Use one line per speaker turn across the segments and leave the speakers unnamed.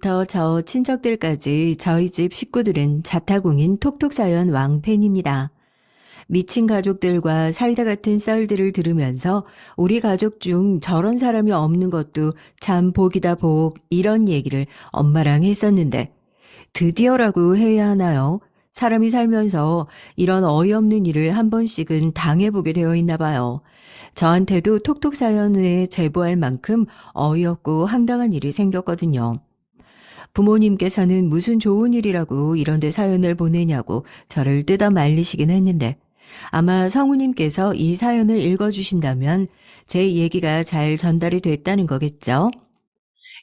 부모님부터 저 친척들까지 저희 집 식구들은 자타공인 톡톡사연 왕팬입니다. 미친 가족들과 사이다 같은 썰들을 들으면서 우리 가족 중 저런 사람이 없는 것도 참 복이다 복 이런 얘기를 엄마랑 했었는데 드디어라고 해야 하나요? 사람이 살면서 이런 어이없는 일을 한 번씩은 당해보게 되어 있나 봐요. 저한테도 톡톡 사연에 제보할 만큼 어이없고 황당한 일이 생겼거든요. 부모님께서는 무슨 좋은 일이라고 이런 데 사연을 보내냐고 저를 뜯어 말리시긴 했는데 아마 성우님께서 이 사연을 읽어주신다면 제 얘기가 잘 전달이 됐다는 거겠죠?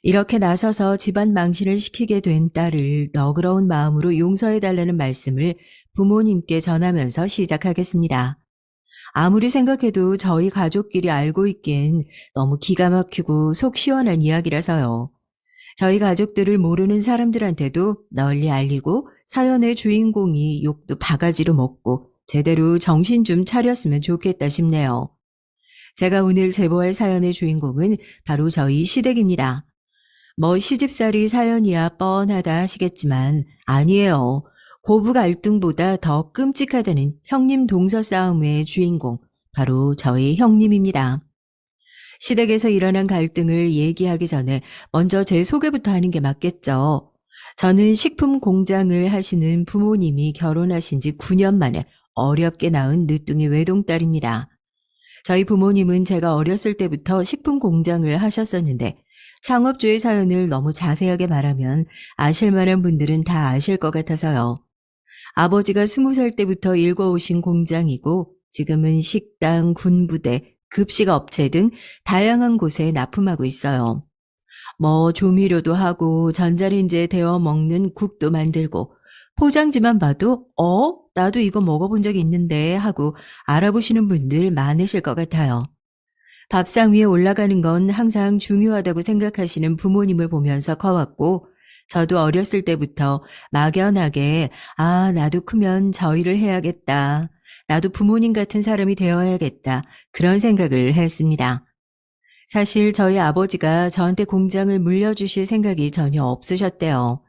이렇게 나서서 집안 망신을 시키게 된 딸을 너그러운 마음으로 용서해달라는 말씀을 부모님께 전하면서 시작하겠습니다. 아무리 생각해도 저희 가족끼리 알고 있기엔 너무 기가 막히고 속 시원한 이야기라서요. 저희 가족들을 모르는 사람들한테도 널리 알리고 사연의 주인공이 욕도 바가지로 먹고 제대로 정신 좀 차렸으면 좋겠다 싶네요. 제가 오늘 제보할 사연의 주인공은 바로 저희 시댁입니다. 뭐 시집살이 사연이야 뻔하다 하시겠지만 아니에요. 고부 갈등보다 더 끔찍하다는 형님 동서 싸움의 주인공, 바로 저희 형님입니다. 시댁에서 일어난 갈등을 얘기하기 전에 먼저 제 소개부터 하는 게 맞겠죠. 저는 식품 공장을 하시는 부모님이 결혼하신 지 9년 만에 어렵게 낳은 늦둥이 외동딸입니다. 저희 부모님은 제가 어렸을 때부터 식품 공장을 하셨었는데 창업주의 사연을 너무 자세하게 말하면 아실 만한 분들은 다 아실 것 같아서요. 아버지가 20살 때부터 일궈오신 공장이고 지금은 식당, 군부대, 급식 업체 등 다양한 곳에 납품하고 있어요. 뭐 조미료도 하고 전자레인지에 데워 먹는 국도 만들고 포장지만 봐도 나도 이거 먹어본 적이 있는데 하고 알아보시는 분들 많으실 것 같아요. 밥상 위에 올라가는 건 항상 중요하다고 생각하시는 부모님을 보면서 커왔고 저도 어렸을 때부터 막연하게 나도 크면 저 일을 해야겠다. 나도 부모님 같은 사람이 되어야겠다. 그런 생각을 했습니다. 사실 저희 아버지가 저한테 공장을 물려주실 생각이 전혀 없으셨대요.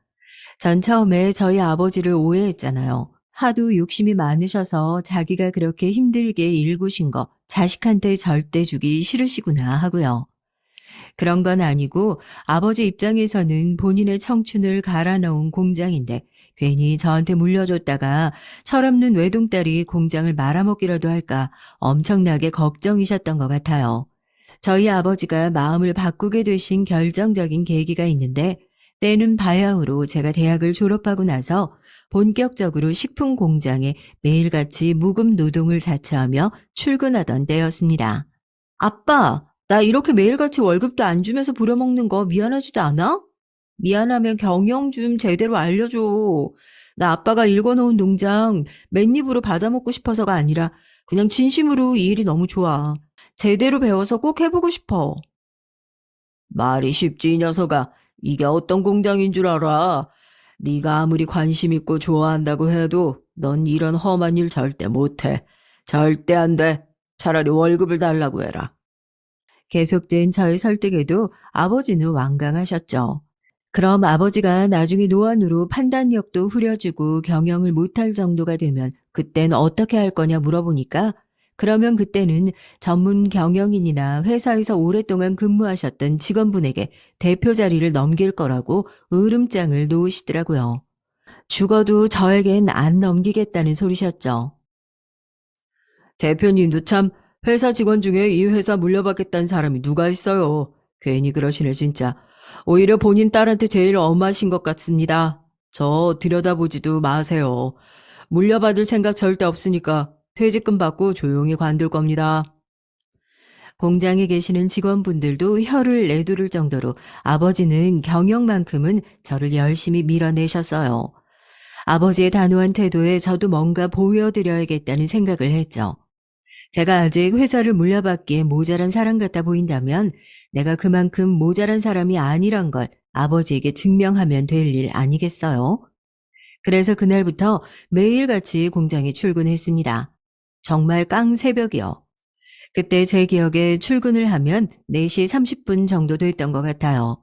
전 처음에 저희 아버지를 오해했잖아요. 하도 욕심이 많으셔서 자기가 그렇게 힘들게 일구신 거 자식한테 절대 주기 싫으시구나 하고요. 그런 건 아니고 아버지 입장에서는 본인의 청춘을 갈아넣은 공장인데 괜히 저한테 물려줬다가 철없는 외동딸이 공장을 말아먹기라도 할까 엄청나게 걱정이셨던 것 같아요. 저희 아버지가 마음을 바꾸게 되신 결정적인 계기가 있는데 때는 바야흐로 제가 대학을 졸업하고 나서 본격적으로 식품 공장에 매일같이 무급 노동을 자처하며 출근하던 때였습니다. 아빠, 나 이렇게 매일같이 월급도 안 주면서 부려먹는 거 미안하지도 않아? 미안하면 경영 좀 제대로 알려줘. 나 아빠가 읽어놓은 농장 맨입으로 받아먹고 싶어서가 아니라 그냥 진심으로 이 일이 너무 좋아. 제대로 배워서 꼭 해보고 싶어. 말이 쉽지 이 녀석아. 이게 어떤 공장인 줄 알아? 네가 아무리 관심 있고 좋아한다고 해도 넌 이런 험한 일 절대 못해. 절대 안 돼. 차라리 월급을 달라고 해라. 계속된 저의 설득에도 아버지는 완강하셨죠. 그럼 아버지가 나중에 노안으로 판단력도 흐려지고 경영을 못할 정도가 되면 그땐 어떻게 할 거냐 물어보니까 그러면 그때는 전문 경영인이나 회사에서 오랫동안 근무하셨던 직원분에게 대표 자리를 넘길 거라고 으름장을 놓으시더라고요. 죽어도 저에겐 안 넘기겠다는 소리셨죠. 대표님도 참 회사 직원 중에 이 회사 물려받겠다는 사람이 누가 있어요. 괜히 그러시네 진짜. 오히려 본인 딸한테 제일 엄하신 것 같습니다. 저 들여다보지도 마세요. 물려받을 생각 절대 없으니까 퇴직금 받고 조용히 관둘 겁니다. 공장에 계시는 직원분들도 혀를 내두를 정도로 아버지는 경영만큼은 저를 열심히 밀어내셨어요. 아버지의 단호한 태도에 저도 뭔가 보여드려야겠다는 생각을 했죠. 제가 아직 회사를 물려받기에 모자란 사람 같아 보인다면 내가 그만큼 모자란 사람이 아니란 걸 아버지에게 증명하면 될 일 아니겠어요? 그래서 그날부터 매일같이 공장에 출근했습니다. 정말 깡 새벽이요. 그때 제 기억에 출근을 하면 4시 30분 정도 됐던 것 같아요.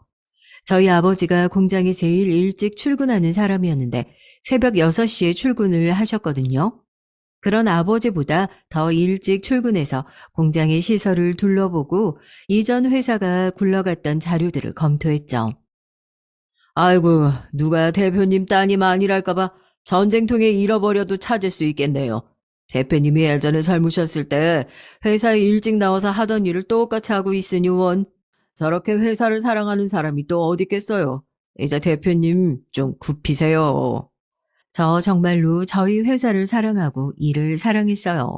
저희 아버지가 공장에 제일 일찍 출근하는 사람이었는데 새벽 6시에 출근을 하셨거든요. 그런 아버지보다 더 일찍 출근해서 공장의 시설을 둘러보고 이전 회사가 굴러갔던 자료들을 검토했죠. 아이고, 누가 대표님 따님 아니랄까봐 전쟁통에 잃어버려도 찾을 수 있겠네요. 대표님이 예전에 젊으셨을 때 회사에 일찍 나와서 하던 일을 똑같이 하고 있으니 원. 저렇게 회사를 사랑하는 사람이 또 어디 있겠어요. 이제 대표님 좀 굽히세요. 저 정말로 저희 회사를 사랑하고 일을 사랑했어요.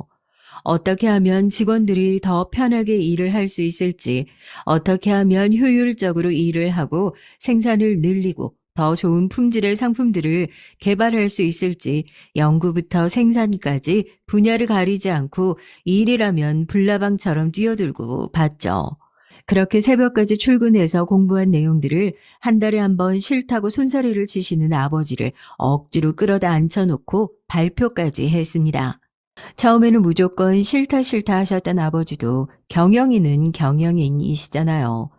어떻게 하면 직원들이 더 편하게 일을 할 수 있을지, 어떻게 하면 효율적으로 일을 하고 생산을 늘리고 더 좋은 품질의 상품들을 개발할 수 있을지 연구부터 생산까지 분야를 가리지 않고 일이라면 불나방처럼 뛰어들고 봤죠. 그렇게 새벽까지 출근해서 공부한 내용들을 한 달에 한 번 싫다고 손사래를 치시는 아버지를 억지로 끌어다 앉혀놓고 발표까지 했습니다. 처음에는 무조건 싫다 싫다 하셨던 아버지도 경영인은 경영인이시잖아요.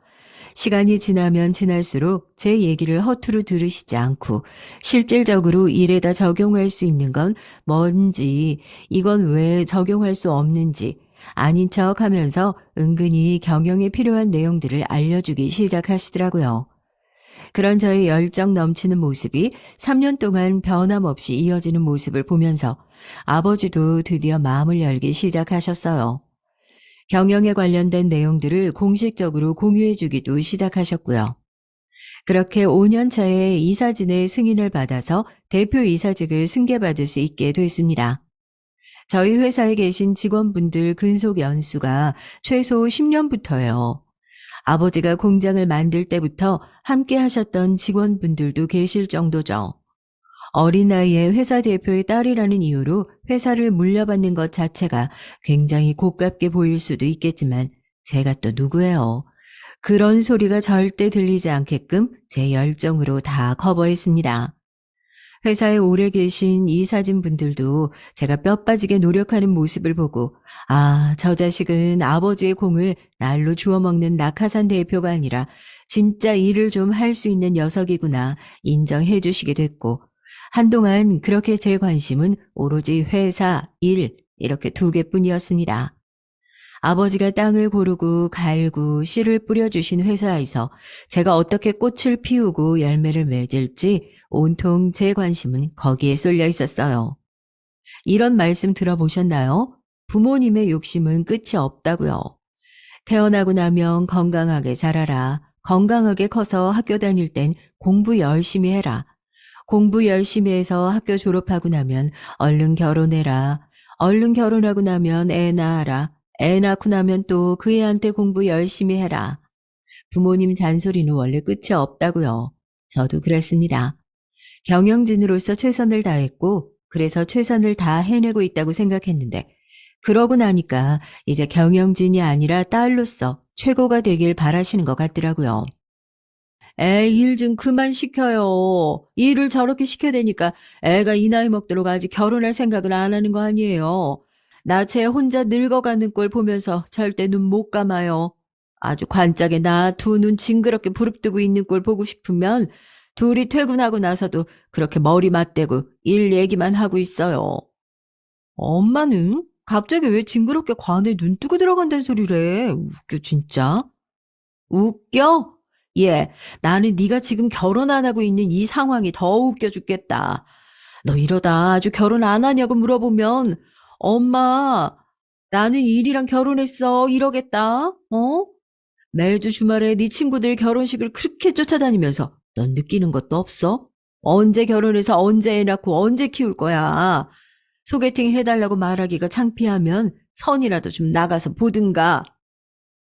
시간이 지나면 지날수록 제 얘기를 허투루 들으시지 않고 실질적으로 일에다 적용할 수 있는 건 뭔지, 이건 왜 적용할 수 없는지 아닌 척 하면서 은근히 경영에 필요한 내용들을 알려주기 시작하시더라고요. 그런 저의 열정 넘치는 모습이 3년 동안 변함없이 이어지는 모습을 보면서 아버지도 드디어 마음을 열기 시작하셨어요. 경영에 관련된 내용들을 공식적으로 공유해 주기도 시작하셨고요. 그렇게 5년 차에 이사진의 승인을 받아서 대표 이사직을 승계받을 수 있게 됐습니다. 저희 회사에 계신 직원분들 근속 연수가 최소 10년부터예요. 아버지가 공장을 만들 때부터 함께 하셨던 직원분들도 계실 정도죠. 어린 나이에 회사 대표의 딸이라는 이유로 회사를 물려받는 것 자체가 굉장히 고깝게 보일 수도 있겠지만 제가 또 누구예요. 그런 소리가 절대 들리지 않게끔 제 열정으로 다 커버했습니다. 회사에 오래 계신 이사진 분들도 제가 뼈 빠지게 노력하는 모습을 보고 아, 저 자식은 아버지의 공을 날로 주워먹는 낙하산 대표가 아니라 진짜 일을 좀 할 수 있는 녀석이구나 인정해 주시게 됐고 한동안 그렇게 제 관심은 오로지 회사, 일 이렇게 두 개뿐이었습니다. 아버지가 땅을 고르고 갈고 씨를 뿌려주신 회사에서 제가 어떻게 꽃을 피우고 열매를 맺을지 온통 제 관심은 거기에 쏠려 있었어요. 이런 말씀 들어보셨나요? 부모님의 욕심은 끝이 없다고요. 태어나고 나면 건강하게 자라라. 건강하게 커서 학교 다닐 땐 공부 열심히 해라. 공부 열심히 해서 학교 졸업하고 나면 얼른 결혼해라. 얼른 결혼하고 나면 애 낳아라. 애 낳고 나면 또 그 애한테 공부 열심히 해라. 부모님 잔소리는 원래 끝이 없다고요. 저도 그랬습니다. 경영진으로서 최선을 다했고 그래서 최선을 다 해내고 있다고 생각했는데 그러고 나니까 이제 경영진이 아니라 딸로서 최고가 되길 바라시는 것 같더라고요. 애 일 좀 그만 시켜요. 일을 저렇게 시켜야 되니까 애가 이 나이 먹도록 아직 결혼할 생각을 안 하는 거 아니에요. 나 쟤 혼자 늙어가는 꼴 보면서 절대 눈 못 감아요. 아주 관짝에 나 두 눈 징그럽게 부릅뜨고 있는 꼴 보고 싶으면 둘이 퇴근하고 나서도 그렇게 머리 맞대고 일 얘기만 하고 있어요. 엄마는 갑자기 왜 징그럽게 관에 눈 뜨고 들어간다는 소리를 해. 웃겨 진짜. 웃겨? 예, 나는 네가 지금 결혼 안 하고 있는 이 상황이 더 웃겨 죽겠다. 너 이러다 아주 결혼 안 하냐고 물어보면 엄마, 나는 일이랑 결혼했어 이러겠다. 어? 매주 주말에 네 친구들 결혼식을 그렇게 쫓아다니면서 넌 느끼는 것도 없어? 언제 결혼해서 언제 애 낳고 언제 키울 거야? 소개팅 해달라고 말하기가 창피하면 선이라도 좀 나가서 보든가.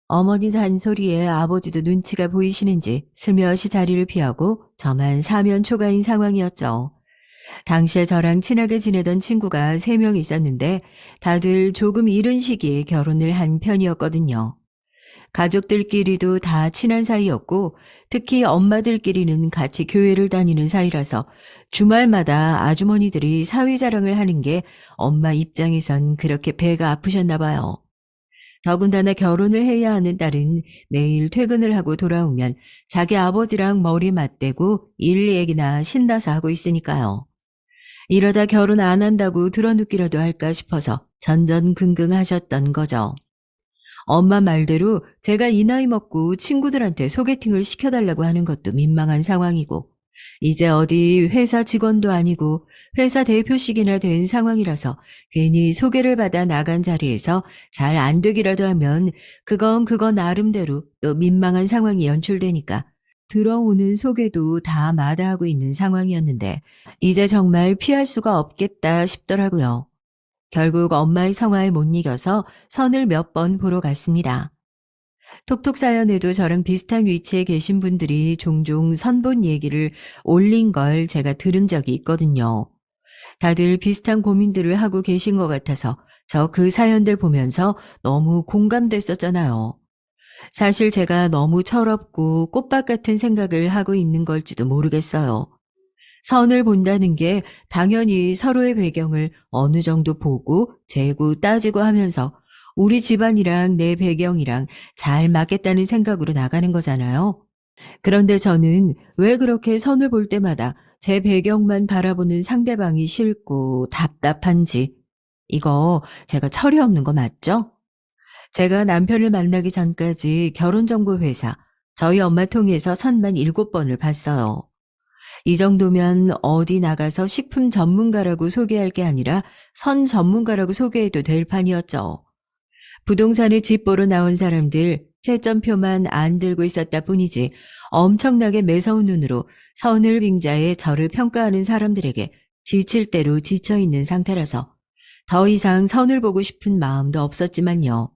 어머니 잔소리에 아버지도 눈치가 보이시는지 슬며시 자리를 피하고 저만 사면 초가인 상황이었죠. 당시에 저랑 친하게 지내던 친구가 3명 있었는데 다들 조금 이른 시기에 결혼을 한 편이었거든요. 가족들끼리도 다 친한 사이였고 특히 엄마들끼리는 같이 교회를 다니는 사이라서 주말마다 아주머니들이 사위 자랑을 하는 게 엄마 입장에선 그렇게 배가 아프셨나 봐요. 더군다나 결혼을 해야 하는 딸은 매일 퇴근을 하고 돌아오면 자기 아버지랑 머리 맞대고 일 얘기나 신나서 하고 있으니까요. 이러다 결혼 안 한다고 드러눕기라도 할까 싶어서 전전긍긍하셨던 거죠. 엄마 말대로 제가 이 나이 먹고 친구들한테 소개팅을 시켜달라고 하는 것도 민망한 상황이고, 이제 어디 회사 직원도 아니고 회사 대표식이나 된 상황이라서 괜히 소개를 받아 나간 자리에서 잘 안 되기라도 하면 그건 그거 나름대로 또 민망한 상황이 연출되니까 들어오는 소개도 다 마다하고 있는 상황이었는데 이제 정말 피할 수가 없겠다 싶더라고요. 결국 엄마의 성화에 못 이겨서 선을 몇 번 보러 갔습니다. 톡톡 사연에도 저랑 비슷한 위치에 계신 분들이 종종 선본 얘기를 올린 걸 제가 들은 적이 있거든요. 다들 비슷한 고민들을 하고 계신 것 같아서 저 그 사연들 보면서 너무 공감됐었잖아요. 사실 제가 너무 철없고 꽃밭 같은 생각을 하고 있는 걸지도 모르겠어요. 선을 본다는 게 당연히 서로의 배경을 어느 정도 보고 재고 따지고 하면서 우리 집안이랑 내 배경이랑 잘 맞겠다는 생각으로 나가는 거잖아요. 그런데 저는 왜 그렇게 선을 볼 때마다 제 배경만 바라보는 상대방이 싫고 답답한지, 이거 제가 철이 없는 거 맞죠? 제가 남편을 만나기 전까지 결혼정보회사, 저희 엄마 통해서 선만 7번을 봤어요. 이 정도면 어디 나가서 식품 전문가라고 소개할 게 아니라 선 전문가라고 소개해도 될 판이었죠. 부동산에 집 보러 나온 사람들 채점표만 안 들고 있었다 뿐이지 엄청나게 매서운 눈으로 선을 빙자해 저를 평가하는 사람들에게 지칠 대로 지쳐있는 상태라서 더 이상 선을 보고 싶은 마음도 없었지만요.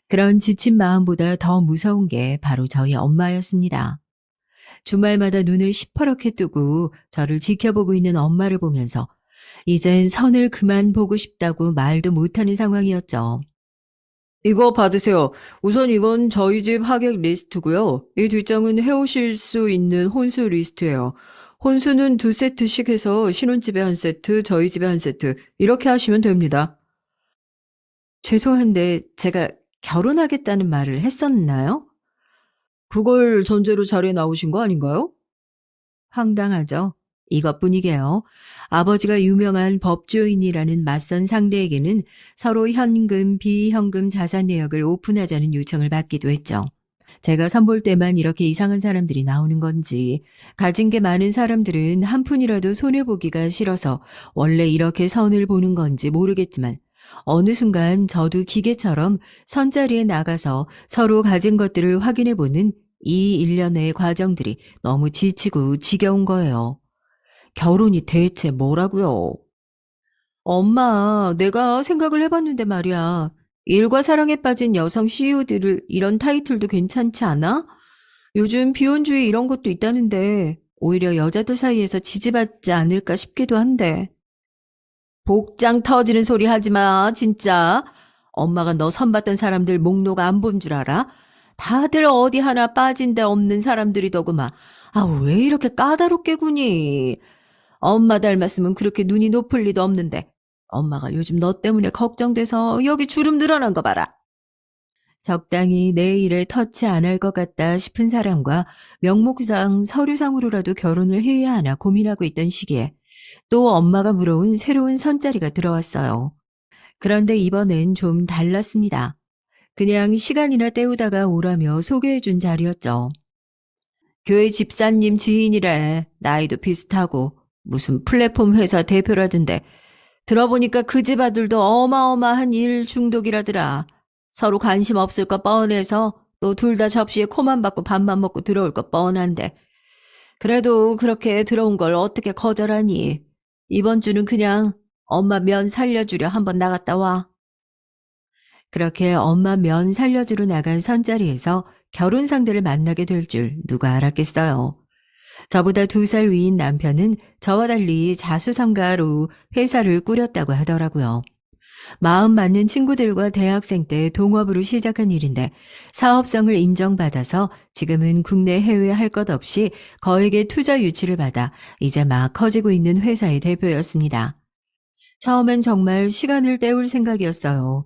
그런 지친 마음보다 더 무서운 게 바로 저희 엄마였습니다. 주말마다 눈을 시퍼렇게 뜨고 저를 지켜보고 있는 엄마를 보면서 이젠 선을 그만 보고 싶다고 말도 못하는 상황이었죠. 이거 받으세요. 우선 이건 저희 집 하객 리스트고요. 이 뒷장은 해오실 수 있는 혼수 리스트예요. 혼수는 2세트씩 해서 신혼집에 한 세트, 저희 집에 한 세트 이렇게 하시면 됩니다. 죄송한데 제가 결혼하겠다는 말을 했었나요? 그걸 전제로 자리에 나오신 거 아닌가요? 황당하죠. 이것뿐이게요. 아버지가 유명한 법조인이라는 맞선 상대에게는 서로 현금, 비현금 자산 내역을 오픈하자는 요청을 받기도 했죠. 제가 선볼 때만 이렇게 이상한 사람들이 나오는 건지, 가진 게 많은 사람들은 한 푼이라도 손해보기가 싫어서 원래 이렇게 선을 보는 건지 모르겠지만, 어느 순간 저도 기계처럼 선자리에 나가서 서로 가진 것들을 확인해보는 이 일련의 과정들이 너무 지치고 지겨운 거예요. 결혼이 대체 뭐라고요? 엄마, 내가 생각을 해봤는데 말이야. 일과 사랑에 빠진 여성 CEO들을 이런 타이틀도 괜찮지 않아? 요즘 비혼주의 이런 것도 있다는데 오히려 여자들 사이에서 지지받지 않을까 싶기도 한데. 복장 터지는 소리 하지 마, 진짜. 엄마가 너 선봤던 사람들 목록 안 본 줄 알아? 다들 어디 하나 빠진 데 없는 사람들이더구만. 아, 왜 이렇게 까다롭게 구니? 엄마 닮았으면 그렇게 눈이 높을 리도 없는데. 엄마가 요즘 너 때문에 걱정돼서 여기 주름 늘어난 거 봐라. 적당히 내 일에 터치 안 할 것 같다 싶은 사람과 명목상 서류상으로라도 결혼을 해야 하나 고민하고 있던 시기에 또 엄마가 물어온 새로운 선자리가 들어왔어요. 그런데 이번엔 좀 달랐습니다. 그냥 시간이나 때우다가 오라며 소개해준 자리였죠. 교회 집사님 지인이래. 나이도 비슷하고 무슨 플랫폼 회사 대표라던데 들어보니까 그 집 아들도 어마어마한 일 중독이라더라. 서로 관심 없을 거 뻔해서 또 둘 다 접시에 코만 받고 밥만 먹고 들어올 거 뻔한데 그래도 그렇게 들어온 걸 어떻게 거절하니? 이번 주는 그냥 엄마 면 살려주려 한번 나갔다 와. 그렇게 엄마 면 살려주러 나간 선자리에서 결혼 상대를 만나게 될 줄 누가 알았겠어요. 저보다 2살 위인 남편은 저와 달리 자수성가로 회사를 꾸렸다고 하더라고요. 마음 맞는 친구들과 대학생 때 동업으로 시작한 일인데 사업성을 인정받아서 지금은 국내 해외 할 것 없이 거액의 투자 유치를 받아 이제 막 커지고 있는 회사의 대표였습니다. 처음엔 정말 시간을 때울 생각이었어요.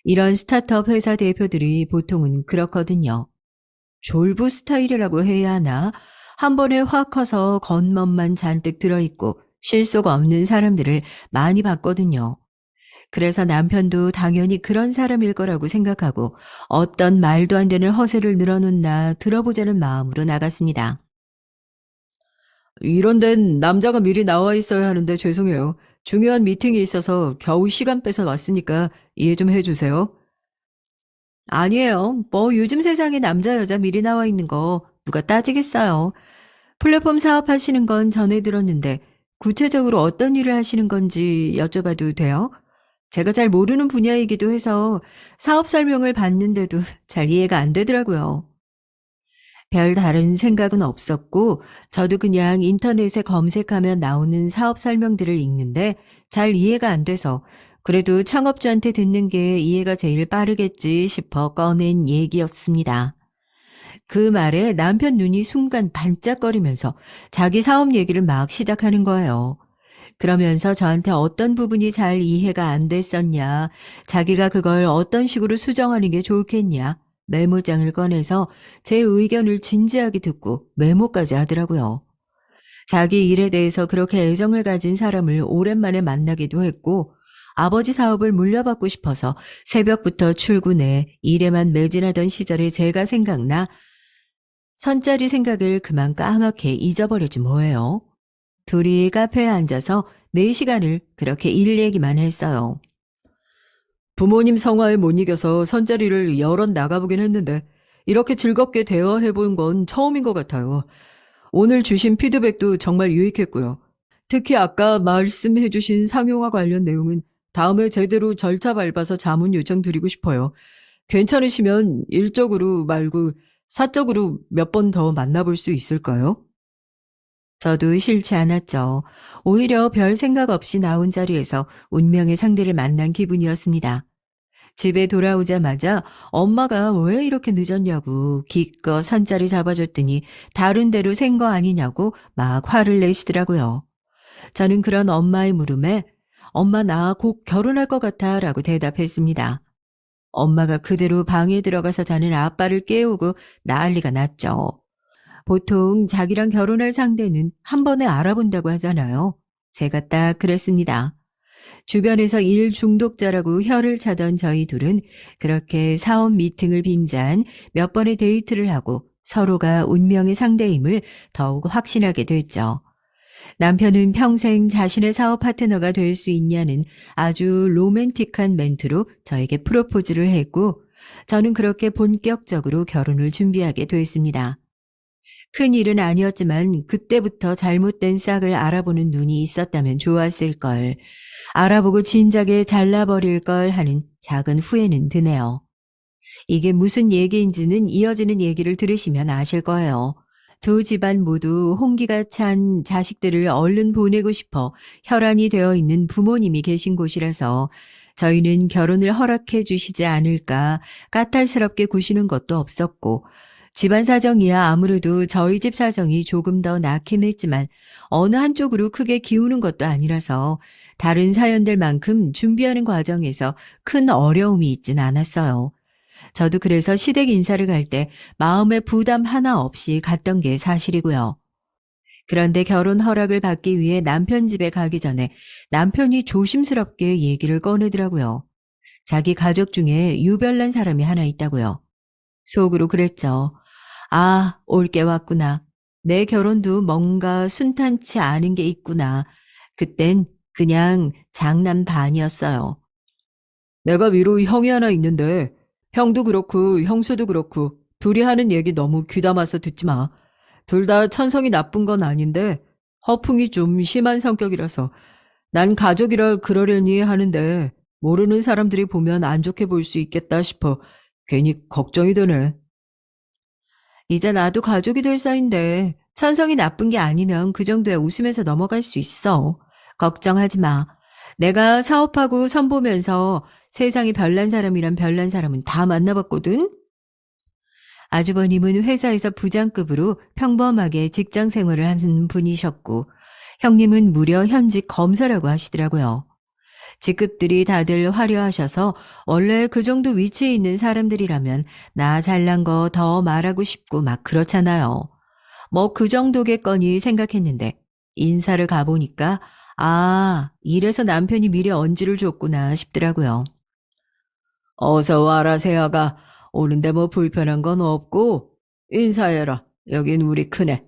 이런 스타트업 회사 대표들이 보통은 그렇거든요. 졸부 스타일이라고 해야 하나? 한 번에 확 커서 겉멋만 잔뜩 들어있고 실속 없는 사람들을 많이 봤거든요. 그래서 남편도 당연히 그런 사람일 거라고 생각하고 어떤 말도 안 되는 허세를 늘어놓나 들어보자는 마음으로 나갔습니다. 이런 데는 남자가 미리 나와 있어야 하는데 죄송해요. 중요한 미팅이 있어서 겨우 시간 빼서 왔으니까 이해 좀 해주세요. 아니에요. 뭐 요즘 세상에 남자 여자 미리 나와 있는 거 누가 따지겠어요. 플랫폼 사업하시는 건 전에 들었는데 구체적으로 어떤 일을 하시는 건지 여쭤봐도 돼요? 제가 잘 모르는 분야이기도 해서 사업 설명을 받는데도 잘 이해가 안 되더라고요. 별 다른 생각은 없었고 저도 그냥 인터넷에 검색하면 나오는 사업 설명들을 읽는데 잘 이해가 안 돼서 그래도 창업주한테 듣는 게 이해가 제일 빠르겠지 싶어 꺼낸 얘기였습니다. 그 말에 남편 눈이 순간 반짝거리면서 자기 사업 얘기를 막 시작하는 거예요. 그러면서 저한테 어떤 부분이 잘 이해가 안 됐었냐, 자기가 그걸 어떤 식으로 수정하는 게 좋겠냐, 메모장을 꺼내서 제 의견을 진지하게 듣고 메모까지 하더라고요. 자기 일에 대해서 그렇게 애정을 가진 사람을 오랜만에 만나기도 했고, 아버지 사업을 물려받고 싶어서 새벽부터 출근해 일에만 매진하던 시절에 제가 생각나 선짜리 생각을 그만 까맣게 잊어버리지 뭐예요. 둘이 카페에 앉아서 4시간을 그렇게 일 얘기만 했어요. 부모님 성화에 못 이겨서 선자리를 여럿 나가보긴 했는데 이렇게 즐겁게 대화해본 건 처음인 것 같아요. 오늘 주신 피드백도 정말 유익했고요. 특히 아까 말씀해주신 상용화 관련 내용은 다음에 제대로 절차 밟아서 자문 요청 드리고 싶어요. 괜찮으시면 일적으로 말고 사적으로 몇 번 더 만나볼 수 있을까요? 저도 싫지 않았죠. 오히려 별 생각 없이 나온 자리에서 운명의 상대를 만난 기분이었습니다. 집에 돌아오자마자 엄마가 왜 이렇게 늦었냐고 기껏 선자리 잡아줬더니 다른 데로 샌 거 아니냐고 막 화를 내시더라고요. 저는 그런 엄마의 물음에 엄마 나 곧 결혼할 것 같아 라고 대답했습니다. 엄마가 그대로 방에 들어가서 자는 아빠를 깨우고 난리가 났죠. 보통 자기랑 결혼할 상대는 한 번에 알아본다고 하잖아요. 제가 딱 그랬습니다. 주변에서 일 중독자라고 혀를 차던 저희 둘은 그렇게 사업 미팅을 빈잔 몇 번의 데이트를 하고 서로가 운명의 상대임을 더욱 확신하게 됐죠. 남편은 평생 자신의 사업 파트너가 될 수 있냐는 아주 로맨틱한 멘트로 저에게 프로포즈를 했고 저는 그렇게 본격적으로 결혼을 준비하게 됐습니다. 큰 일은 아니었지만 그때부터 잘못된 싹을 알아보는 눈이 있었다면 좋았을 걸. 알아보고 진작에 잘라버릴 걸 하는 작은 후회는 드네요. 이게 무슨 얘기인지는 이어지는 얘기를 들으시면 아실 거예요. 두 집안 모두 홍기가 찬 자식들을 얼른 보내고 싶어 혈안이 되어 있는 부모님이 계신 곳이라서 저희는 결혼을 허락해 주시지 않을까 까탈스럽게 구시는 것도 없었고 집안 사정이야 아무래도 저희 집 사정이 조금 더 낫긴 했지만 어느 한쪽으로 크게 기우는 것도 아니라서 다른 사연들만큼 준비하는 과정에서 큰 어려움이 있진 않았어요. 저도 그래서 시댁 인사를 갈 때 마음의 부담 하나 없이 갔던 게 사실이고요. 그런데 결혼 허락을 받기 위해 남편 집에 가기 전에 남편이 조심스럽게 얘기를 꺼내더라고요. 자기 가족 중에 유별난 사람이 하나 있다고요. 속으로 그랬죠. 아, 올 게 왔구나. 내 결혼도 뭔가 순탄치 않은 게 있구나. 그땐 그냥 장난 반이었어요. 내가 위로 형이 하나 있는데 형도 그렇고 형수도 그렇고 둘이 하는 얘기 너무 귀담아서 듣지 마. 둘 다 천성이 나쁜 건 아닌데 허풍이 좀 심한 성격이라서 난 가족이라 그러려니 하는데 모르는 사람들이 보면 안 좋게 볼 수 있겠다 싶어 괜히 걱정이 되네. 이제 나도 가족이 될 사이인데 천성이 나쁜 게 아니면 그 정도야 웃으면서 넘어갈 수 있어. 걱정하지 마. 내가 사업하고 선보면서 세상에 별난 사람이란 별난 사람은 다 만나봤거든. 아주버님은 회사에서 부장급으로 평범하게 직장 생활을 하는 분이셨고 형님은 무려 현직 검사라고 하시더라고요. 직급들이 다들 화려하셔서 원래 그 정도 위치에 있는 사람들이라면 나 잘난 거 더 말하고 싶고 막 그렇잖아요. 뭐 그 정도겠거니 생각했는데 인사를 가보니까 아, 이래서 남편이 미리 언지를 줬구나 싶더라고요. 어서 와라, 세아가. 오는데 뭐 불편한 건 없고 인사해라. 여긴 우리 큰애.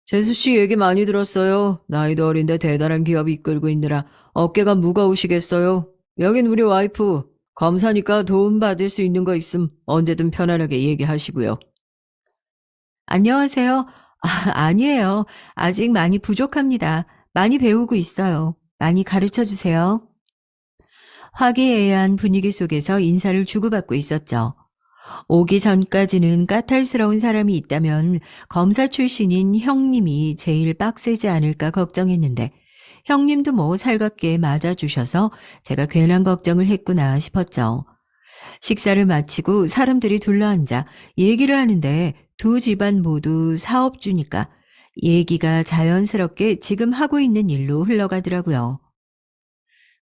재수 씨 얘기 많이 들었어요. 나이도 어린데 대단한 기업 이끌고 있느라 어깨가 무거우시겠어요. 여긴 우리 와이프. 검사니까 도움 받을 수 있는 거 있음 언제든 편안하게 얘기하시고요. 안녕하세요. 아, 아니에요. 아직 많이 부족합니다. 많이 배우고 있어요. 많이 가르쳐 주세요. 화기애애한 분위기 속에서 인사를 주고받고 있었죠. 오기 전까지는 까탈스러운 사람이 있다면 검사 출신인 형님이 제일 빡세지 않을까 걱정했는데 형님도 뭐 살갑게 맞아주셔서 제가 괜한 걱정을 했구나 싶었죠. 식사를 마치고 사람들이 둘러앉아 얘기를 하는데 두 집안 모두 사업주니까 얘기가 자연스럽게 지금 하고 있는 일로 흘러가더라고요.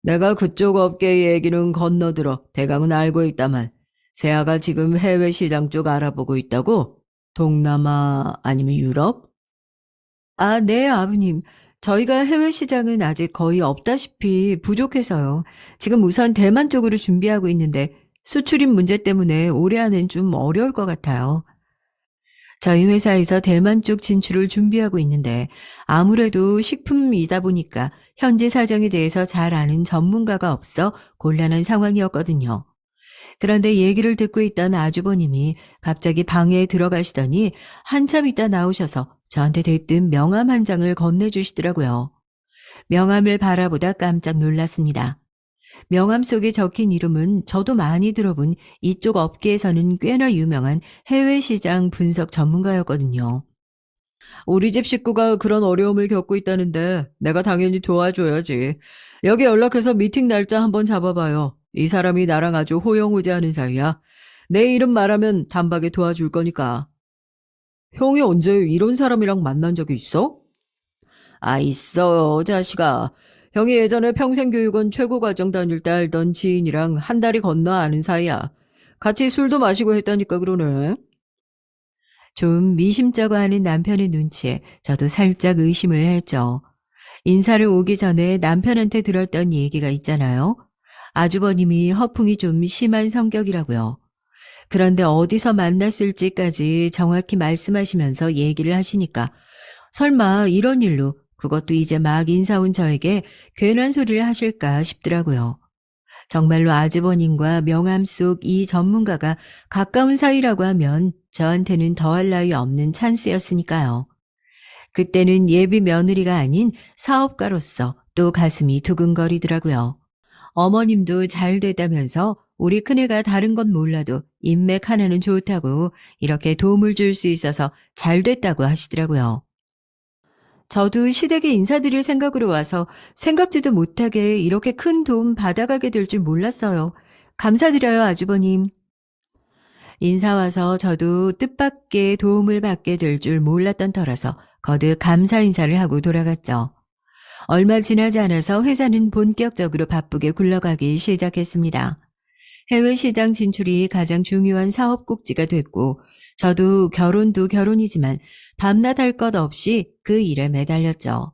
내가 그쪽 업계 얘기는 건너들어 대강은 알고 있다만 세아가 지금 해외 시장 쪽 알아보고 있다고? 동남아 아니면 유럽? 아, 네, 아버님. 저희가 해외 시장은 아직 거의 없다시피 부족해서요. 지금 우선 대만 쪽으로 준비하고 있는데 수출입 문제 때문에 올해 안엔 좀 어려울 것 같아요. 저희 회사에서 대만 쪽 진출을 준비하고 있는데 아무래도 식품이다 보니까 현지 사정에 대해서 잘 아는 전문가가 없어 곤란한 상황이었거든요. 그런데 얘기를 듣고 있던 아주버님이 갑자기 방에 들어가시더니 한참 있다 나오셔서 저한테 대뜸 명함 한 장을 건네주시더라고요. 명함을 바라보다 깜짝 놀랐습니다. 명함 속에 적힌 이름은 저도 많이 들어본 이쪽 업계에서는 꽤나 유명한 해외 시장 분석 전문가였거든요. 우리 집 식구가 그런 어려움을 겪고 있다는데 내가 당연히 도와줘야지. 여기 연락해서 미팅 날짜 한번 잡아봐요. 이 사람이 나랑 아주 호영호재하는 사이야. 내 이름 말하면 단박에 도와줄 거니까. 형이 언제 이런 사람이랑 만난 적이 있어? 아, 있어, 자식아. 형이 예전에 평생교육원 최고과정 다닐 때 알던 지인이랑 한 달이 건너 아는 사이야. 같이 술도 마시고 했다니까 그러네. 좀 미심쩍어 하는 남편의 눈치에 저도 살짝 의심을 했죠. 인사를 오기 전에 남편한테 들었던 얘기가 있잖아요. 아주버님이 허풍이 좀 심한 성격이라고요. 그런데 어디서 만났을지까지 정확히 말씀하시면서 얘기를 하시니까 설마 이런 일로 그것도 이제 막 인사 온 저에게 괜한 소리를 하실까 싶더라고요. 정말로 아주버님과 명함 속 이 전문가가 가까운 사이라고 하면 저한테는 더할 나위 없는 찬스였으니까요. 그때는 예비 며느리가 아닌 사업가로서 또 가슴이 두근거리더라고요. 어머님도 잘 됐다면서 우리 큰애가 다른 건 몰라도 인맥 하나는 좋다고 이렇게 도움을 줄 수 있어서 잘 됐다고 하시더라고요. 저도 시댁에 인사드릴 생각으로 와서 생각지도 못하게 이렇게 큰 도움 받아가게 될 줄 몰랐어요. 감사드려요, 아주버님. 인사 와서 저도 뜻밖의 도움을 받게 될 줄 몰랐던 터라서 거듭 감사 인사를 하고 돌아갔죠. 얼마 지나지 않아서 회사는 본격적으로 바쁘게 굴러가기 시작했습니다. 해외 시장 진출이 가장 중요한 사업 꼭지가 됐고, 저도 결혼도 결혼이지만 밤낮 할 것 없이 그 일에 매달렸죠.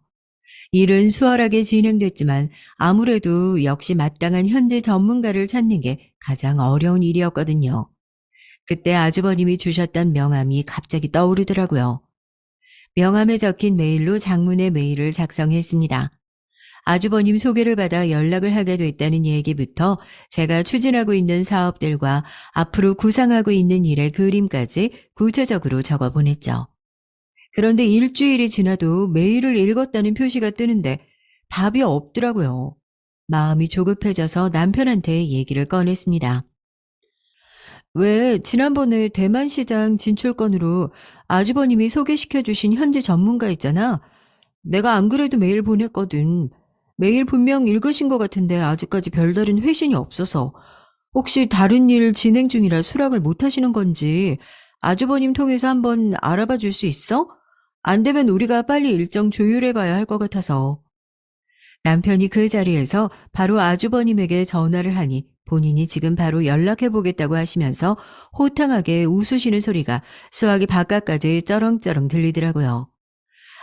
일은 수월하게 진행됐지만 아무래도 역시 마땅한 현지 전문가를 찾는 게 가장 어려운 일이었거든요. 그때 아주버님이 주셨던 명함이 갑자기 떠오르더라고요. 명함에 적힌 메일로 장문의 메일을 작성했습니다. 아주버님 소개를 받아 연락을 하게 됐다는 얘기부터 제가 추진하고 있는 사업들과 앞으로 구상하고 있는 일의 그림까지 구체적으로 적어 보냈죠. 그런데 일주일이 지나도 메일을 읽었다는 표시가 뜨는데 답이 없더라고요. 마음이 조급해져서 남편한테 얘기를 꺼냈습니다. 왜 지난번에 대만 시장 진출 건으로 아주버님이 소개시켜 주신 현지 전문가 있잖아. 내가 안 그래도 메일 보냈거든. 메일 분명 읽으신 것 같은데 아직까지 별다른 회신이 없어서 혹시 다른 일 진행 중이라 수락을 못 하시는 건지 아주버님 통해서 한번 알아봐 줄 수 있어? 안 되면 우리가 빨리 일정 조율해 봐야 할 것 같아서. 남편이 그 자리에서 바로 아주버님에게 전화를 하니 본인이 지금 바로 연락해 보겠다고 하시면서 호탕하게 웃으시는 소리가 수화기 바깥까지 쩌렁쩌렁 들리더라고요.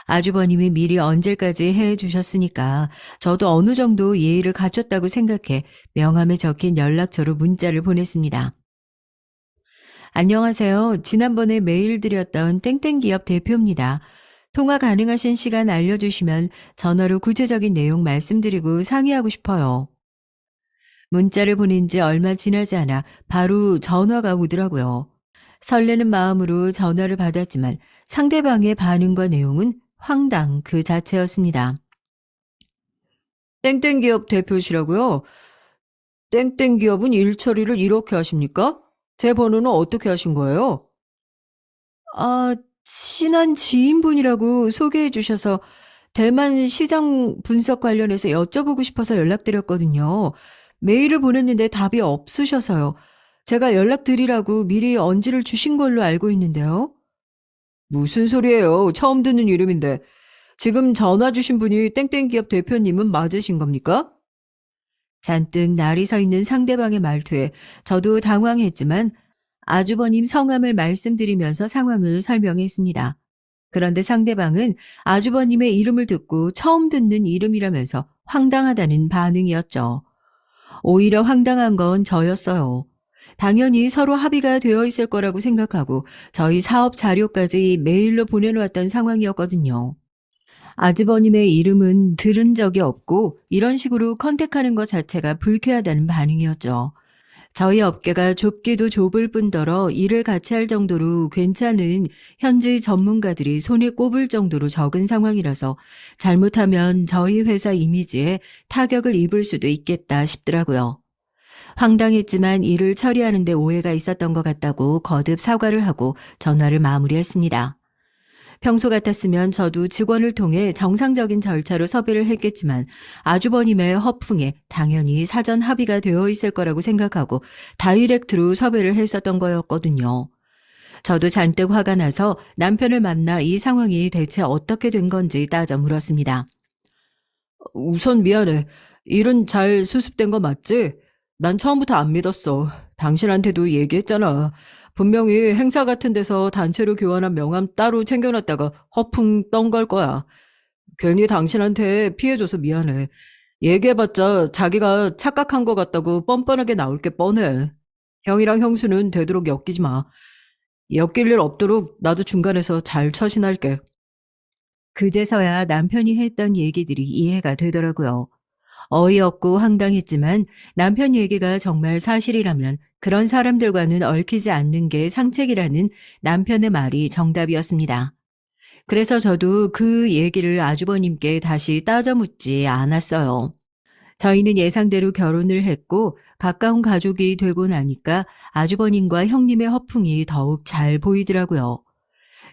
아주버님이 미리 언제까지 해 주셨으니까 저도 어느 정도 예의를 갖췄다고 생각해 명함에 적힌 연락처로 문자를 보냈습니다. 안녕하세요. 지난번에 메일 드렸던 땡땡기업 대표입니다. 통화 가능하신 시간 알려주시면 전화로 구체적인 내용 말씀드리고 상의하고 싶어요. 문자를 보낸 지 얼마 지나지 않아 바로 전화가 오더라고요. 설레는 마음으로 전화를 받았지만 상대방의 반응과 내용은 황당 그 자체였습니다. 땡땡기업 대표시라고요? 땡땡기업은 일 처리를 이렇게 하십니까? 제 번호는 어떻게 하신 거예요? 아, 친한 지인분이라고 소개해 주셔서 대만 시장 분석 관련해서 여쭤보고 싶어서 연락드렸거든요. 메일을 보냈는데 답이 없으셔서요. 제가 연락드리라고 미리 언지를 주신 걸로 알고 있는데요. 무슨 소리예요? 처음 듣는 이름인데. 지금 전화 주신 분이 땡땡기업 대표님은 맞으신 겁니까? 잔뜩 날이 서 있는 상대방의 말투에 저도 당황했지만 아주버님 성함을 말씀드리면서 상황을 설명했습니다. 그런데 상대방은 아주버님의 이름을 듣고 처음 듣는 이름이라면서 황당하다는 반응이었죠. 오히려 황당한 건 저였어요. 당연히 서로 합의가 되어 있을 거라고 생각하고 저희 사업 자료까지 메일로 보내놓았던 상황이었거든요. 아주버님의 이름은 들은 적이 없고 이런 식으로 컨택하는 것 자체가 불쾌하다는 반응이었죠. 저희 업계가 좁기도 좁을 뿐더러 일을 같이 할 정도로 괜찮은 현지 전문가들이 손에 꼽을 정도로 적은 상황이라서 잘못하면 저희 회사 이미지에 타격을 입을 수도 있겠다 싶더라고요. 황당했지만 일을 처리하는 데 오해가 있었던 것 같다고 거듭 사과를 하고 전화를 마무리했습니다. 평소 같았으면 저도 직원을 통해 정상적인 절차로 섭외를 했겠지만 아주버님의 허풍에 당연히 사전 합의가 되어 있을 거라고 생각하고 다이렉트로 섭외를 했었던 거였거든요. 저도 잔뜩 화가 나서 남편을 만나 이 상황이 대체 어떻게 된 건지 따져 물었습니다. 우선 미안해. 일은 잘 수습된 거 맞지? 난 처음부터 안 믿었어. 당신한테도 얘기했잖아. 분명히 행사 같은 데서 단체로 교환한 명함 따로 챙겨놨다가 허풍 떤 걸 거야. 괜히 당신한테 피해줘서 미안해. 얘기해봤자 자기가 착각한 것 같다고 뻔뻔하게 나올 게 뻔해. 형이랑 형수는 되도록 엮이지 마. 엮일 일 없도록 나도 중간에서 잘 처신할게. 그제서야 남편이 했던 얘기들이 이해가 되더라고요. 어이없고 황당했지만 남편 얘기가 정말 사실이라면 그런 사람들과는 얽히지 않는 게 상책이라는 남편의 말이 정답이었습니다. 그래서 저도 그 얘기를 아주버님께 다시 따져 묻지 않았어요. 저희는 예상대로 결혼을 했고 가까운 가족이 되고 나니까 아주버님과 형님의 허풍이 더욱 잘 보이더라고요.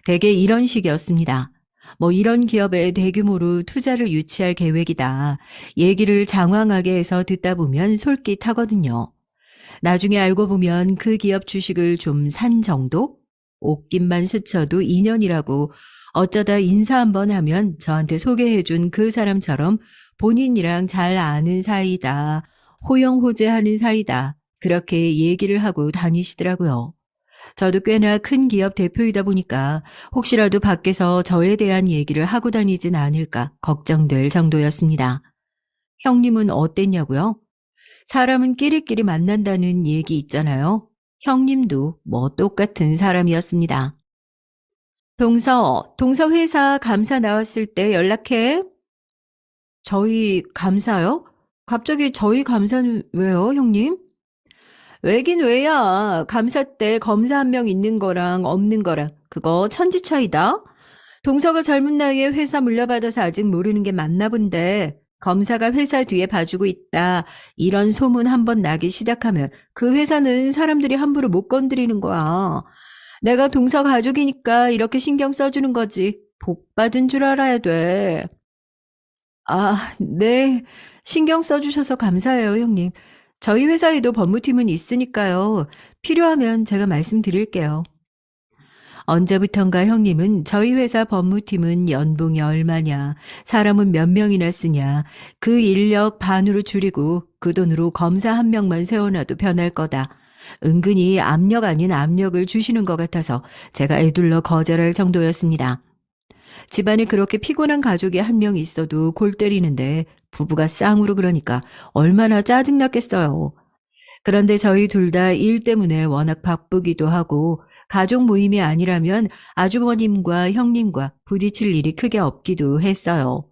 대개 이런 식이었습니다. 뭐 이런 기업에 대규모로 투자를 유치할 계획이다. 얘기를 장황하게 해서 듣다 보면 솔깃하거든요. 나중에 알고 보면 그 기업 주식을 좀 산 정도? 옷깃만 스쳐도 인연이라고 어쩌다 인사 한번 하면 저한테 소개해준 그 사람처럼 본인이랑 잘 아는 사이다. 호영호재하는 사이다. 그렇게 얘기를 하고 다니시더라고요. 저도 꽤나 큰 기업 대표이다 보니까 혹시라도 밖에서 저에 대한 얘기를 하고 다니진 않을까 걱정될 정도였습니다. 형님은 어땠냐고요? 사람은 끼리끼리 만난다는 얘기 있잖아요. 형님도 뭐 똑같은 사람이었습니다. 동서 회사 감사 나왔을 때 연락해. 저희 감사요? 갑자기 저희 감사는 왜요, 형님? 왜긴 왜야. 감사 때 검사 한 명 있는 거랑 없는 거랑 그거 천지 차이다. 동서가 젊은 나이에 회사 물려받아서 아직 모르는 게 맞나 본데 검사가 회사 뒤에 봐주고 있다. 이런 소문 한번 나기 시작하면 그 회사는 사람들이 함부로 못 건드리는 거야. 내가 동서 가족이니까 이렇게 신경 써주는 거지. 복 받은 줄 알아야 돼. 아, 네. 신경 써주셔서 감사해요, 형님. 저희 회사에도 법무팀은 있으니까요. 필요하면 제가 말씀드릴게요. 언제부턴가 형님은 저희 회사 법무팀은 연봉이 얼마냐, 사람은 몇 명이나 쓰냐, 그 인력 반으로 줄이고 그 돈으로 검사 한 명만 세워놔도 변할 거다. 은근히 압력 아닌 압력을 주시는 것 같아서 제가 애둘러 거절할 정도였습니다. 집안에 그렇게 피곤한 가족이 한 명 있어도 골 때리는데 부부가 쌍으로 그러니까 얼마나 짜증났겠어요. 그런데 저희 둘 다 일 때문에 워낙 바쁘기도 하고 가족 모임이 아니라면 아주버님과 형님과 부딪힐 일이 크게 없기도 했어요.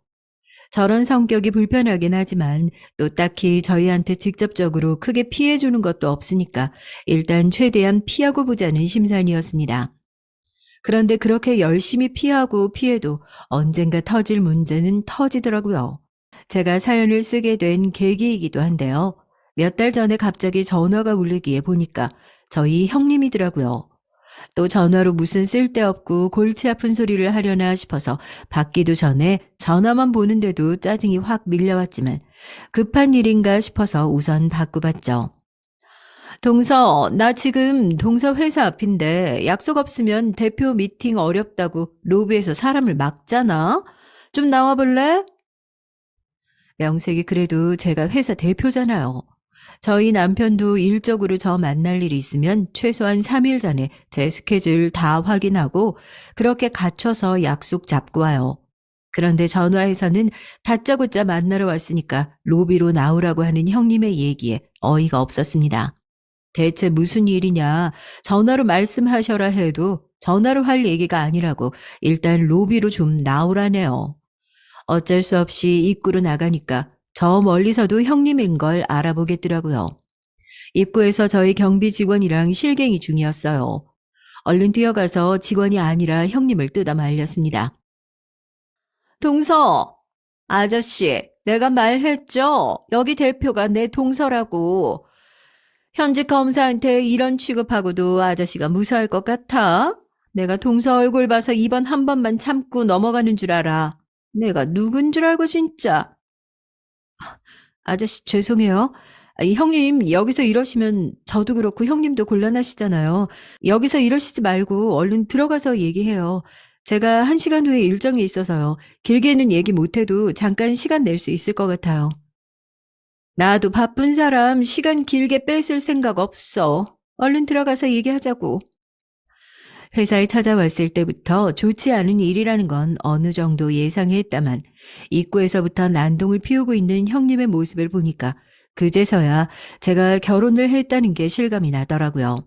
저런 성격이 불편하긴 하지만 또 딱히 저희한테 직접적으로 크게 피해 주는 것도 없으니까 일단 최대한 피하고 보자는 심산이었습니다. 그런데 그렇게 열심히 피하고 피해도 언젠가 터질 문제는 터지더라고요. 제가 사연을 쓰게 된 계기이기도 한데요. 몇 달 전에 갑자기 전화가 울리기에 보니까 저희 형님이더라고요. 또 전화로 무슨 쓸데없고 골치 아픈 소리를 하려나 싶어서 받기도 전에 전화만 보는데도 짜증이 확 밀려왔지만 급한 일인가 싶어서 우선 받고 봤죠. 동서, 나 지금 동서 회사 앞인데 약속 없으면 대표 미팅 어렵다고 로비에서 사람을 막잖아? 좀 나와 볼래? 명색이 그래도 제가 회사 대표잖아요. 저희 남편도 일적으로 저 만날 일이 있으면 최소한 3일 전에 제 스케줄 다 확인하고 그렇게 갖춰서 약속 잡고 와요. 그런데 전화해서는 다짜고짜 만나러 왔으니까 로비로 나오라고 하는 형님의 얘기에 어이가 없었습니다. 대체 무슨 일이냐? 전화로 말씀하셔라 해도 전화로 할 얘기가 아니라고 일단 로비로 좀 나오라네요. 어쩔 수 없이 입구로 나가니까 저 멀리서도 형님인 걸 알아보겠더라고요. 입구에서 저희 경비 직원이랑 실갱이 중이었어요. 얼른 뛰어가서 직원이 아니라 형님을 뜯어 말렸습니다. 동서, 아저씨, 내가 말했죠? 여기 대표가 내 동서라고. 현직 검사한테 이런 취급하고도 아저씨가 무사할 것 같아? 내가 동서 얼굴 봐서 이번 한 번만 참고 넘어가는 줄 알아. 내가 누군 줄 알고 진짜. 아저씨 죄송해요. 이 형님 여기서 이러시면 저도 그렇고 형님도 곤란하시잖아요. 여기서 이러시지 말고 얼른 들어가서 얘기해요. 제가 1시간 후에 일정이 있어서요. 길게는 얘기 못해도 잠깐 시간 낼 수 있을 것 같아요. 나도 바쁜 사람 시간 길게 뺏을 생각 없어. 얼른 들어가서 얘기하자고. 회사에 찾아왔을 때부터 좋지 않은 일이라는 건 어느 정도 예상했다만 입구에서부터 난동을 피우고 있는 형님의 모습을 보니까 그제서야 제가 결혼을 했다는 게 실감이 나더라고요.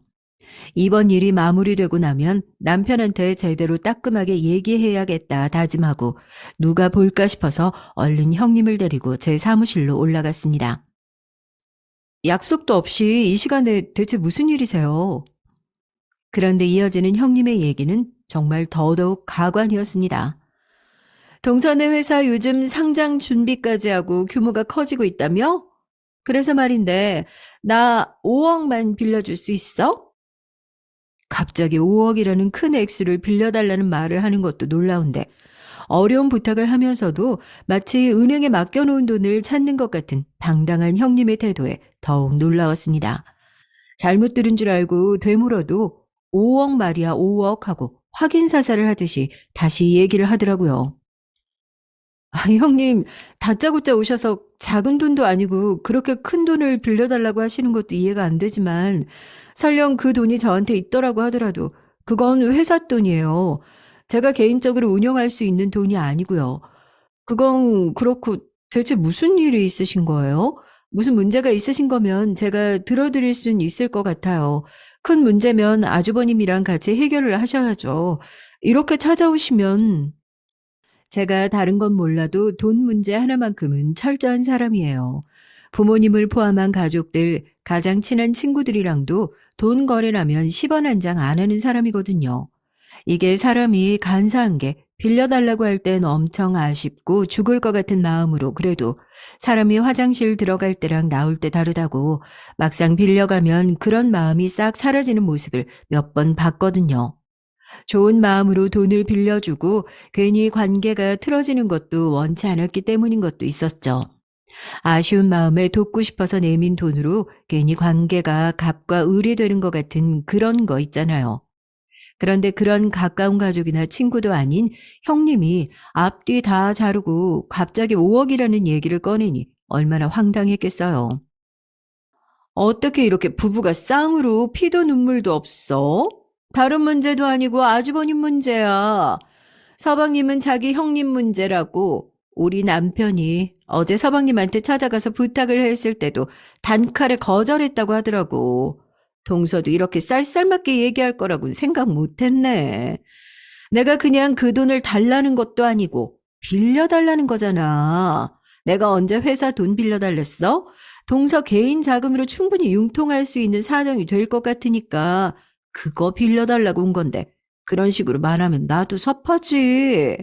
이번 일이 마무리되고 나면 남편한테 제대로 따끔하게 얘기해야겠다 다짐하고 누가 볼까 싶어서 얼른 형님을 데리고 제 사무실로 올라갔습니다. 약속도 없이 이 시간에 대체 무슨 일이세요? 그런데 이어지는 형님의 얘기는 정말 더더욱 가관이었습니다. 동선의 회사 요즘 상장 준비까지 하고 규모가 커지고 있다며? 그래서 말인데, 나 5억만 빌려줄 수 있어? 갑자기 5억이라는 큰 액수를 빌려달라는 말을 하는 것도 놀라운데, 어려운 부탁을 하면서도 마치 은행에 맡겨놓은 돈을 찾는 것 같은 당당한 형님의 태도에 더욱 놀라웠습니다. 잘못 들은 줄 알고 되물어도 5억 말이야 5억 하고 확인 사살을 하듯이 다시 얘기를 하더라고요. 아, 형님, 다짜고짜 오셔서 작은 돈도 아니고 그렇게 큰 돈을 빌려달라고 하시는 것도 이해가 안 되지만 설령 그 돈이 저한테 있더라고 하더라도 그건 회사 돈이에요. 제가 개인적으로 운영할 수 있는 돈이 아니고요. 그건 그렇고 대체 무슨 일이 있으신 거예요? 무슨 문제가 있으신 거면 제가 들어드릴 수는 있을 것 같아요. 큰 문제면 아주버님이랑 같이 해결을 하셔야죠. 이렇게 찾아오시면 제가 다른 건 몰라도 돈 문제 하나만큼은 철저한 사람이에요. 부모님을 포함한 가족들, 가장 친한 친구들이랑도 돈 거래라면 10원 한 장 안 하는 사람이거든요. 이게 사람이 간사한 게 빌려달라고 할 땐 엄청 아쉽고 죽을 것 같은 마음으로 그래도 사람이 화장실 들어갈 때랑 나올 때 다르다고 막상 빌려가면 그런 마음이 싹 사라지는 모습을 몇 번 봤거든요. 좋은 마음으로 돈을 빌려주고 괜히 관계가 틀어지는 것도 원치 않았기 때문인 것도 있었죠. 아쉬운 마음에 돕고 싶어서 내민 돈으로 괜히 관계가 갑과 을이 되는 것 같은 그런 거 있잖아요. 그런데 그런 가까운 가족이나 친구도 아닌 형님이 앞뒤 다 자르고 갑자기 5억이라는 얘기를 꺼내니 얼마나 황당했겠어요. 어떻게 이렇게 부부가 쌍으로 피도 눈물도 없어? 다른 문제도 아니고 아주버님 문제야. 서방님은 자기 형님 문제라고 우리 남편이 어제 서방님한테 찾아가서 부탁을 했을 때도 단칼에 거절했다고 하더라고. 동서도 이렇게 쌀쌀맞게 얘기할 거라고는 생각 못 했네. 내가 그냥 그 돈을 달라는 것도 아니고 빌려달라는 거잖아. 내가 언제 회사 돈 빌려달랬어? 동서 개인 자금으로 충분히 융통할 수 있는 사정이 될 것 같으니까 그거 빌려달라고 온 건데 그런 식으로 말하면 나도 섭하지.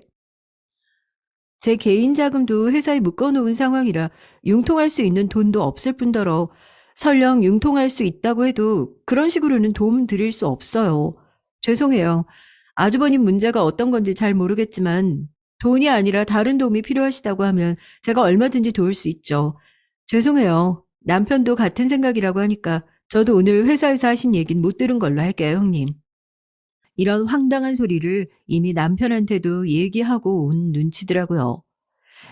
제 개인 자금도 회사에 묶어놓은 상황이라 융통할 수 있는 돈도 없을 뿐더러 설령 융통할 수 있다고 해도 그런 식으로는 도움 드릴 수 없어요. 죄송해요. 아주버님 문제가 어떤 건지 잘 모르겠지만 돈이 아니라 다른 도움이 필요하시다고 하면 제가 얼마든지 도울 수 있죠. 죄송해요. 남편도 같은 생각이라고 하니까 저도 오늘 회사에서 하신 얘기는 못 들은 걸로 할게요, 형님. 이런 황당한 소리를 이미 남편한테도 얘기하고 온 눈치더라고요.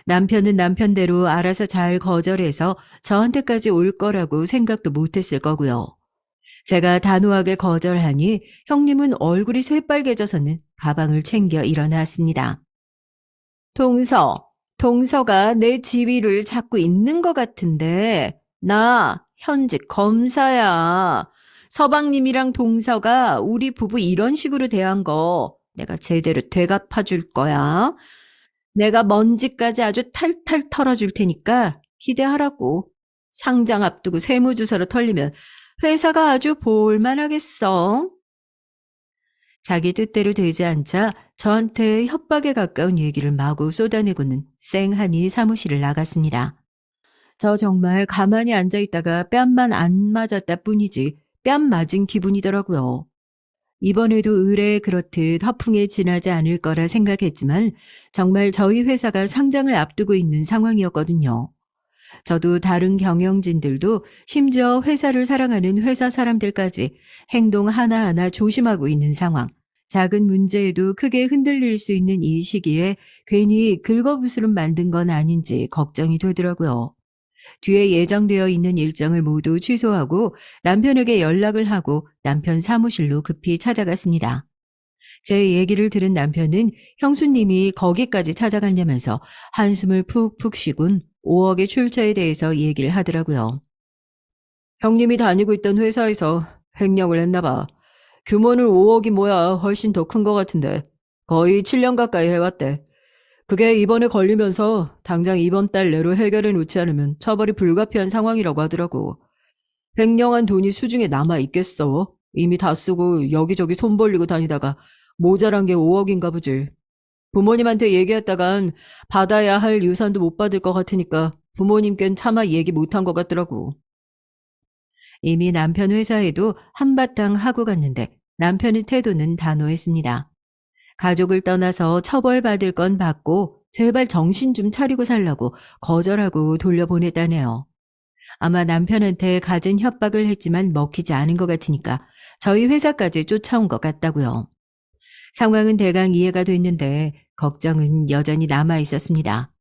남편은 남편대로 알아서 잘 거절해서 저한테까지 올 거라고 생각도 못했을 거고요. 제가 단호하게 거절하니 형님은 얼굴이 새빨개져서는 가방을 챙겨 일어났습니다. 동서가 내 지위를 찾고 있는 것 같은데, 나 현직 검사야. 서방님이랑 동서가 우리 부부 이런 식으로 대한 거 내가 제대로 되갚아 줄 거야. 내가 먼지까지 아주 탈탈 털어줄 테니까 기대하라고. 상장 앞두고 세무조사로 털리면 회사가 아주 볼만하겠어. 자기 뜻대로 되지 않자 저한테 협박에 가까운 얘기를 마구 쏟아내고는 쌩하니 사무실을 나갔습니다. 저 정말 가만히 앉아있다가 뺨만 안 맞았다 뿐이지 뺨 맞은 기분이더라고요. 이번에도 의뢰 그렇듯 허풍에 지나지 않을 거라 생각했지만 정말 저희 회사가 상장을 앞두고 있는 상황이었거든요. 저도 다른 경영진들도 심지어 회사를 사랑하는 회사 사람들까지 행동 하나하나 조심하고 있는 상황. 작은 문제에도 크게 흔들릴 수 있는 이 시기에 괜히 긁어부스럼 만든 건 아닌지 걱정이 되더라고요. 뒤에 예정되어 있는 일정을 모두 취소하고 남편에게 연락을 하고 남편 사무실로 급히 찾아갔습니다. 제 얘기를 들은 남편은 형수님이 거기까지 찾아갔냐면서 한숨을 푹푹 쉬곤 5억의 출처에 대해서 얘기를 하더라고요. 형님이 다니고 있던 회사에서 횡령을 했나 봐. 규모는 5억이 뭐야 훨씬 더 큰 것 같은데 거의 7년 가까이 해왔대. 그게 이번에 걸리면서 당장 이번 달 내로 해결해 놓지 않으면 처벌이 불가피한 상황이라고 하더라고. 횡령한 돈이 수중에 남아 있겠어. 이미 다 쓰고 여기저기 손 벌리고 다니다가 모자란 게 5억인가 보지. 부모님한테 얘기했다간 받아야 할 유산도 못 받을 것 같으니까 부모님께는 차마 얘기 못한 것 같더라고. 이미 남편 회사에도 한바탕 하고 갔는데 남편의 태도는 단호했습니다. 가족을 떠나서 처벌받을 건 받고 제발 정신 좀 차리고 살라고 거절하고 돌려보냈다네요. 아마 남편한테 갖은 협박을 했지만 먹히지 않은 것 같으니까 저희 회사까지 쫓아온 것 같다고요. 상황은 대강 이해가 됐는데 걱정은 여전히 남아 있었습니다.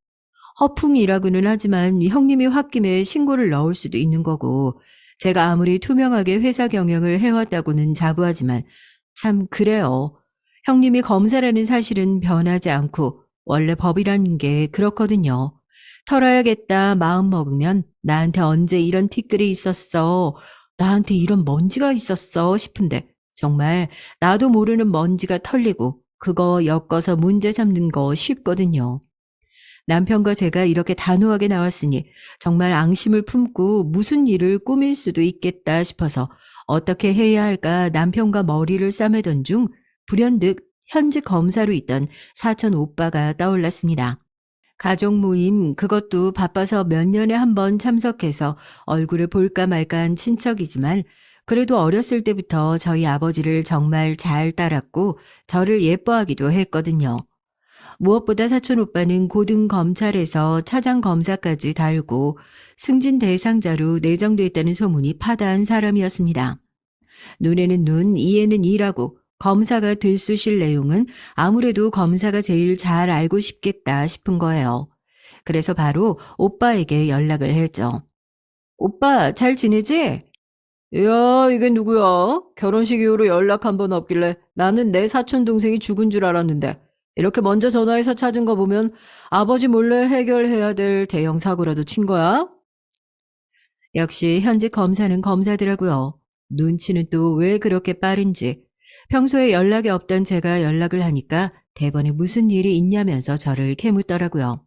허풍이라고는 하지만 형님이 홧김에 신고를 넣을 수도 있는 거고 제가 아무리 투명하게 회사 경영을 해왔다고는 자부하지만 참 그래요. 형님이 검사라는 사실은 변하지 않고 원래 법이라는 게 그렇거든요. 털어야겠다 마음 먹으면 나한테 언제 이런 티끌이 있었어. 나한테 이런 먼지가 있었어 싶은데 정말 나도 모르는 먼지가 털리고 그거 엮어서 문제 삼는 거 쉽거든요. 남편과 제가 이렇게 단호하게 나왔으니 정말 앙심을 품고 무슨 일을 꾸밀 수도 있겠다 싶어서 어떻게 해야 할까 남편과 머리를 싸매던 중 불현듯 현직 검사로 있던 사촌 오빠가 떠올랐습니다. 가족 모임 그것도 바빠서 몇 년에 한 번 참석해서 얼굴을 볼까 말까한 친척이지만 그래도 어렸을 때부터 저희 아버지를 정말 잘 따랐고 저를 예뻐하기도 했거든요. 무엇보다 사촌 오빠는 고등 검찰에서 차장 검사까지 달고 승진 대상자로 내정돼 있다는 소문이 파다한 사람이었습니다. 눈에는 눈, 이에는 이라고 검사가 들쑤실 내용은 아무래도 검사가 제일 잘 알고 싶겠다 싶은 거예요. 그래서 바로 오빠에게 연락을 했죠. 오빠, 잘 지내지? 야, 이게 누구야? 결혼식 이후로 연락 한 번 없길래 나는 내 사촌 동생이 죽은 줄 알았는데 이렇게 먼저 전화해서 찾은 거 보면 아버지 몰래 해결해야 될 대형 사고라도 친 거야? 역시 현직 검사는 검사더라고요. 눈치는 또 왜 그렇게 빠른지. 평소에 연락이 없던 제가 연락을 하니까 대번에 무슨 일이 있냐면서 저를 캐묻더라고요.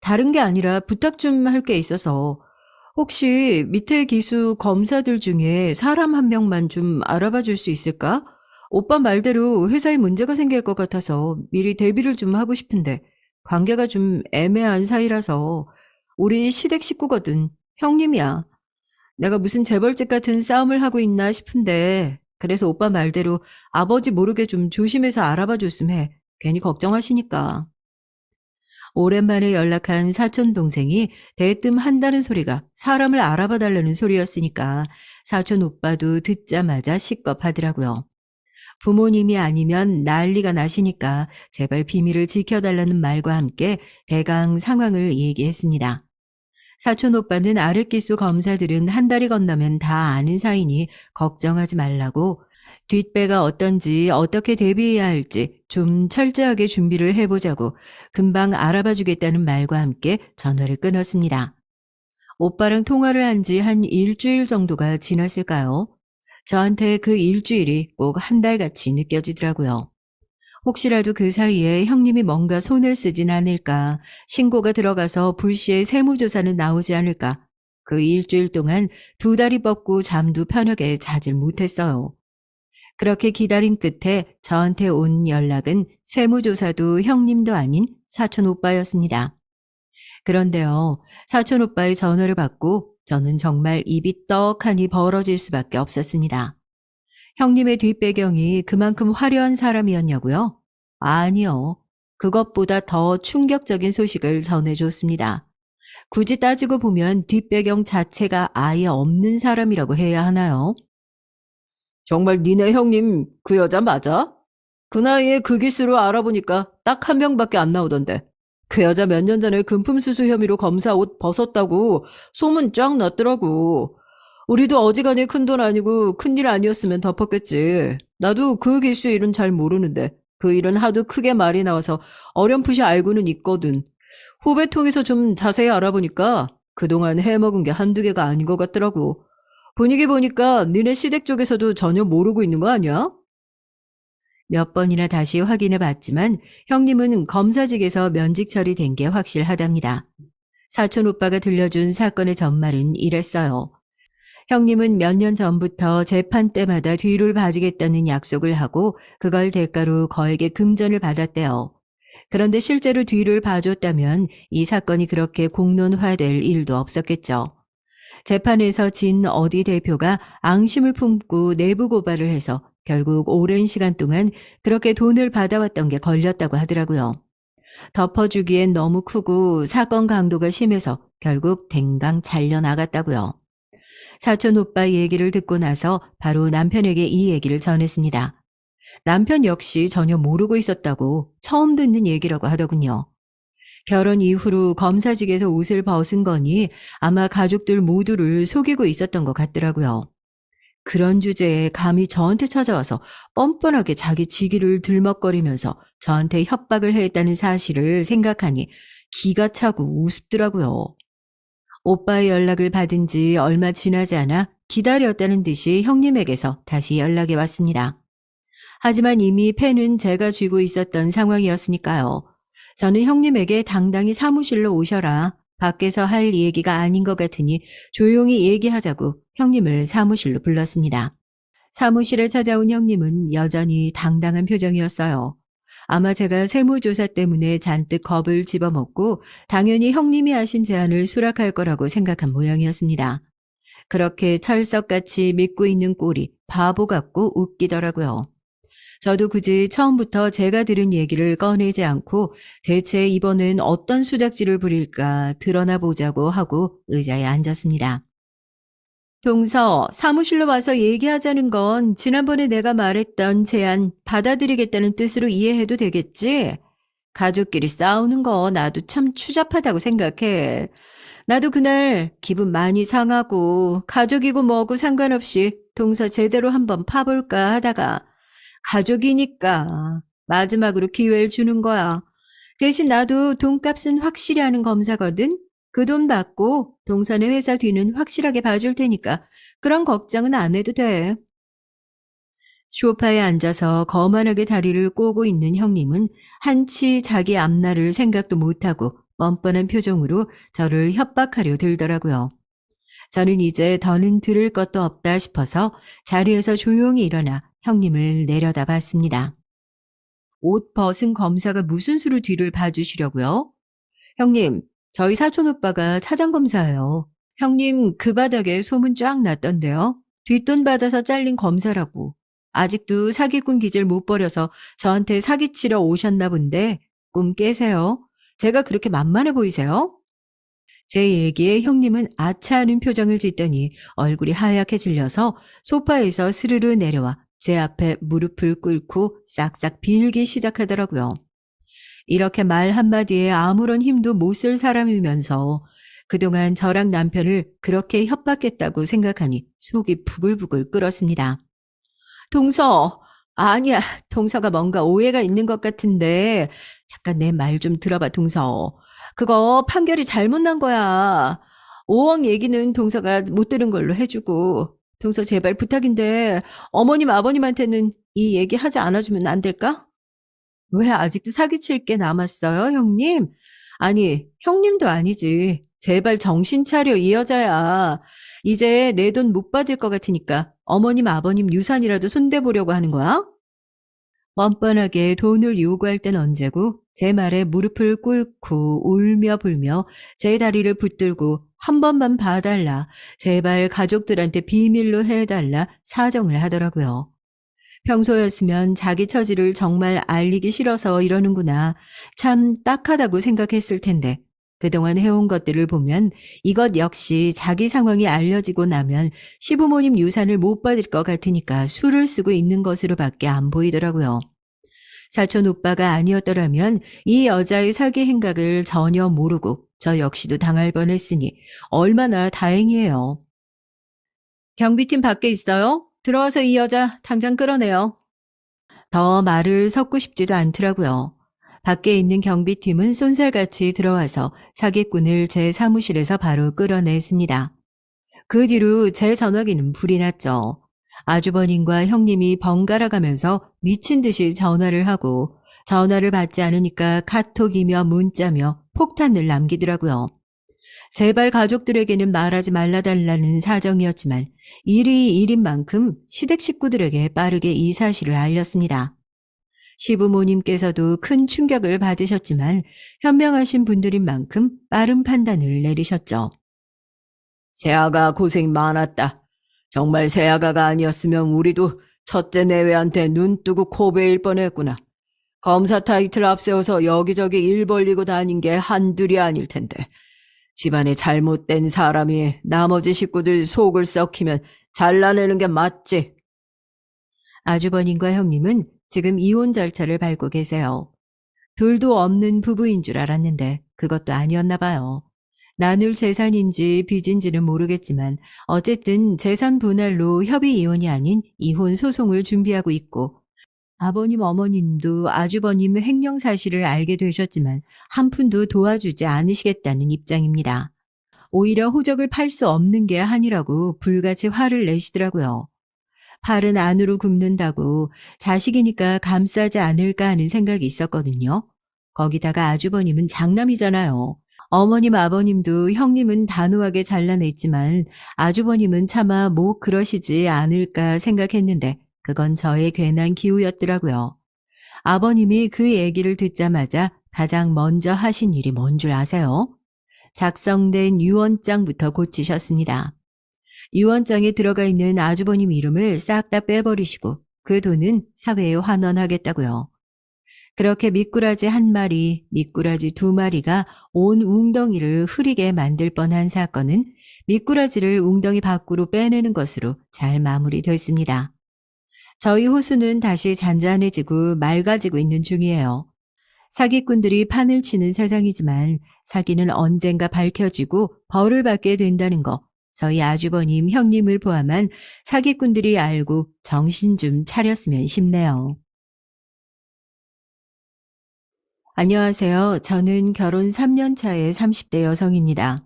다른 게 아니라 부탁 좀 할 게 있어서 혹시 밑에 기수 검사들 중에 사람 한 명만 좀 알아봐 줄 수 있을까? 오빠 말대로 회사에 문제가 생길 것 같아서 미리 대비를 좀 하고 싶은데 관계가 좀 애매한 사이라서 우리 시댁 식구거든. 형님이야. 내가 무슨 재벌집 같은 싸움을 하고 있나 싶은데 그래서 오빠 말대로 아버지 모르게 좀 조심해서 알아봐 줬으면 해. 괜히 걱정하시니까. 오랜만에 연락한 사촌 동생이 대뜸 한다는 소리가 사람을 알아봐 달라는 소리였으니까 사촌 오빠도 듣자마자 시겁하더라고요. 부모님이 아니면 난리가 나시니까 제발 비밀을 지켜달라는 말과 함께 대강 상황을 얘기했습니다. 사촌 오빠는 아랫기수 검사들은 한 달이 건너면 다 아는 사이니 걱정하지 말라고 뒷배가 어떤지 어떻게 대비해야 할지 좀 철저하게 준비를 해보자고 금방 알아봐 주겠다는 말과 함께 전화를 끊었습니다. 오빠랑 통화를 한 지 한 일주일 정도가 지났을까요? 저한테 그 일주일이 꼭 한 달같이 느껴지더라고요. 혹시라도 그 사이에 형님이 뭔가 손을 쓰진 않을까, 신고가 들어가서 불시에 세무조사는 나오지 않을까, 그 일주일 동안 두 다리 뻗고 잠도 편하게 자질 못했어요. 그렇게 기다린 끝에 저한테 온 연락은 세무조사도 형님도 아닌 사촌 오빠였습니다. 그런데요, 사촌 오빠의 전화를 받고 저는 정말 입이 떡하니 벌어질 수밖에 없었습니다. 형님의 뒷배경이 그만큼 화려한 사람이었냐고요? 아니요. 그것보다 더 충격적인 소식을 전해줬습니다. 굳이 따지고 보면 뒷배경 자체가 아예 없는 사람이라고 해야 하나요? 정말 니네 형님 그 여자 맞아? 그 나이에 그 기수로 알아보니까 딱 한 명밖에 안 나오던데. 그 여자 몇 년 전에 금품 수수 혐의로 검사 옷 벗었다고 소문 쫙 났더라고. 우리도 어지간히 큰돈 아니고 큰일 아니었으면 덮었겠지. 나도 그 기수 일은 잘 모르는데 그 일은 하도 크게 말이 나와서 어렴풋이 알고는 있거든. 후배 통해서 좀 자세히 알아보니까 그동안 해먹은 게 한두 개가 아닌 것 같더라고. 분위기 보니까 니네 시댁 쪽에서도 전혀 모르고 있는 거 아니야? 몇 번이나 다시 확인해 봤지만 형님은 검사직에서 면직 처리된 게 확실하답니다. 사촌 오빠가 들려준 사건의 전말은 이랬어요. 형님은 몇 년 전부터 재판 때마다 뒤를 봐주겠다는 약속을 하고 그걸 대가로 거액의 금전을 받았대요. 그런데 실제로 뒤를 봐줬다면 이 사건이 그렇게 공론화될 일도 없었겠죠. 재판에서 진 어디 대표가 앙심을 품고 내부 고발을 해서 결국 오랜 시간 동안 그렇게 돈을 받아왔던 게 걸렸다고 하더라고요. 덮어주기엔 너무 크고 사건 강도가 심해서 결국 댕강 잘려나갔다고요. 사촌 오빠 얘기를 듣고 나서 바로 남편에게 이 얘기를 전했습니다. 남편 역시 전혀 모르고 있었다고 처음 듣는 얘기라고 하더군요. 결혼 이후로 검사직에서 옷을 벗은 거니 아마 가족들 모두를 속이고 있었던 것 같더라고요. 그런 주제에 감히 저한테 찾아와서 뻔뻔하게 자기 직위를 들먹거리면서 저한테 협박을 했다는 사실을 생각하니 기가 차고 우습더라고요. 오빠의 연락을 받은 지 얼마 지나지 않아 기다렸다는 듯이 형님에게서 다시 연락이 왔습니다. 하지만 이미 펜은 제가 쥐고 있었던 상황이었으니까요. 저는 형님에게 당당히 사무실로 오셔라. 밖에서 할 얘기가 아닌 것 같으니 조용히 얘기하자고 형님을 사무실로 불렀습니다. 사무실에 찾아온 형님은 여전히 당당한 표정이었어요. 아마 제가 세무조사 때문에 잔뜩 겁을 집어먹고 당연히 형님이 하신 제안을 수락할 거라고 생각한 모양이었습니다. 그렇게 철석같이 믿고 있는 꼴이 바보 같고 웃기더라고요. 저도 굳이 처음부터 제가 들은 얘기를 꺼내지 않고 대체 이번엔 어떤 수작질을 부릴까 드러나 보자고 하고 의자에 앉았습니다. 동서, 사무실로 와서 얘기하자는 건 지난번에 내가 말했던 제안 받아들이겠다는 뜻으로 이해해도 되겠지? 가족끼리 싸우는 거 나도 참 추잡하다고 생각해. 나도 그날 기분 많이 상하고 가족이고 뭐고 상관없이 동서 제대로 한번 파볼까 하다가 가족이니까 마지막으로 기회를 주는 거야. 대신 나도 돈값은 확실히 하는 검사거든. 그 돈 받고 동선의 회사 뒤는 확실하게 봐줄 테니까 그런 걱정은 안 해도 돼. 소파에 앉아서 거만하게 다리를 꼬고 있는 형님은 한치 자기 앞날을 생각도 못하고 뻔뻔한 표정으로 저를 협박하려 들더라고요. 저는 이제 더는 들을 것도 없다 싶어서 자리에서 조용히 일어나 형님을 내려다 봤습니다. 옷 벗은 검사가 무슨 수로 뒤를 봐주시려고요? 형님, 저희 사촌 오빠가 차장검사예요. 형님 그 바닥에 소문 쫙 났던데요. 뒷돈 받아서 잘린 검사라고. 아직도 사기꾼 기질 못 버려서 저한테 사기치러 오셨나 본데 꿈 깨세요. 제가 그렇게 만만해 보이세요? 제 얘기에 형님은 아차하는 표정을 짓더니 얼굴이 하얗게 질려서 소파에서 스르르 내려와 제 앞에 무릎을 꿇고 싹싹 빌기 시작하더라고요. 이렇게 말 한마디에 아무런 힘도 못 쓸 사람이면서 그동안 저랑 남편을 그렇게 협박했다고 생각하니 속이 부글부글 끓었습니다. 동서, 아니야. 동서가 뭔가 오해가 있는 것 같은데 잠깐 내 말 좀 들어봐, 동서. 그거 판결이 잘못 난 거야. 5억 얘기는 동서가 못 들은 걸로 해주고 동서 제발 부탁인데 어머님 아버님한테는 이 얘기 하지 않아주면 안 될까? 왜 아직도 사기칠 게 남았어요, 형님? 아니, 형님도 아니지. 제발 정신 차려, 이 여자야. 이제 내 돈 못 받을 것 같으니까 어머님, 아버님 유산이라도 손대보려고 하는 거야? 뻔뻔하게 돈을 요구할 땐 언제고 제 말에 무릎을 꿇고 울며 불며 제 다리를 붙들고 한 번만 봐달라. 제발 가족들한테 비밀로 해달라. 사정을 하더라고요. 평소였으면 자기 처지를 정말 알리기 싫어서 이러는구나. 참 딱하다고 생각했을 텐데 그동안 해온 것들을 보면 이것 역시 자기 상황이 알려지고 나면 시부모님 유산을 못 받을 것 같으니까 술을 쓰고 있는 것으로밖에 안 보이더라고요. 사촌 오빠가 아니었더라면 이 여자의 사기 행각을 전혀 모르고 저 역시도 당할 뻔했으니 얼마나 다행이에요. 경비팀 밖에 있어요? 들어와서 이 여자 당장 끌어내요. 더 말을 섞고 싶지도 않더라고요. 밖에 있는 경비팀은 쏜살같이 들어와서 사기꾼을 제 사무실에서 바로 끌어냈습니다. 그 뒤로 제 전화기는 불이 났죠. 아주버님과 형님이 번갈아 가면서 미친 듯이 전화를 하고 전화를 받지 않으니까 카톡이며 문자며 폭탄을 남기더라고요. 제발 가족들에게는 말하지 말라달라는 사정이었지만 일이 일인 만큼 시댁 식구들에게 빠르게 이 사실을 알렸습니다. 시부모님께서도 큰 충격을 받으셨지만 현명하신 분들인 만큼 빠른 판단을 내리셨죠. 세아가 고생 많았다. 정말 세아가가 아니었으면 우리도 첫째 내외한테 눈 뜨고 코 베일 뻔했구나. 검사 타이틀 앞세워서 여기저기 일 벌리고 다닌 게 한둘이 아닐 텐데. 집안에 잘못된 사람이 나머지 식구들 속을 썩히면 잘라내는 게 맞지. 아주버님과 형님은 지금 이혼 절차를 밟고 계세요. 둘도 없는 부부인 줄 알았는데 그것도 아니었나 봐요. 나눌 재산인지 빚인지는 모르겠지만 어쨌든 재산 분할로 협의 이혼이 아닌 이혼 소송을 준비하고 있고 아버님 어머님도 아주버님 횡령 사실을 알게 되셨지만 한 푼도 도와주지 않으시겠다는 입장입니다. 오히려 호적을 팔 수 없는 게 한이라고 불같이 화를 내시더라고요. 팔은 안으로 굽는다고 자식이니까 감싸지 않을까 하는 생각이 있었거든요. 거기다가 아주버님은 장남이잖아요. 어머님 아버님도 형님은 단호하게 잘라냈지만 아주버님은 차마 뭐 그러시지 않을까 생각했는데 그건 저의 괜한 기우였더라고요. 아버님이 그 얘기를 듣자마자 가장 먼저 하신 일이 뭔 줄 아세요? 작성된 유언장부터 고치셨습니다. 유언장에 들어가 있는 아주버님 이름을 싹 다 빼버리시고 그 돈은 사회에 환원하겠다고요. 그렇게 미꾸라지 한 마리, 미꾸라지 두 마리가 온 웅덩이를 흐리게 만들 뻔한 사건은 미꾸라지를 웅덩이 밖으로 빼내는 것으로 잘 마무리됐습니다. 저희 호수는 다시 잔잔해지고 맑아지고 있는 중이에요. 사기꾼들이 판을 치는 세상이지만 사기는 언젠가 밝혀지고 벌을 받게 된다는 거, 저희 아주버님, 형님을 포함한 사기꾼들이 알고 정신 좀 차렸으면 싶네요. 안녕하세요. 저는 결혼 3년 차의 30대 여성입니다.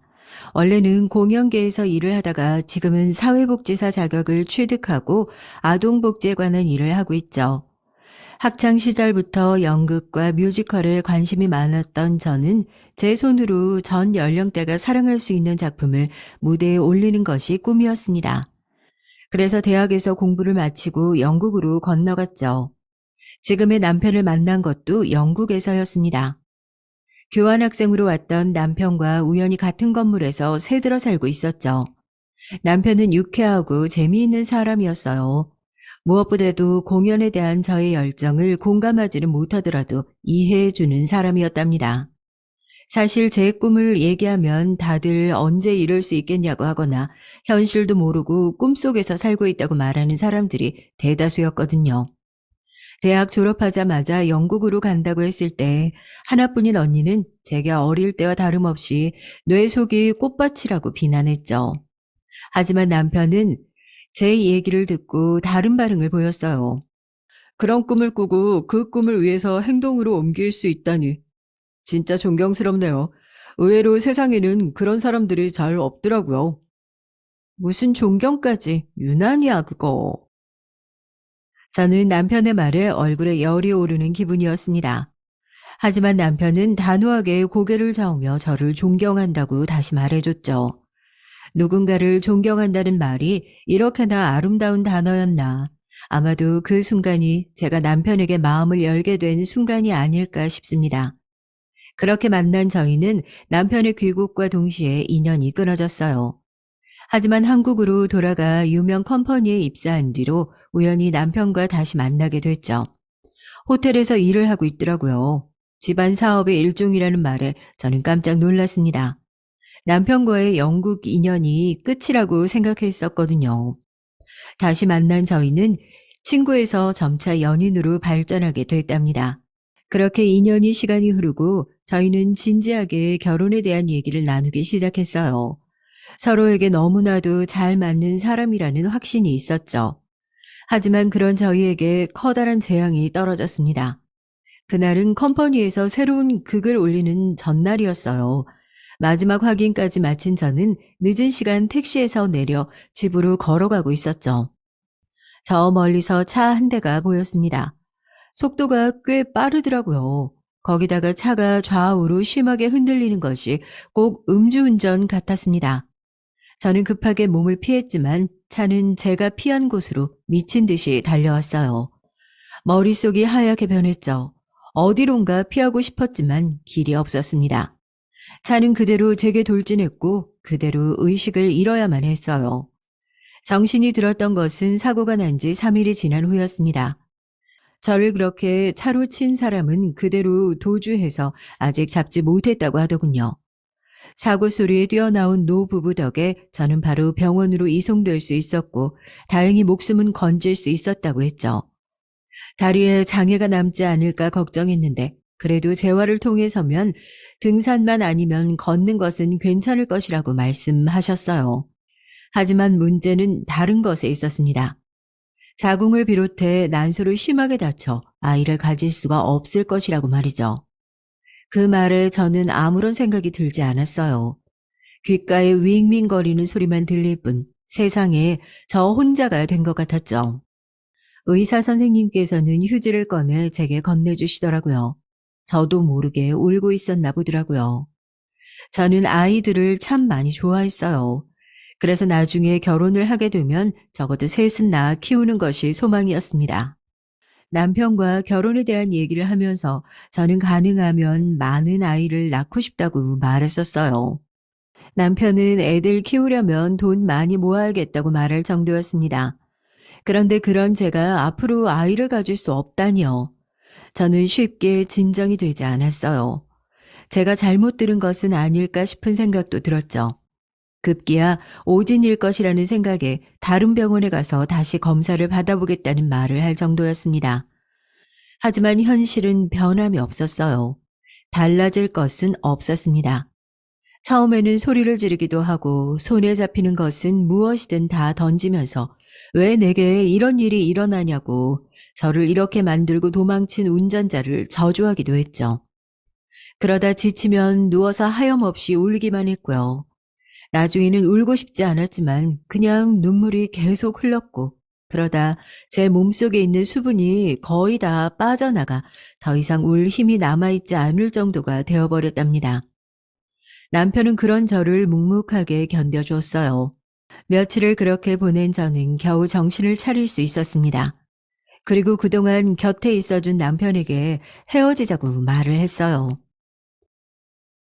원래는 공연계에서 일을 하다가 지금은 사회복지사 자격을 취득하고 아동복지에 관한 일을 하고 있죠. 학창 시절부터 연극과 뮤지컬에 관심이 많았던 저는 제 손으로 전 연령대가 사랑할 수 있는 작품을 무대에 올리는 것이 꿈이었습니다. 그래서 대학에서 공부를 마치고 영국으로 건너갔죠. 지금의 남편을 만난 것도 영국에서였습니다. 교환학생으로 왔던 남편과 우연히 같은 건물에서 새들어 살고 있었죠. 남편은 유쾌하고 재미있는 사람이었어요. 무엇보다도 공연에 대한 저의 열정을 공감하지는 못하더라도 이해해주는 사람이었답니다. 사실 제 꿈을 얘기하면 다들 언제 이럴 수 있겠냐고 하거나 현실도 모르고 꿈속에서 살고 있다고 말하는 사람들이 대다수였거든요. 대학 졸업하자마자 영국으로 간다고 했을 때 하나뿐인 언니는 제게 어릴 때와 다름없이 뇌 속이 꽃밭이라고 비난했죠. 하지만 남편은 제 얘기를 듣고 다른 반응을 보였어요. 그런 꿈을 꾸고 그 꿈을 위해서 행동으로 옮길 수 있다니 진짜 존경스럽네요. 의외로 세상에는 그런 사람들이 잘 없더라고요. 무슨 존경까지 유난이야 그거. 저는 남편의 말에 얼굴에 열이 오르는 기분이었습니다. 하지만 남편은 단호하게 고개를 저으며 저를 존경한다고 다시 말해줬죠. 누군가를 존경한다는 말이 이렇게나 아름다운 단어였나. 아마도 그 순간이 제가 남편에게 마음을 열게 된 순간이 아닐까 싶습니다. 그렇게 만난 저희는 남편의 귀국과 동시에 인연이 끊어졌어요. 하지만 한국으로 돌아가 유명 컴퍼니에 입사한 뒤로 우연히 남편과 다시 만나게 됐죠. 호텔에서 일을 하고 있더라고요. 집안 사업의 일종이라는 말에 저는 깜짝 놀랐습니다. 남편과의 영국 인연이 끝이라고 생각했었거든요. 다시 만난 저희는 친구에서 점차 연인으로 발전하게 됐답니다. 그렇게 2년이 시간이 흐르고 저희는 진지하게 결혼에 대한 얘기를 나누기 시작했어요. 서로에게 너무나도 잘 맞는 사람이라는 확신이 있었죠. 하지만 그런 저희에게 커다란 재앙이 떨어졌습니다. 그날은 컴퍼니에서 새로운 극을 올리는 전날이었어요. 마지막 확인까지 마친 저는 늦은 시간 택시에서 내려 집으로 걸어가고 있었죠. 저 멀리서 차 한 대가 보였습니다. 속도가 꽤 빠르더라고요. 거기다가 차가 좌우로 심하게 흔들리는 것이 꼭 음주운전 같았습니다. 저는 급하게 몸을 피했지만 차는 제가 피한 곳으로 미친 듯이 달려왔어요. 머릿속이 하얗게 변했죠. 어디론가 피하고 싶었지만 길이 없었습니다. 차는 그대로 제게 돌진했고 그대로 의식을 잃어야만 했어요. 정신이 들었던 것은 사고가 난 지 3일이 지난 후였습니다. 저를 그렇게 차로 친 사람은 그대로 도주해서 아직 잡지 못했다고 하더군요. 사고 소리에 뛰어나온 노부부 덕에 저는 바로 병원으로 이송될 수 있었고 다행히 목숨은 건질 수 있었다고 했죠. 다리에 장애가 남지 않을까 걱정했는데 그래도 재활을 통해서면 등산만 아니면 걷는 것은 괜찮을 것이라고 말씀하셨어요. 하지만 문제는 다른 것에 있었습니다. 자궁을 비롯해 난소를 심하게 다쳐 아이를 가질 수가 없을 것이라고 말이죠. 그 말에 저는 아무런 생각이 들지 않았어요. 귓가에 윙윙거리는 소리만 들릴 뿐 세상에 저 혼자가 된 것 같았죠. 의사 선생님께서는 휴지를 꺼내 제게 건네주시더라고요. 저도 모르게 울고 있었나 보더라고요. 저는 아이들을 참 많이 좋아했어요. 그래서 나중에 결혼을 하게 되면 적어도 셋은 낳아 키우는 것이 소망이었습니다. 남편과 결혼에 대한 얘기를 하면서 저는 가능하면 많은 아이를 낳고 싶다고 말했었어요. 남편은 애들 키우려면 돈 많이 모아야겠다고 말할 정도였습니다. 그런데 그런 제가 앞으로 아이를 가질 수 없다니요. 저는 쉽게 진정이 되지 않았어요. 제가 잘못 들은 것은 아닐까 싶은 생각도 들었죠. 급기야 오진일 것이라는 생각에 다른 병원에 가서 다시 검사를 받아보겠다는 말을 할 정도였습니다. 하지만 현실은 변함이 없었어요. 달라질 것은 없었습니다. 처음에는 소리를 지르기도 하고 손에 잡히는 것은 무엇이든 다 던지면서 왜 내게 이런 일이 일어나냐고 저를 이렇게 만들고 도망친 운전자를 저주하기도 했죠. 그러다 지치면 누워서 하염없이 울기만 했고요. 나중에는 울고 싶지 않았지만 그냥 눈물이 계속 흘렀고 그러다 제 몸속에 있는 수분이 거의 다 빠져나가 더 이상 울 힘이 남아있지 않을 정도가 되어버렸답니다. 남편은 그런 저를 묵묵하게 견뎌줬어요. 며칠을 그렇게 보낸 저는 겨우 정신을 차릴 수 있었습니다. 그리고 그동안 곁에 있어준 남편에게 헤어지자고 말을 했어요.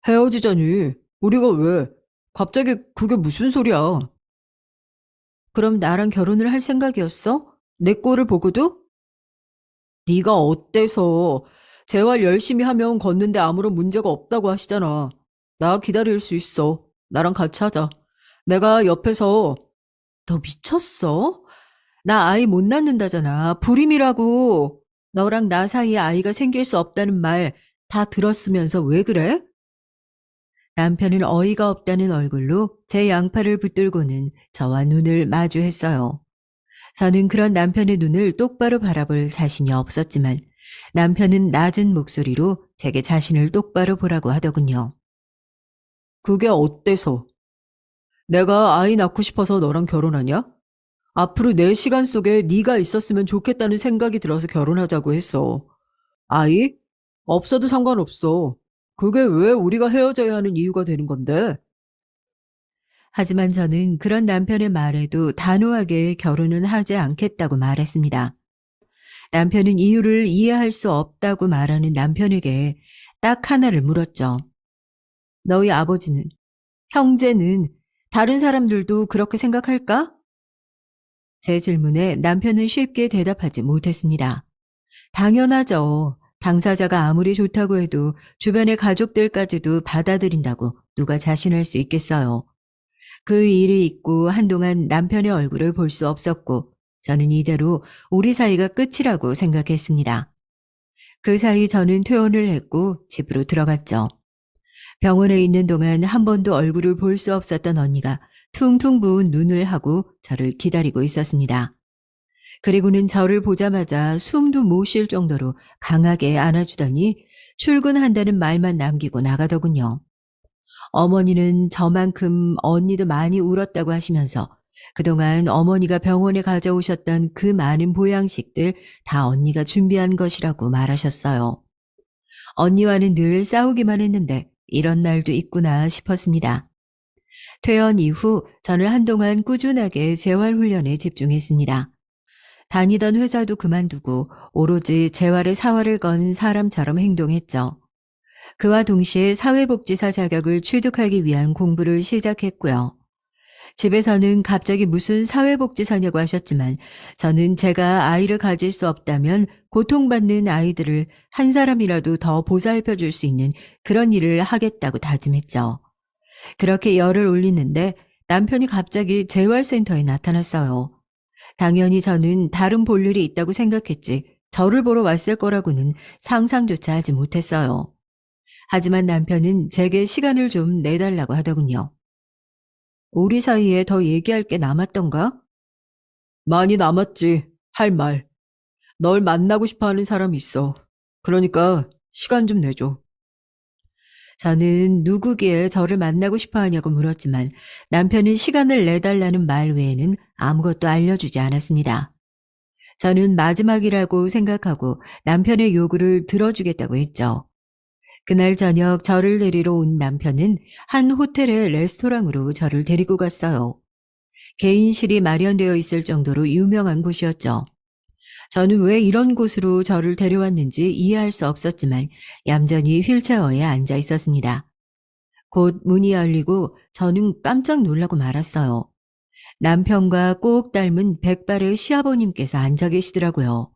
헤어지자니? 우리가 왜? 갑자기 그게 무슨 소리야? 그럼 나랑 결혼을 할 생각이었어? 내 꼴을 보고도? 네가 어때서? 재활 열심히 하면 걷는데 아무런 문제가 없다고 하시잖아. 나 기다릴 수 있어. 나랑 같이 하자. 내가 옆에서 너 미쳤어? 나 아이 못 낳는다잖아. 불임이라고. 너랑 나 사이에 아이가 생길 수 없다는 말 다 들었으면서 왜 그래? 남편은 어이가 없다는 얼굴로 제 양팔을 붙들고는 저와 눈을 마주했어요. 저는 그런 남편의 눈을 똑바로 바라볼 자신이 없었지만 남편은 낮은 목소리로 제게 자신을 똑바로 보라고 하더군요. 그게 어때서? 내가 아이 낳고 싶어서 너랑 결혼하냐? 앞으로 내 시간 속에 네가 있었으면 좋겠다는 생각이 들어서 결혼하자고 했어. 아이? 없어도 상관없어. 그게 왜 우리가 헤어져야 하는 이유가 되는 건데? 하지만 저는 그런 남편의 말에도 단호하게 결혼은 하지 않겠다고 말했습니다. 남편은 이유를 이해할 수 없다고 말하는 남편에게 딱 하나를 물었죠. 너희 아버지는, 형제는, 다른 사람들도 그렇게 생각할까? 제 질문에 남편은 쉽게 대답하지 못했습니다. 당연하죠. 당사자가 아무리 좋다고 해도 주변의 가족들까지도 받아들인다고 누가 자신할 수 있겠어요. 그 일이 있고 한동안 남편의 얼굴을 볼 수 없었고 저는 이대로 우리 사이가 끝이라고 생각했습니다. 그 사이 저는 퇴원을 했고 집으로 들어갔죠. 병원에 있는 동안 한 번도 얼굴을 볼 수 없었던 언니가 퉁퉁 부은 눈을 하고 저를 기다리고 있었습니다. 그리고는 저를 보자마자 숨도 못 쉴 정도로 강하게 안아주더니 출근한다는 말만 남기고 나가더군요. 어머니는 저만큼 언니도 많이 울었다고 하시면서 그동안 어머니가 병원에 가져오셨던 그 많은 보양식들 다 언니가 준비한 것이라고 말하셨어요. 언니와는 늘 싸우기만 했는데 이런 날도 있구나 싶었습니다. 퇴원 이후 저는 한동안 꾸준하게 재활훈련에 집중했습니다. 다니던 회사도 그만두고 오로지 재활의 사활을 건 사람처럼 행동했죠. 그와 동시에 사회복지사 자격을 취득하기 위한 공부를 시작했고요. 집에서는 갑자기 무슨 사회복지사냐고 하셨지만 저는 제가 아이를 가질 수 없다면 고통받는 아이들을 한 사람이라도 더 보살펴 줄 수 있는 그런 일을 하겠다고 다짐했죠. 그렇게 열을 올리는데 남편이 갑자기 재활센터에 나타났어요. 당연히 저는 다른 볼 일이 있다고 생각했지 저를 보러 왔을 거라고는 상상조차 하지 못했어요. 하지만 남편은 제게 시간을 좀 내달라고 하더군요. 우리 사이에 더 얘기할 게 남았던가? 많이 남았지, 할 말. 널 만나고 싶어 하는 사람이 있어. 그러니까 시간 좀 내줘. 저는 누구기에 저를 만나고 싶어 하냐고 물었지만 남편은 시간을 내달라는 말 외에는 아무것도 알려주지 않았습니다. 저는 마지막이라고 생각하고 남편의 요구를 들어주겠다고 했죠. 그날 저녁 저를 데리러 온 남편은 한 호텔의 레스토랑으로 저를 데리고 갔어요. 개인실이 마련되어 있을 정도로 유명한 곳이었죠. 저는 왜 이런 곳으로 저를 데려왔는지 이해할 수 없었지만 얌전히 휠체어에 앉아 있었습니다. 곧 문이 열리고 저는 깜짝 놀라고 말았어요. 남편과 꼭 닮은 백발의 시아버님께서 앉아 계시더라고요.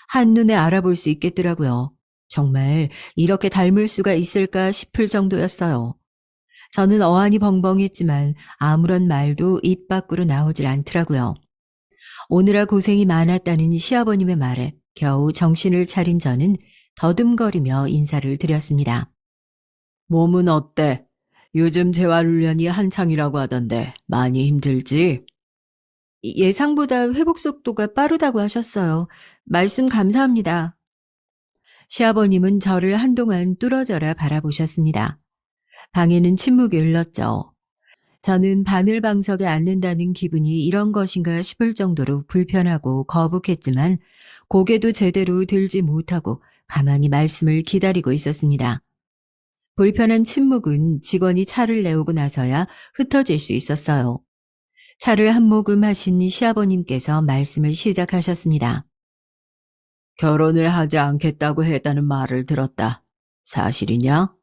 한눈에 알아볼 수 있겠더라고요. 정말 이렇게 닮을 수가 있을까 싶을 정도였어요. 저는 어안이 벙벙했지만 아무런 말도 입 밖으로 나오질 않더라고요. 오느라 고생이 많았다는 시아버님의 말에 겨우 정신을 차린 저는 더듬거리며 인사를 드렸습니다. 몸은 어때? 요즘 재활훈련이 한창이라고 하던데 많이 힘들지? 예상보다 회복 속도가 빠르다고 하셨어요. 말씀 감사합니다. 시아버님은 저를 한동안 뚫어져라 바라보셨습니다. 방에는 침묵이 흘렀죠. 저는 바늘방석에 앉는다는 기분이 이런 것인가 싶을 정도로 불편하고 거북했지만 고개도 제대로 들지 못하고 가만히 말씀을 기다리고 있었습니다. 불편한 침묵은 직원이 차를 내오고 나서야 흩어질 수 있었어요. 차를 한 모금 하신 시아버님께서 말씀을 시작하셨습니다. 결혼을 하지 않겠다고 했다는 말을 들었다. 사실이냐?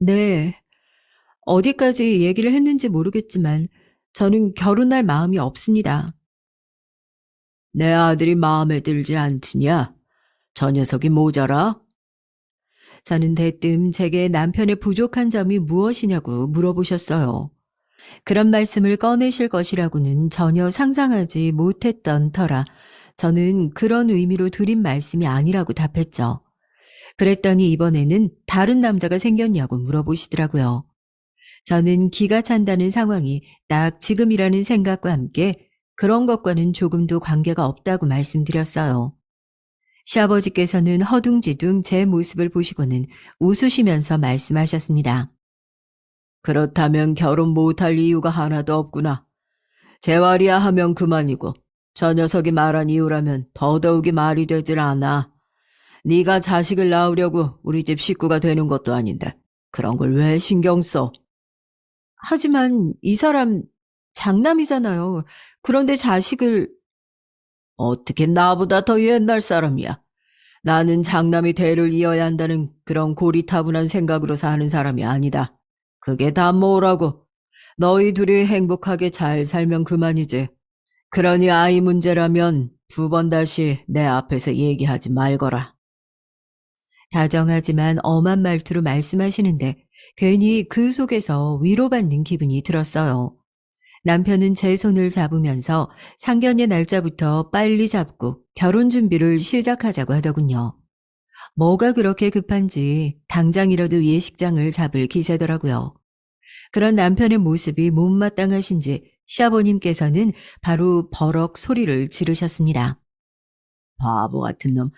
네. 어디까지 얘기를 했는지 모르겠지만 저는 결혼할 마음이 없습니다. 내 아들이 마음에 들지 않으냐? 저 녀석이 모자라? 저는 대뜸 제게 남편의 부족한 점이 무엇이냐고 물어보셨어요. 그런 말씀을 꺼내실 것이라고는 전혀 상상하지 못했던 터라 저는 그런 의미로 드린 말씀이 아니라고 답했죠. 그랬더니 이번에는 다른 남자가 생겼냐고 물어보시더라고요. 저는 기가 찬다는 상황이 딱 지금이라는 생각과 함께 그런 것과는 조금도 관계가 없다고 말씀드렸어요. 시아버지께서는 허둥지둥 제 모습을 보시고는 웃으시면서 말씀하셨습니다. 그렇다면 결혼 못할 이유가 하나도 없구나. 재활이야 하면 그만이고 저 녀석이 말한 이유라면 더더욱이 말이 되질 않아. 네가 자식을 낳으려고 우리 집 식구가 되는 것도 아닌데 그런 걸 왜 신경 써? 하지만 이 사람 장남이잖아요. 그런데 자식을 어떻게 나보다 더 옛날 사람이야. 나는 장남이 대를 이어야 한다는 그런 고리타분한 생각으로 사는 사람이 아니다. 그게 다 뭐라고. 너희 둘이 행복하게 잘 살면 그만이지. 그러니 아이 문제라면 두 번 다시 내 앞에서 얘기하지 말거라. 다정하지만 엄한 말투로 말씀하시는데 괜히 그 속에서 위로받는 기분이 들었어요. 남편은 제 손을 잡으면서 상견례 날짜부터 빨리 잡고 결혼 준비를 시작하자고 하더군요. 뭐가 그렇게 급한지 당장이라도 예식장을 잡을 기세더라고요. 그런 남편의 모습이 못마땅하신지 시아버님께서는 바로 버럭 소리를 지르셨습니다. 바보 같은 놈.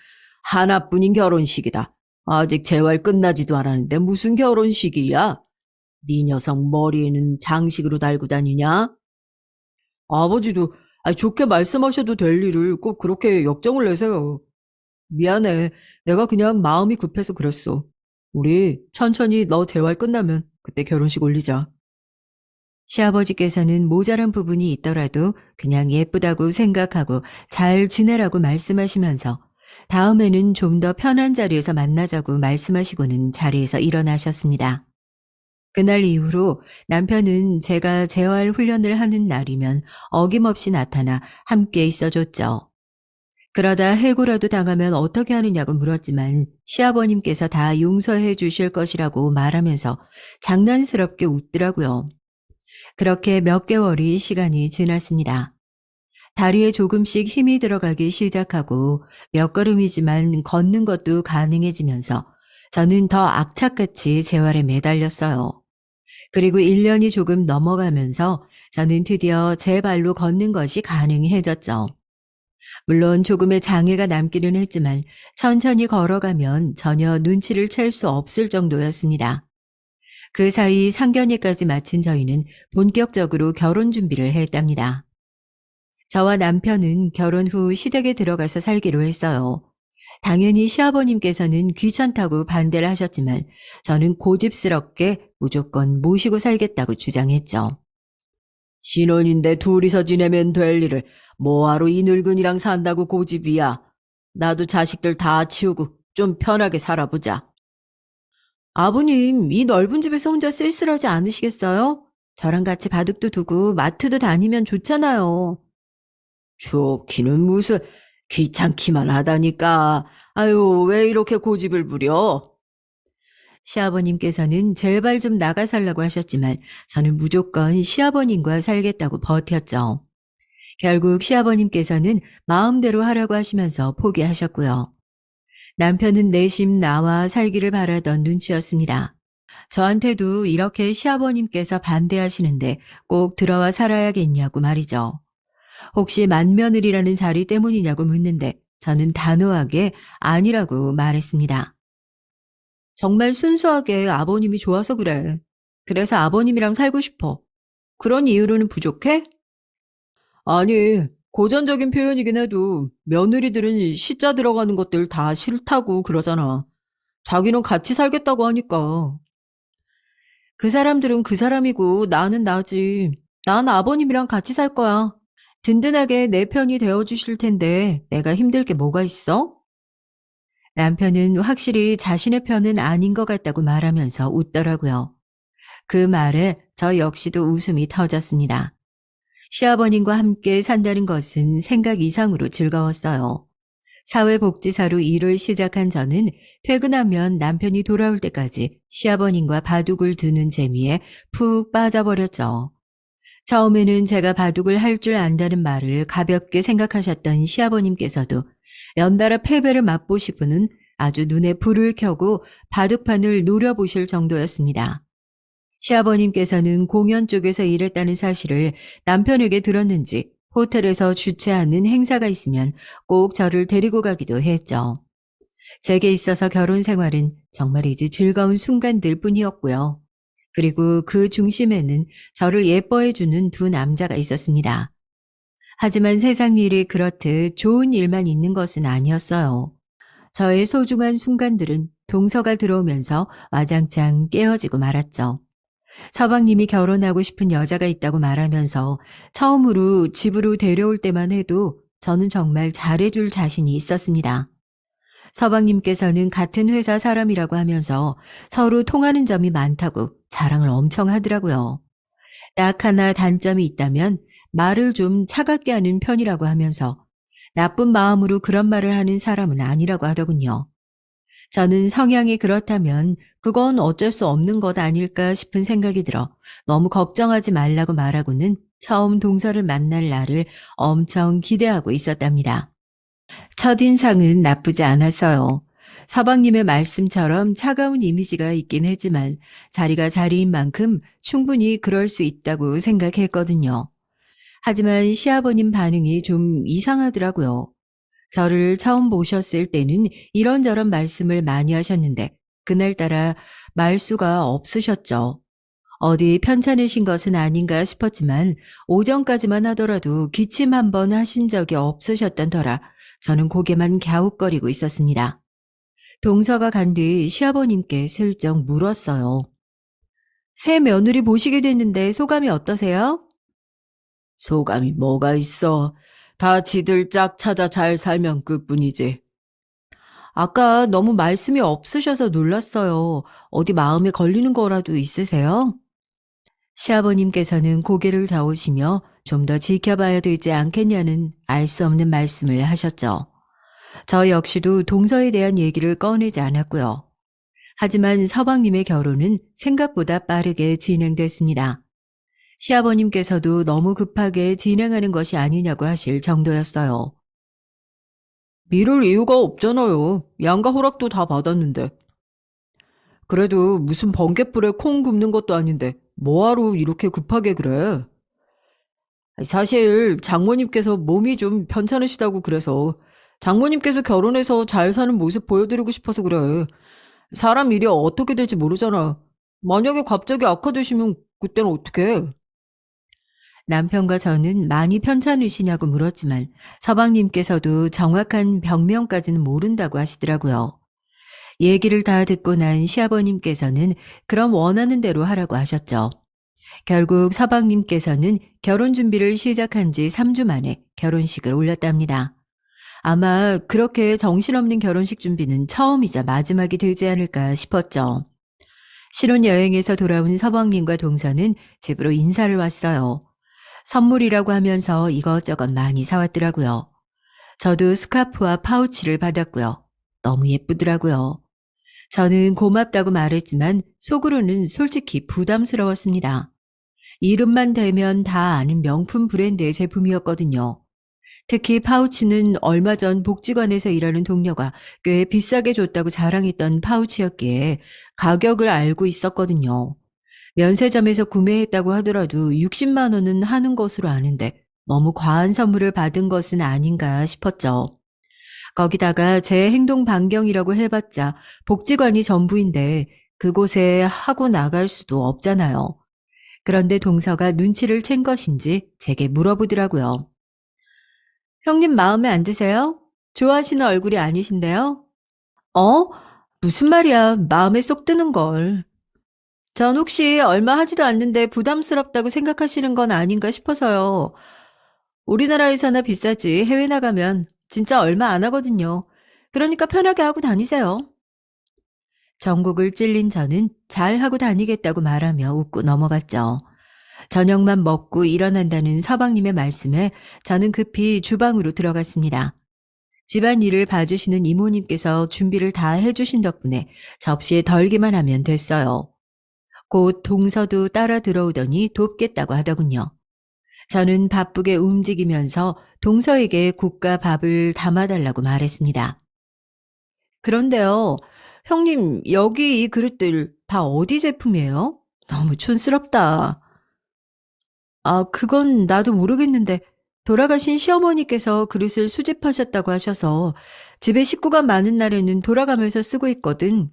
하나뿐인 결혼식이다. 아직 재활 끝나지도 않았는데 무슨 결혼식이야? 네 녀석 머리에는 장식으로 달고 다니냐? 아버지도 좋게 말씀하셔도 될 일을 꼭 그렇게 역정을 내세요. 미안해. 내가 그냥 마음이 급해서 그랬어. 우리 천천히 너 재활 끝나면 그때 결혼식 올리자. 시아버지께서는 모자란 부분이 있더라도 그냥 예쁘다고 생각하고 잘 지내라고 말씀하시면서 다음에는 좀 더 편한 자리에서 만나자고 말씀하시고는 자리에서 일어나셨습니다. 그날 이후로 남편은 제가 재활 훈련을 하는 날이면 어김없이 나타나 함께 있어줬죠. 그러다 해고라도 당하면 어떻게 하느냐고 물었지만 시아버님께서 다 용서해 주실 것이라고 말하면서 장난스럽게 웃더라고요. 그렇게 몇 개월이 시간이 지났습니다. 다리에 조금씩 힘이 들어가기 시작하고 몇 걸음이지만 걷는 것도 가능해지면서 저는 더 악착같이 재활에 매달렸어요. 그리고 1년이 조금 넘어가면서 저는 드디어 제 발로 걷는 것이 가능해졌죠. 물론 조금의 장애가 남기는 했지만 천천히 걸어가면 전혀 눈치를 챌 수 없을 정도였습니다. 그 사이 상견례까지 마친 저희는 본격적으로 결혼 준비를 했답니다. 저와 남편은 결혼 후 시댁에 들어가서 살기로 했어요. 당연히 시아버님께서는 귀찮다고 반대를 하셨지만 저는 고집스럽게 무조건 모시고 살겠다고 주장했죠. 신혼인데 둘이서 지내면 될 일을 뭐하러 이 늙은이랑 산다고 고집이야. 나도 자식들 다 치우고 좀 편하게 살아보자. 아버님, 이 넓은 집에서 혼자 쓸쓸하지 않으시겠어요? 저랑 같이 바둑도 두고 마트도 다니면 좋잖아요. 좋기는 무슨, 귀찮기만 하다니까. 아유, 왜 이렇게 고집을 부려? 시아버님께서는 제발 좀 나가 살라고 하셨지만 저는 무조건 시아버님과 살겠다고 버텼죠. 결국 시아버님께서는 마음대로 하라고 하시면서 포기하셨고요. 남편은 내심 나와 살기를 바라던 눈치였습니다. 저한테도 이렇게 시아버님께서 반대하시는데 꼭 들어와 살아야겠냐고 말이죠. 혹시 맏며느리라는 자리 때문이냐고 묻는데 저는 단호하게 아니라고 말했습니다. 정말 순수하게 아버님이 좋아서 그래. 그래서 아버님이랑 살고 싶어. 그런 이유로는 부족해? 아니, 고전적인 표현이긴 해도 며느리들은 시자 들어가는 것들 다 싫다고 그러잖아. 자기는 같이 살겠다고 하니까. 그 사람들은 그 사람이고 나는 나지. 난 아버님이랑 같이 살 거야. 든든하게 내 편이 되어주실 텐데 내가 힘들 게 뭐가 있어? 남편은 확실히 자신의 편은 아닌 것 같다고 말하면서 웃더라고요. 그 말에 저 역시도 웃음이 터졌습니다. 시아버님과 함께 산다는 것은 생각 이상으로 즐거웠어요. 사회복지사로 일을 시작한 저는 퇴근하면 남편이 돌아올 때까지 시아버님과 바둑을 두는 재미에 푹 빠져버렸죠. 처음에는 제가 바둑을 할 줄 안다는 말을 가볍게 생각하셨던 시아버님께서도 연달아 패배를 맛보시고는 아주 눈에 불을 켜고 바둑판을 노려보실 정도였습니다. 시아버님께서는 공연 쪽에서 일했다는 사실을 남편에게 들었는지 호텔에서 주최하는 행사가 있으면 꼭 저를 데리고 가기도 했죠. 제게 있어서 결혼 생활은 정말이지 즐거운 순간들 뿐이었고요. 그리고 그 중심에는 저를 예뻐해주는 두 남자가 있었습니다. 하지만 세상 일이 그렇듯 좋은 일만 있는 것은 아니었어요. 저의 소중한 순간들은 동서가 들어오면서 와장창 깨어지고 말았죠. 서방님이 결혼하고 싶은 여자가 있다고 말하면서 처음으로 집으로 데려올 때만 해도 저는 정말 잘해줄 자신이 있었습니다. 서방님께서는 같은 회사 사람이라고 하면서 서로 통하는 점이 많다고 자랑을 엄청 하더라고요. 딱 하나 단점이 있다면 말을 좀 차갑게 하는 편이라고 하면서 나쁜 마음으로 그런 말을 하는 사람은 아니라고 하더군요. 저는 성향이 그렇다면 그건 어쩔 수 없는 것 아닐까 싶은 생각이 들어 너무 걱정하지 말라고 말하고는 처음 동서를 만날 날을 엄청 기대하고 있었답니다. 첫인상은 나쁘지 않았어요. 서방님의 말씀처럼 차가운 이미지가 있긴 했지만 자리가 자리인 만큼 충분히 그럴 수 있다고 생각했거든요. 하지만 시아버님 반응이 좀 이상하더라고요. 저를 처음 보셨을 때는 이런저런 말씀을 많이 하셨는데 그날따라 말수가 없으셨죠. 어디 편찮으신 것은 아닌가 싶었지만 오전까지만 하더라도 기침 한 번 하신 적이 없으셨던 터라 저는 고개만 갸웃거리고 있었습니다. 동서가 간 뒤 시아버님께 슬쩍 물었어요. 새 며느리 보시게 됐는데 소감이 어떠세요? 소감이 뭐가 있어? 다 지들 짝 찾아 잘 살면 그뿐이지. 아까 너무 말씀이 없으셔서 놀랐어요. 어디 마음에 걸리는 거라도 있으세요? 시아버님께서는 고개를 저으시며 좀 더 지켜봐야 되지 않겠냐는 알 수 없는 말씀을 하셨죠. 저 역시도 동서에 대한 얘기를 꺼내지 않았고요. 하지만 서방님의 결혼은 생각보다 빠르게 진행됐습니다. 시아버님께서도 너무 급하게 진행하는 것이 아니냐고 하실 정도였어요. 미룰 이유가 없잖아요. 양가 허락도 다 받았는데. 그래도 무슨 번갯불에 콩 굽는 것도 아닌데 뭐하러 이렇게 급하게 그래? 사실 장모님께서 몸이 좀 편찮으시다고 그래서 장모님께서 결혼해서 잘 사는 모습 보여드리고 싶어서 그래. 사람 일이 어떻게 될지 모르잖아. 만약에 갑자기 악화되시면 그때는 어떡해? 남편과 저는 많이 편찮으시냐고 물었지만 서방님께서도 정확한 병명까지는 모른다고 하시더라고요. 얘기를 다 듣고 난 시아버님께서는 그럼 원하는 대로 하라고 하셨죠. 결국 서방님께서는 결혼 준비를 시작한 지 3주 만에 결혼식을 올렸답니다. 아마 그렇게 정신없는 결혼식 준비는 처음이자 마지막이 되지 않을까 싶었죠. 신혼여행에서 돌아온 서방님과 동서는 집으로 인사를 왔어요. 선물이라고 하면서 이것저것 많이 사왔더라고요. 저도 스카프와 파우치를 받았고요. 너무 예쁘더라고요. 저는 고맙다고 말했지만 속으로는 솔직히 부담스러웠습니다. 이름만 대면 다 아는 명품 브랜드의 제품이었거든요. 특히 파우치는 얼마 전 복지관에서 일하는 동료가 꽤 비싸게 줬다고 자랑했던 파우치였기에 가격을 알고 있었거든요. 면세점에서 구매했다고 하더라도 60만 원은 하는 것으로 아는데 너무 과한 선물을 받은 것은 아닌가 싶었죠. 거기다가 제 행동 반경이라고 해봤자 복지관이 전부인데 그곳에 하고 나갈 수도 없잖아요. 그런데 동서가 눈치를 챈 것인지 제게 물어보더라고요. 형님 마음에 안 드세요? 좋아하시는 얼굴이 아니신데요? 어? 무슨 말이야. 마음에 쏙 드는 걸. 전 혹시 얼마 하지도 않는데 부담스럽다고 생각하시는 건 아닌가 싶어서요. 우리나라에서나 비싸지 해외 나가면 진짜 얼마 안 하거든요. 그러니까 편하게 하고 다니세요. 전국을 찔린 저는 잘하고 다니겠다고 말하며 웃고 넘어갔죠. 저녁만 먹고 일어난다는 서방님의 말씀에 저는 급히 주방으로 들어갔습니다. 집안일을 봐주시는 이모님께서 준비를 다 해주신 덕분에 접시에 덜기만 하면 됐어요. 곧 동서도 따라 들어오더니 돕겠다고 하더군요. 저는 바쁘게 움직이면서 동서에게 국과 밥을 담아달라고 말했습니다. 그런데요, 형님, 여기 이 그릇들 다 어디 제품이에요? 너무 촌스럽다. 아, 그건 나도 모르겠는데, 돌아가신 시어머니께서 그릇을 수집하셨다고 하셔서 집에 식구가 많은 날에는 돌아가면서 쓰고 있거든.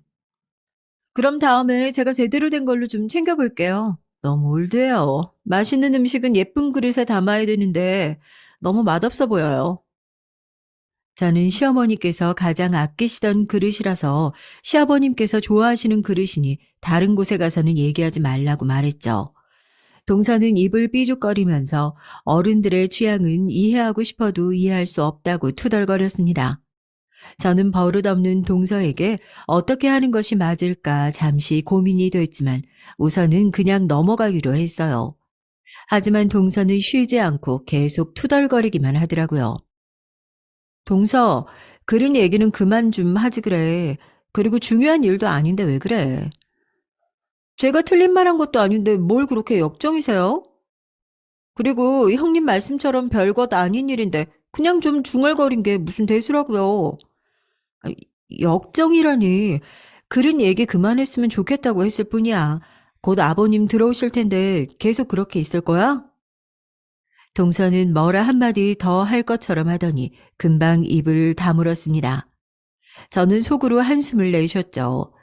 그럼 다음에 제가 제대로 된 걸로 좀 챙겨볼게요. 너무 올드해요. 맛있는 음식은 예쁜 그릇에 담아야 되는데 너무 맛없어 보여요. 저는 시어머니께서 가장 아끼시던 그릇이라서 시아버님께서 좋아하시는 그릇이니 다른 곳에 가서는 얘기하지 말라고 말했죠. 동서는 입을 삐죽거리면서 어른들의 취향은 이해하고 싶어도 이해할 수 없다고 투덜거렸습니다. 저는 버릇없는 동서에게 어떻게 하는 것이 맞을까 잠시 고민이 됐지만 우선은 그냥 넘어가기로 했어요. 하지만 동서는 쉬지 않고 계속 투덜거리기만 하더라고요. 동서, 그런 얘기는 그만 좀 하지 그래. 그리고 중요한 일도 아닌데 왜 그래? 제가 틀린 말 한 것도 아닌데 뭘 그렇게 역정이세요? 그리고 형님 말씀처럼 별것 아닌 일인데 그냥 좀 중얼거린 게 무슨 대수라고요. 아, 역정이라니. 그런 얘기 그만했으면 좋겠다고 했을 뿐이야. 곧 아버님 들어오실 텐데 계속 그렇게 있을 거야? 동서는 뭐라 한마디 더 할 것처럼 하더니 금방 입을 다물었습니다. 저는 속으로 한숨을 내쉬었죠.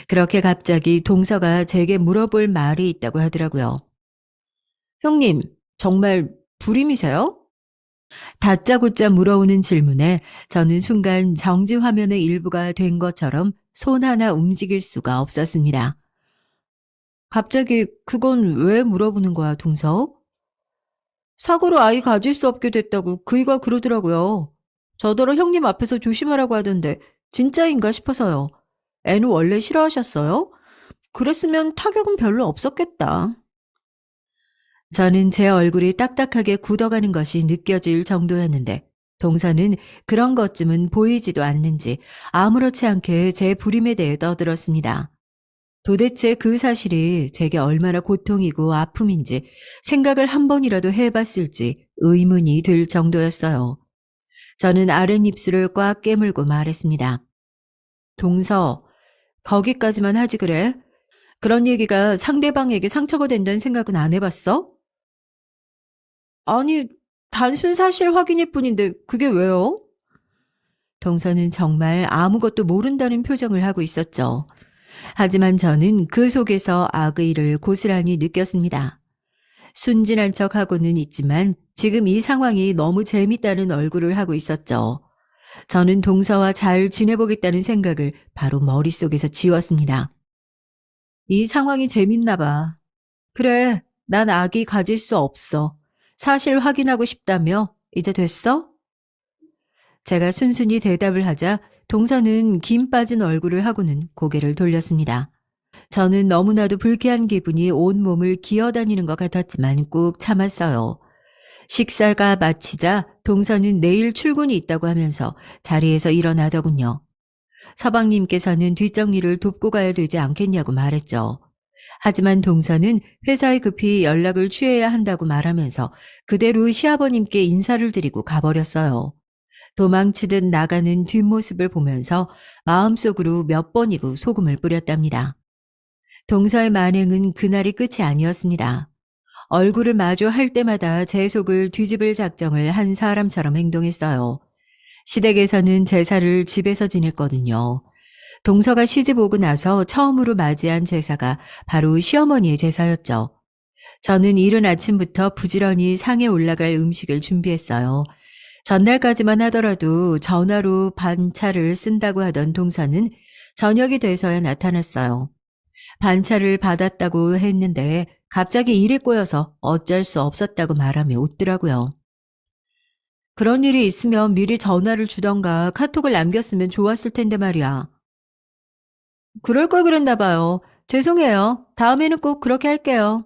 그렇게 갑자기 동서가 제게 물어볼 말이 있다고 하더라고요. 형님, 정말 불임이세요? 다짜고짜 물어오는 질문에 저는 순간 정지 화면의 일부가 된 것처럼 손 하나 움직일 수가 없었습니다. 갑자기 그건 왜 물어보는 거야, 동서? 사고로 아이 가질 수 없게 됐다고 그이가 그러더라고요. 저더러 형님 앞에서 조심하라고 하던데 진짜인가 싶어서요. 애는 원래 싫어하셨어요? 그랬으면 타격은 별로 없었겠다. 저는 제 얼굴이 딱딱하게 굳어가는 것이 느껴질 정도였는데 동서는 그런 것쯤은 보이지도 않는지 아무렇지 않게 제 불임에 대해 떠들었습니다. 도대체 그 사실이 제게 얼마나 고통이고 아픔인지 생각을 한 번이라도 해봤을지 의문이 들 정도였어요. 저는 아랫입술을 꽉 깨물고 말했습니다. 동서, 거기까지만 하지 그래? 그런 얘기가 상대방에게 상처가 된다는 생각은 안 해봤어? 아니, 단순 사실 확인일 뿐인데 그게 왜요? 동서는 정말 아무것도 모른다는 표정을 하고 있었죠. 하지만 저는 그 속에서 악의를 고스란히 느꼈습니다. 순진한 척하고는 있지만 지금 이 상황이 너무 재밌다는 얼굴을 하고 있었죠. 저는 동서와 잘 지내보겠다는 생각을 바로 머릿속에서 지웠습니다. 이 상황이 재밌나 봐. 그래, 난 아기 가질 수 없어. 사실 확인하고 싶다며? 이제 됐어? 제가 순순히 대답을 하자 동서는 김 빠진 얼굴을 하고는 고개를 돌렸습니다. 저는 너무나도 불쾌한 기분이 온몸을 기어다니는 것 같았지만 꾹 참았어요. 식사가 마치자 동서는 내일 출근이 있다고 하면서 자리에서 일어나더군요. 서방님께서는 뒷정리를 돕고 가야 되지 않겠냐고 말했죠. 하지만 동서는 회사에 급히 연락을 취해야 한다고 말하면서 그대로 시아버님께 인사를 드리고 가버렸어요. 도망치듯 나가는 뒷모습을 보면서 마음속으로 몇 번이고 소금을 뿌렸답니다. 동서의 만행은 그날이 끝이 아니었습니다. 얼굴을 마주할 때마다 제 속을 뒤집을 작정을 한 사람처럼 행동했어요. 시댁에서는 제사를 집에서 지냈거든요. 동서가 시집 오고 나서 처음으로 맞이한 제사가 바로 시어머니의 제사였죠. 저는 이른 아침부터 부지런히 상에 올라갈 음식을 준비했어요. 전날까지만 하더라도 전화로 반차를 쓴다고 하던 동서는 저녁이 돼서야 나타났어요. 반차를 받았다고 했는데 갑자기 일이 꼬여서 어쩔 수 없었다고 말하며 웃더라고요. 그런 일이 있으면 미리 전화를 주던가 카톡을 남겼으면 좋았을 텐데 말이야. 그럴 걸 그랬나 봐요. 죄송해요. 다음에는 꼭 그렇게 할게요.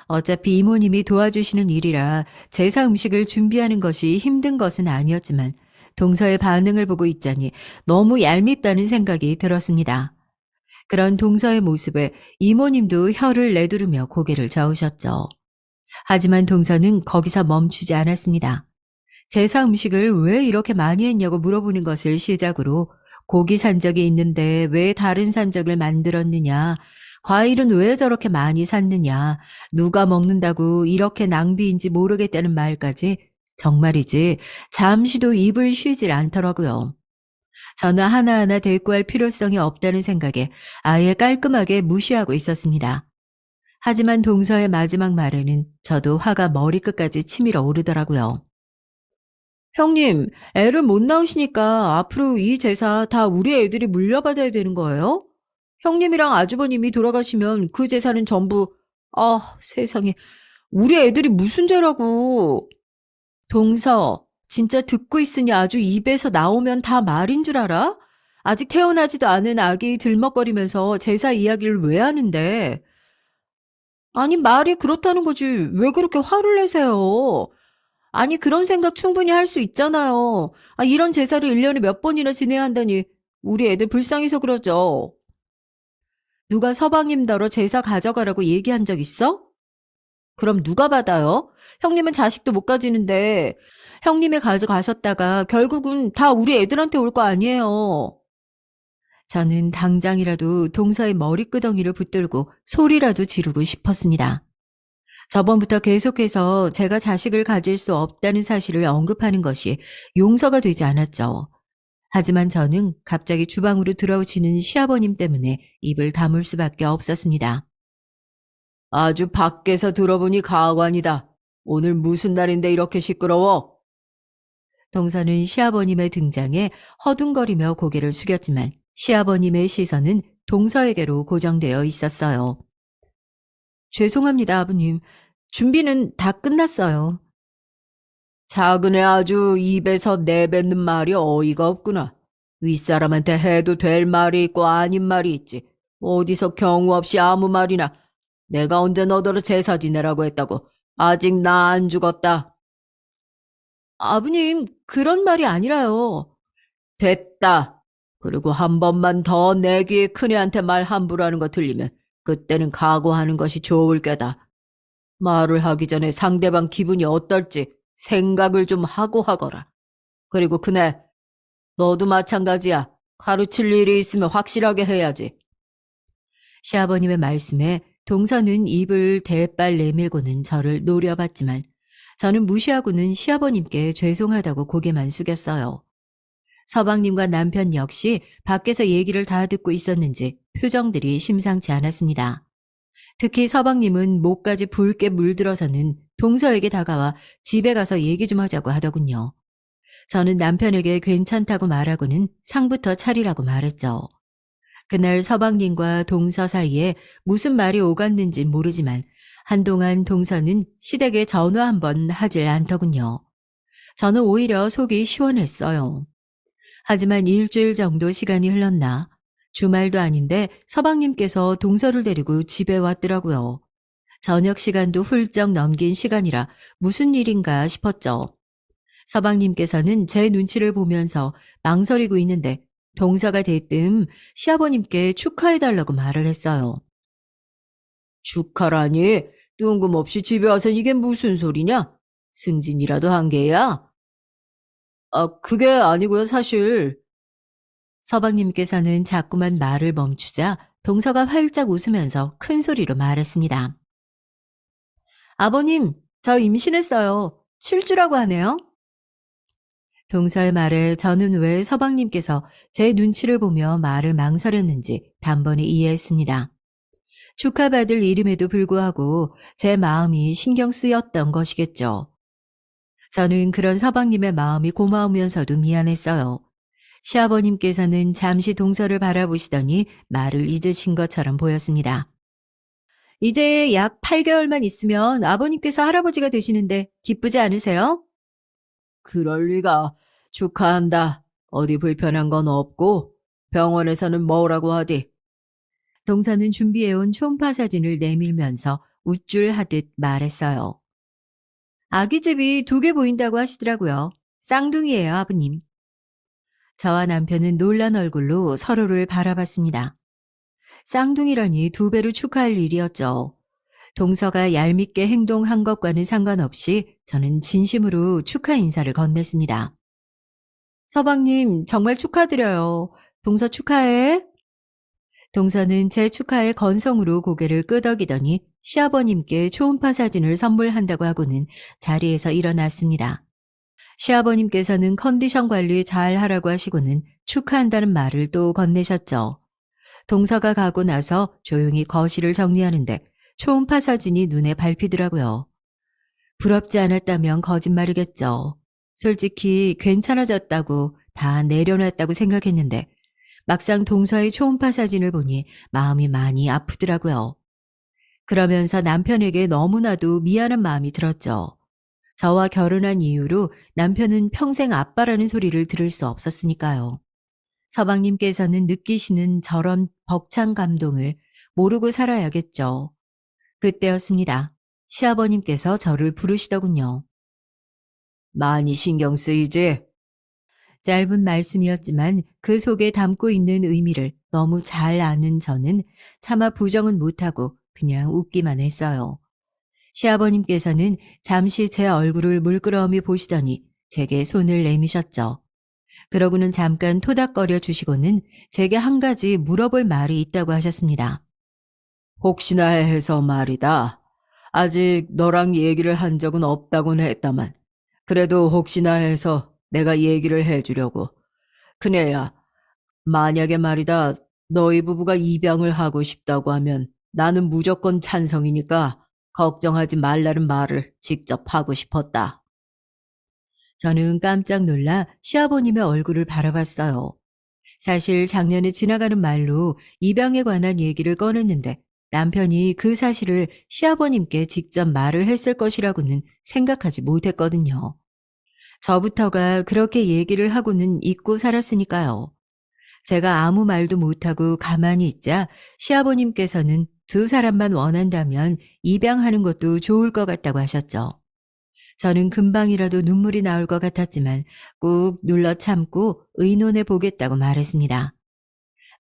어차피 이모님이 도와주시는 일이라 제사 음식을 준비하는 것이 힘든 것은 아니었지만 동서의 반응을 보고 있자니 너무 얄밉다는 생각이 들었습니다. 그런 동서의 모습에 이모님도 혀를 내두르며 고개를 저으셨죠. 하지만 동서는 거기서 멈추지 않았습니다. 제사 음식을 왜 이렇게 많이 했냐고 물어보는 것을 시작으로 고기 산적이 있는데 왜 다른 산적을 만들었느냐, 과일은 왜 저렇게 많이 샀느냐, 누가 먹는다고 이렇게 낭비인지 모르겠다는 말까지 정말이지 잠시도 입을 쉬질 않더라고요. 저는 하나하나 대꾸할 필요성이 없다는 생각에 아예 깔끔하게 무시하고 있었습니다. 하지만 동서의 마지막 말에는 저도 화가 머리끝까지 치밀어 오르더라고요. 형님, 애를 못 낳으시니까 앞으로 이 재산 다 우리 애들이 물려받아야 되는 거예요? 형님이랑 아주버님이 돌아가시면 그 재산은 전부, 아, 세상에. 우리 애들이 무슨 죄라고. 동서, 진짜 듣고 있으니 아주 입에서 나오면 다 말인 줄 알아? 아직 태어나지도 않은 아기 들먹거리면서 제사 이야기를 왜 하는데? 아니, 말이 그렇다는 거지. 왜 그렇게 화를 내세요? 아니, 그런 생각 충분히 할 수 있잖아요. 아, 이런 제사를 1년에 몇 번이나 지내야 한다니. 우리 애들 불쌍해서 그러죠. 누가 서방님더러 제사 가져가라고 얘기한 적 있어? 그럼 누가 받아요? 형님은 자식도 못 가지는데 형님이 가져가셨다가 결국은 다 우리 애들한테 올 거 아니에요. 저는 당장이라도 동서의 머리끄덩이를 붙들고 소리라도 지르고 싶었습니다. 저번부터 계속해서 제가 자식을 가질 수 없다는 사실을 언급하는 것이 용서가 되지 않았죠. 하지만 저는 갑자기 주방으로 들어오시는 시아버님 때문에 입을 다물 수밖에 없었습니다. 아주 밖에서 들어보니 가관이다. 오늘 무슨 날인데 이렇게 시끄러워? 동서는 시아버님의 등장에 허둥거리며 고개를 숙였지만 시아버님의 시선은 동서에게로 고정되어 있었어요. 죄송합니다, 아버님. 준비는 다 끝났어요. 작은 애 아주 입에서 내뱉는 말이 어이가 없구나. 윗사람한테 해도 될 말이 있고 아닌 말이 있지. 어디서 경우 없이 아무 말이나. 내가 언제 너더러 제사 지내라고 했다고. 아직 나 안 죽었다. 아버님, 그런 말이 아니라요. 됐다. 그리고 한 번만 더 내 귀에 큰애한테 말 함부로 하는 거 들리면 그때는 각오하는 것이 좋을 게다. 말을 하기 전에 상대방 기분이 어떨지 생각을 좀 하고 하거라. 그리고 그네, 너도 마찬가지야. 가르칠 일이 있으면 확실하게 해야지. 시아버님의 말씀에 동서는 입을 대빨 내밀고는 저를 노려봤지만 저는 무시하고는 시아버님께 죄송하다고 고개만 숙였어요. 서방님과 남편 역시 밖에서 얘기를 다 듣고 있었는지 표정들이 심상치 않았습니다. 특히 서방님은 목까지 붉게 물들어서는 동서에게 다가와 집에 가서 얘기 좀 하자고 하더군요. 저는 남편에게 괜찮다고 말하고는 상부터 차리라고 말했죠. 그날 서방님과 동서 사이에 무슨 말이 오갔는지 모르지만 한동안 동서는 시댁에 전화 한번 하질 않더군요. 저는 오히려 속이 시원했어요. 하지만 일주일 정도 시간이 흘렀나 주말도 아닌데 서방님께서 동서를 데리고 집에 왔더라고요. 저녁 시간도 훌쩍 넘긴 시간이라 무슨 일인가 싶었죠. 서방님께서는 제 눈치를 보면서 망설이고 있는데 동서가 대뜸 시아버님께 축하해달라고 말을 했어요. 축하라니? 뜬금없이 집에 와서 이게 무슨 소리냐? 승진이라도 한 게야? 아, 그게 아니고요, 사실. 서방님께서는 자꾸만 말을 멈추자 동서가 활짝 웃으면서 큰 소리로 말했습니다. 아버님, 저 임신했어요. 칠주라고 하네요. 동서의 말에 저는 왜 서방님께서 제 눈치를 보며 말을 망설였는지 단번에 이해했습니다. 축하받을 일임에도 불구하고 제 마음이 신경 쓰였던 것이겠죠. 저는 그런 서방님의 마음이 고마우면서도 미안했어요. 시아버님께서는 잠시 동서를 바라보시더니 말을 잊으신 것처럼 보였습니다. 이제 약 8개월만 있으면 아버님께서 할아버지가 되시는데 기쁘지 않으세요? 그럴 리가. 축하한다. 어디 불편한 건 없고 병원에서는 뭐라고 하디? 동서는 준비해온 초음파 사진을 내밀면서 우쭐하듯 말했어요. 아기집이 2개 보인다고 하시더라고요. 쌍둥이에요, 아버님. 저와 남편은 놀란 얼굴로 서로를 바라봤습니다. 쌍둥이라니 2배로 축하할 일이었죠. 동서가 얄밉게 행동한 것과는 상관없이 저는 진심으로 축하 인사를 건넸습니다. 서방님, 정말 축하드려요. 동서 축하해. 동서는 제 축하에 건성으로 고개를 끄덕이더니 시아버님께 초음파 사진을 선물한다고 하고는 자리에서 일어났습니다. 시아버님께서는 컨디션 관리 잘 하라고 하시고는 축하한다는 말을 또 건네셨죠. 동서가 가고 나서 조용히 거실을 정리하는데 초음파 사진이 눈에 밟히더라고요. 부럽지 않았다면 거짓말이겠죠. 솔직히 괜찮아졌다고 다 내려놨다고 생각했는데 막상 동서의 초음파 사진을 보니 마음이 많이 아프더라고요. 그러면서 남편에게 너무나도 미안한 마음이 들었죠. 저와 결혼한 이후로 남편은 평생 아빠라는 소리를 들을 수 없었으니까요. 서방님께서는 느끼시는 저런 벅찬 감동을 모르고 살아야겠죠. 그때였습니다. 시아버님께서 저를 부르시더군요. 많이 신경 쓰이지? 짧은 말씀이었지만 그 속에 담고 있는 의미를 너무 잘 아는 저는 차마 부정은 못하고 그냥 웃기만 했어요. 시아버님께서는 잠시 제 얼굴을 물끄러미 보시더니 제게 손을 내미셨죠. 그러고는 잠깐 토닥거려 주시고는 제게 한 가지 물어볼 말이 있다고 하셨습니다. 혹시나 해서 말이다. 아직 너랑 얘기를 한 적은 없다고는 했다만 그래도 혹시나 해서 내가 얘기를 해주려고. 그네야, 만약에 말이다, 너희 부부가 입양을 하고 싶다고 하면 나는 무조건 찬성이니까 걱정하지 말라는 말을 직접 하고 싶었다. 저는 깜짝 놀라 시아버님의 얼굴을 바라봤어요. 사실 작년에 지나가는 말로 입양에 관한 얘기를 꺼냈는데 남편이 그 사실을 시아버님께 직접 말을 했을 것이라고는 생각하지 못했거든요. 저부터가 그렇게 얘기를 하고는 잊고 살았으니까요. 제가 아무 말도 못하고 가만히 있자 시아버님께서는 2사람만 원한다면 입양하는 것도 좋을 것 같다고 하셨죠. 저는 금방이라도 눈물이 나올 것 같았지만 꾹 눌러 참고 의논해 보겠다고 말했습니다.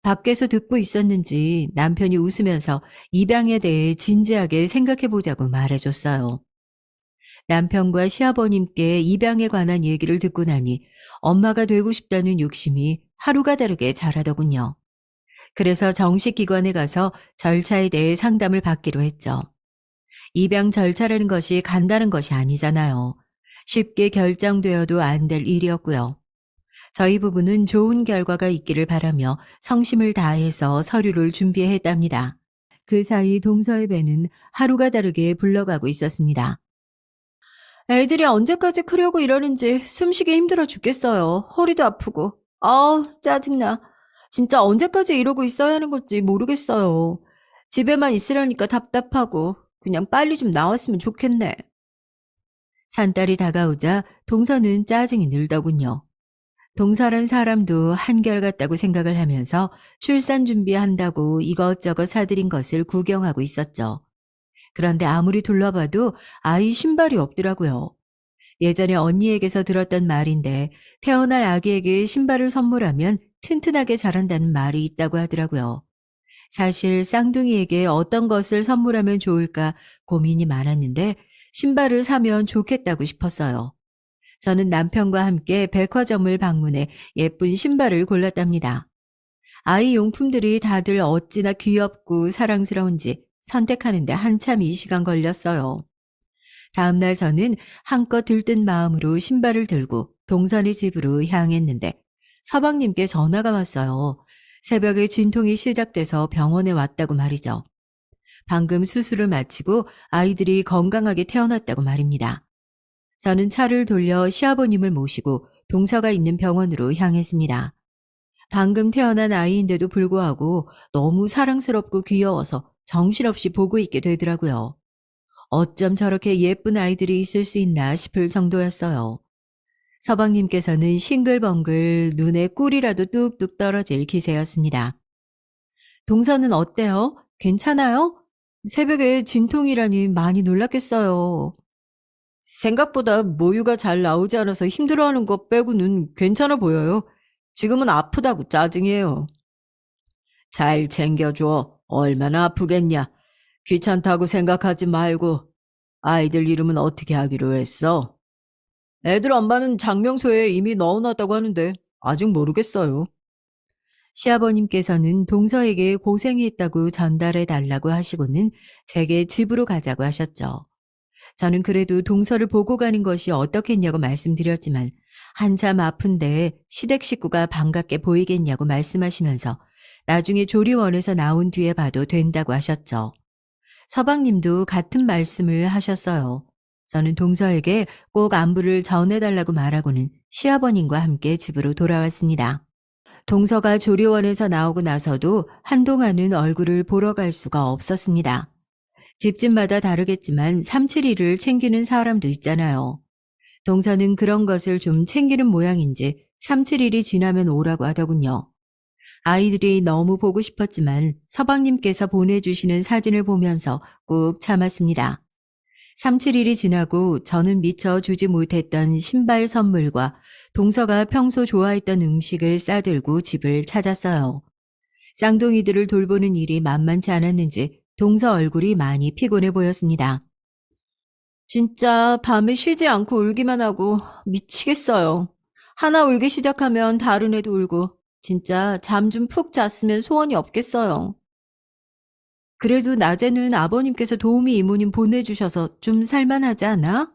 밖에서 듣고 있었는지 남편이 웃으면서 입양에 대해 진지하게 생각해 보자고 말해줬어요. 남편과 시아버님께 입양에 관한 얘기를 듣고 나니 엄마가 되고 싶다는 욕심이 하루가 다르게 자라더군요. 그래서 정식 기관에 가서 절차에 대해 상담을 받기로 했죠. 입양 절차라는 것이 간단한 것이 아니잖아요. 쉽게 결정되어도 안 될 일이었고요. 저희 부부는 좋은 결과가 있기를 바라며 성심을 다해서 서류를 준비했답니다. 그 사이 동서의 배는 하루가 다르게 불러가고 있었습니다. 애들이 언제까지 크려고 이러는지 숨쉬기 힘들어 죽겠어요. 허리도 아프고. 짜증나. 진짜 언제까지 이러고 있어야 하는 건지 모르겠어요. 집에만 있으려니까 답답하고 그냥 빨리 좀 나왔으면 좋겠네. 산딸이 다가오자 동서는 짜증이 늘더군요. 동서란 사람도 한결같다고 생각을 하면서 출산 준비한다고 이것저것 사들인 것을 구경하고 있었죠. 그런데 아무리 둘러봐도 아이 신발이 없더라고요. 예전에 언니에게서 들었던 말인데 태어날 아기에게 신발을 선물하면 튼튼하게 자란다는 말이 있다고 하더라고요. 사실 쌍둥이에게 어떤 것을 선물하면 좋을까 고민이 많았는데 신발을 사면 좋겠다고 싶었어요. 저는 남편과 함께 백화점을 방문해 예쁜 신발을 골랐답니다. 아이 용품들이 다들 어찌나 귀엽고 사랑스러운지 선택하는데 한참이 시간 걸렸어요. 다음날 저는 한껏 들뜬 마음으로 신발을 들고 동선의 집으로 향했는데 서방님께 전화가 왔어요. 새벽에 진통이 시작돼서 병원에 왔다고 말이죠. 방금 수술을 마치고 아이들이 건강하게 태어났다고 말입니다. 저는 차를 돌려 시아버님을 모시고 동서가 있는 병원으로 향했습니다. 방금 태어난 아이인데도 불구하고 너무 사랑스럽고 귀여워서 정신없이 보고 있게 되더라고요. 어쩜 저렇게 예쁜 아이들이 있을 수 있나 싶을 정도였어요. 서방님께서는 싱글벙글 눈에 꿀이라도 뚝뚝 떨어질 기세였습니다. 동서는 어때요? 괜찮아요? 새벽에 진통이라니 많이 놀랐겠어요. 생각보다 모유가 잘 나오지 않아서 힘들어하는 것 빼고는 괜찮아 보여요. 지금은 아프다고 짜증이에요. 잘 챙겨줘. 얼마나 아프겠냐. 귀찮다고 생각하지 말고. 아이들 이름은 어떻게 하기로 했어? 애들 엄마는 장명소에 이미 넣어놨다고 하는데 아직 모르겠어요. 시아버님께서는 동서에게 고생이 있다고 전달해 달라고 하시고는 제게 집으로 가자고 하셨죠. 저는 그래도 동서를 보고 가는 것이 어떻겠냐고 말씀드렸지만 한참 아픈데 시댁 식구가 반갑게 보이겠냐고 말씀하시면서 나중에 조리원에서 나온 뒤에 봐도 된다고 하셨죠. 서방님도 같은 말씀을 하셨어요. 저는 동서에게 꼭 안부를 전해달라고 말하고는 시아버님과 함께 집으로 돌아왔습니다. 동서가 조리원에서 나오고 나서도 한동안은 얼굴을 보러 갈 수가 없었습니다. 집집마다 다르겠지만 371을 챙기는 사람도 있잖아요. 동서는 그런 것을 좀 챙기는 모양인지 371이 지나면 오라고 하더군요. 아이들이 너무 보고 싶었지만 서방님께서 보내주시는 사진을 보면서 꾹 참았습니다. 371이 지나고 저는 미처 주지 못했던 신발 선물과 동서가 평소 좋아했던 음식을 싸들고 집을 찾았어요. 쌍둥이들을 돌보는 일이 만만치 않았는지 동서 얼굴이 많이 피곤해 보였습니다. 진짜 밤에 쉬지 않고 울기만 하고 미치겠어요. 하나 울기 시작하면 다른 애도 울고 진짜 잠 좀 푹 잤으면 소원이 없겠어요. 그래도 낮에는 아버님께서 도우미 이모님 보내주셔서 좀 살만하지 않아?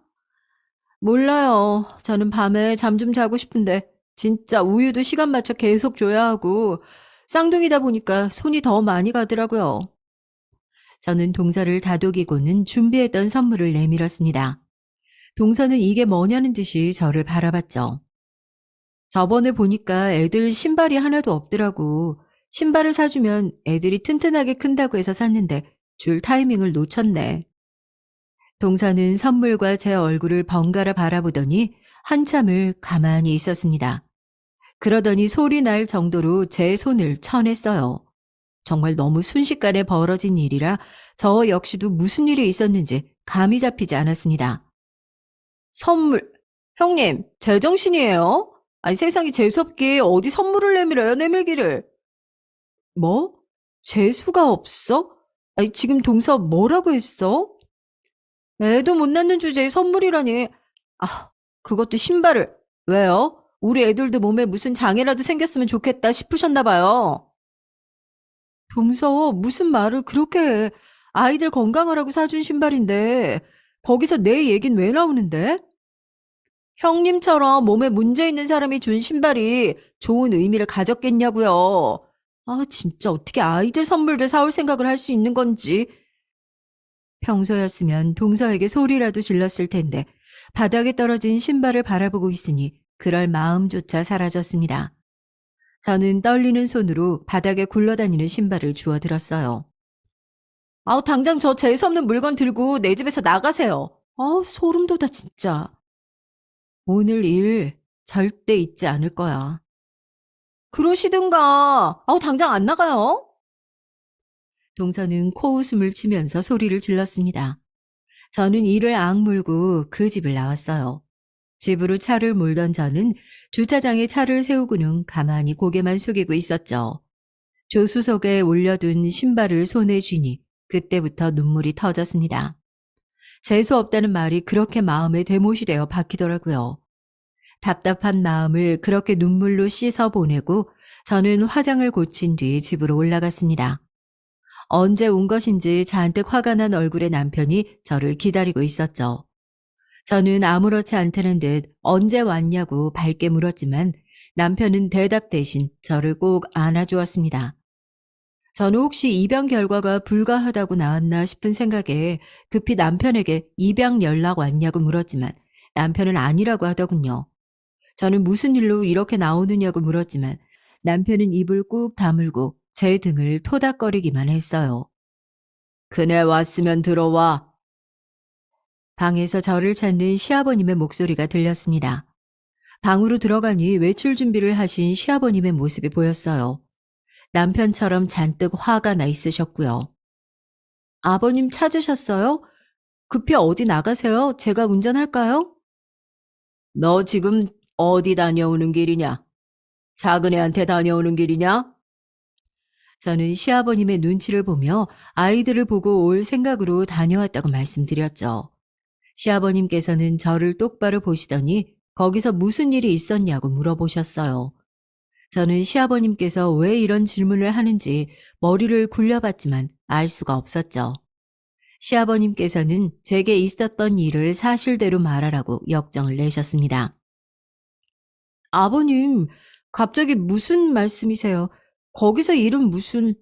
몰라요. 저는 밤에 잠 좀 자고 싶은데 진짜 우유도 시간 맞춰 계속 줘야 하고 쌍둥이다 보니까 손이 더 많이 가더라고요. 저는 동서를 다독이고는 준비했던 선물을 내밀었습니다. 동서는 이게 뭐냐는 듯이 저를 바라봤죠. 저번에 보니까 애들 신발이 하나도 없더라고. 신발을 사주면 애들이 튼튼하게 큰다고 해서 샀는데 줄 타이밍을 놓쳤네. 동서는 선물과 제 얼굴을 번갈아 바라보더니 한참을 가만히 있었습니다. 그러더니 소리 날 정도로 제 손을 쳐냈어요. 정말 너무 순식간에 벌어진 일이라 저 역시도 무슨 일이 있었는지 감이 잡히지 않았습니다. 선물. 형님, 제정신이에요? 아니 세상에 재수없게 어디 선물을 내밀어요, 내밀기를. 뭐? 재수가 없어? 아니 지금 동서 뭐라고 했어? 애도 못 낳는 주제에 선물이라니. 아, 그것도 신발을. 왜요? 우리 애들도 몸에 무슨 장애라도 생겼으면 좋겠다 싶으셨나 봐요. 동서 무슨 말을 그렇게 해. 아이들 건강하라고 사준 신발인데 거기서 내 얘긴 왜 나오는데? 형님처럼 몸에 문제 있는 사람이 준 신발이 좋은 의미를 가졌겠냐고요. 아, 진짜 어떻게 아이들 선물을 사올 생각을 할 수 있는 건지. 평소였으면 동서에게 소리라도 질렀을 텐데 바닥에 떨어진 신발을 바라보고 있으니 그럴 마음조차 사라졌습니다. 저는 떨리는 손으로 바닥에 굴러다니는 신발을 주워 들었어요. 아우, 당장 저 재수없는 물건 들고 내 집에서 나가세요. 아우, 소름 돋아, 진짜. 오늘 일 절대 잊지 않을 거야. 그러시든가. 아우, 당장 안 나가요? 동서는 코웃음을 치면서 소리를 질렀습니다. 저는 이를 악물고 그 집을 나왔어요. 집으로 차를 몰던 저는 주차장에 차를 세우고는 가만히 고개만 숙이고 있었죠. 조수석에 올려둔 신발을 손에 쥐니 그때부터 눈물이 터졌습니다. 재수 없다는 말이 그렇게 마음에 대못이 되어 박히더라고요. 답답한 마음을 그렇게 눈물로 씻어 보내고 저는 화장을 고친 뒤 집으로 올라갔습니다. 언제 온 것인지 잔뜩 화가 난 얼굴의 남편이 저를 기다리고 있었죠. 저는 아무렇지 않다는 듯 언제 왔냐고 밝게 물었지만 남편은 대답 대신 저를 꼭 안아주었습니다. 저는 혹시 입양 결과가 불가하다고 나왔나 싶은 생각에 급히 남편에게 입양 연락 왔냐고 물었지만 남편은 아니라고 하더군요. 저는 무슨 일로 이렇게 나오느냐고 물었지만 남편은 입을 꾹 다물고 제 등을 토닥거리기만 했어요. 그네 왔으면 들어와. 방에서 저를 찾는 시아버님의 목소리가 들렸습니다. 방으로 들어가니 외출 준비를 하신 시아버님의 모습이 보였어요. 남편처럼 잔뜩 화가 나 있으셨고요. 아버님 찾으셨어요? 급히 어디 나가세요? 제가 운전할까요? 너 지금 어디 다녀오는 길이냐? 작은 애한테 다녀오는 길이냐? 저는 시아버님의 눈치를 보며 아이들을 보고 올 생각으로 다녀왔다고 말씀드렸죠. 시아버님께서는 저를 똑바로 보시더니 거기서 무슨 일이 있었냐고 물어보셨어요. 저는 시아버님께서 왜 이런 질문을 하는지 머리를 굴려봤지만 알 수가 없었죠. 시아버님께서는 제게 있었던 일을 사실대로 말하라고 역정을 내셨습니다. 아버님, 갑자기 무슨 말씀이세요? 거기서 일은 무슨...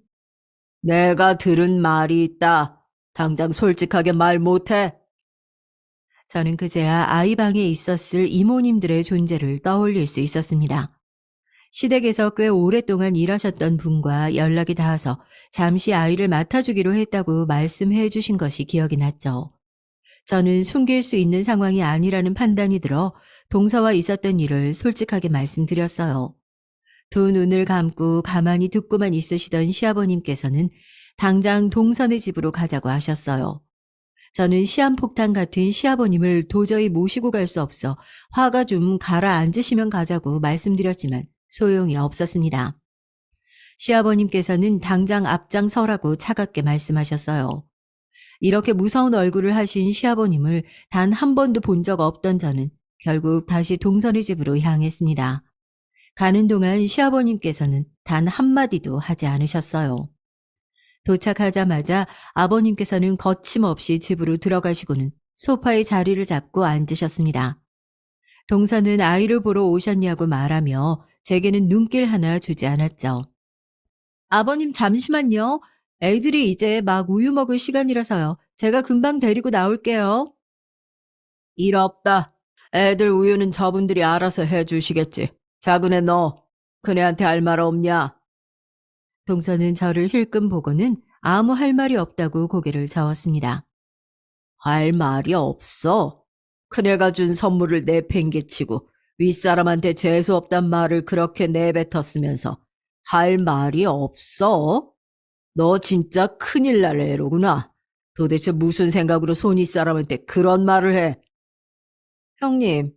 내가 들은 말이 있다. 당장 솔직하게 말 못해. 저는 그제야 아이 방에 있었을 이모님들의 존재를 떠올릴 수 있었습니다. 시댁에서 꽤 오랫동안 일하셨던 분과 연락이 닿아서 잠시 아이를 맡아주기로 했다고 말씀해 주신 것이 기억이 났죠. 저는 숨길 수 있는 상황이 아니라는 판단이 들어 동서와 있었던 일을 솔직하게 말씀드렸어요. 두 눈을 감고 가만히 듣고만 있으시던 시아버님께서는 당장 동선의 집으로 가자고 하셨어요. 저는 시한폭탄 같은 시아버님을 도저히 모시고 갈 수 없어 화가 좀 가라앉으시면 가자고 말씀드렸지만 소용이 없었습니다. 시아버님께서는 당장 앞장서라고 차갑게 말씀하셨어요. 이렇게 무서운 얼굴을 하신 시아버님을 단 한 번도 본 적 없던 저는 결국 다시 동선의 집으로 향했습니다. 가는 동안 시아버님께서는 단 한마디도 하지 않으셨어요. 도착하자마자 아버님께서는 거침없이 집으로 들어가시고는 소파에 자리를 잡고 앉으셨습니다. 동서는 아이를 보러 오셨냐고 말하며 제게는 눈길 하나 주지 않았죠. 아버님 잠시만요. 애들이 이제 막 우유 먹을 시간이라서요. 제가 금방 데리고 나올게요. 일 없다. 애들 우유는 저분들이 알아서 해주시겠지. 작은애 너, 그네한테 할 말 없냐? 동서는 저를 힐끔 보고는 아무 할 말이 없다고 고개를 저었습니다. 할 말이 없어? 그네가 준 선물을 내팽개치고 윗사람한테 재수없단 말을 그렇게 내뱉었으면서 할 말이 없어? 너 진짜 큰일 날 애로구나. 도대체 무슨 생각으로 손윗사람한테 그런 말을 해? 형님,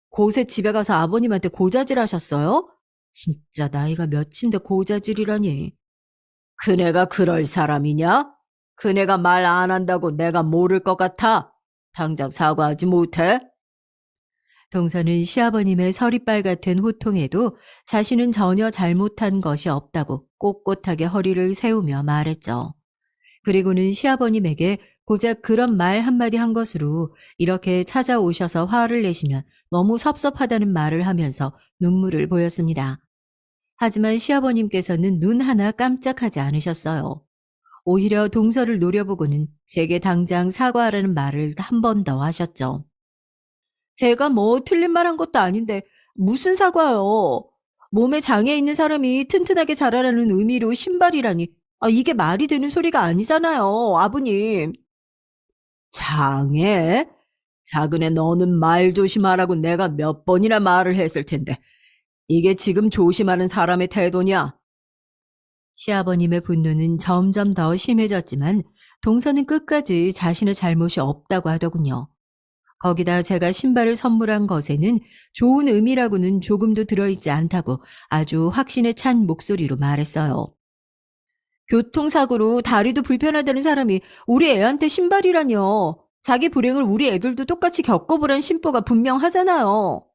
곳에 집에 가서 아버님한테 고자질 하셨어요? 진짜 나이가 몇인데 고자질이라니. 그네가 그럴 사람이냐? 그네가 말 안 한다고 내가 모를 것 같아? 당장 사과하지 못해? 동서는 시아버님의 서리빨 같은 호통에도 자신은 전혀 잘못한 것이 없다고 꼿꼿하게 허리를 세우며 말했죠. 그리고는 시아버님에게 고작 그런 말 한마디 한 것으로 이렇게 찾아오셔서 화를 내시면 너무 섭섭하다는 말을 하면서 눈물을 보였습니다. 하지만 시아버님께서는 눈 하나 깜짝하지 않으셨어요. 오히려 동서를 노려보고는 제게 당장 사과하라는 말을 한 번 더 하셨죠. 제가 뭐 틀린 말 한 것도 아닌데 무슨 사과요? 몸에 장애 있는 사람이 튼튼하게 자라라는 의미로 신발이라니. 이게 말이 되는 소리가 아니잖아요, 아버님. 장애? 작은애 너는 말 조심하라고 내가 몇 번이나 말을 했을 텐데 이게 지금 조심하는 사람의 태도냐? 시아버님의 분노는 점점 더 심해졌지만 동서는 끝까지 자신의 잘못이 없다고 하더군요. 거기다 제가 신발을 선물한 것에는 좋은 의미라고는 조금도 들어있지 않다고 아주 확신에 찬 목소리로 말했어요. 교통사고로 다리도 불편하다는 사람이 우리 애한테 신발이라뇨. 자기 불행을 우리 애들도 똑같이 겪어보란 심보가 분명하잖아요.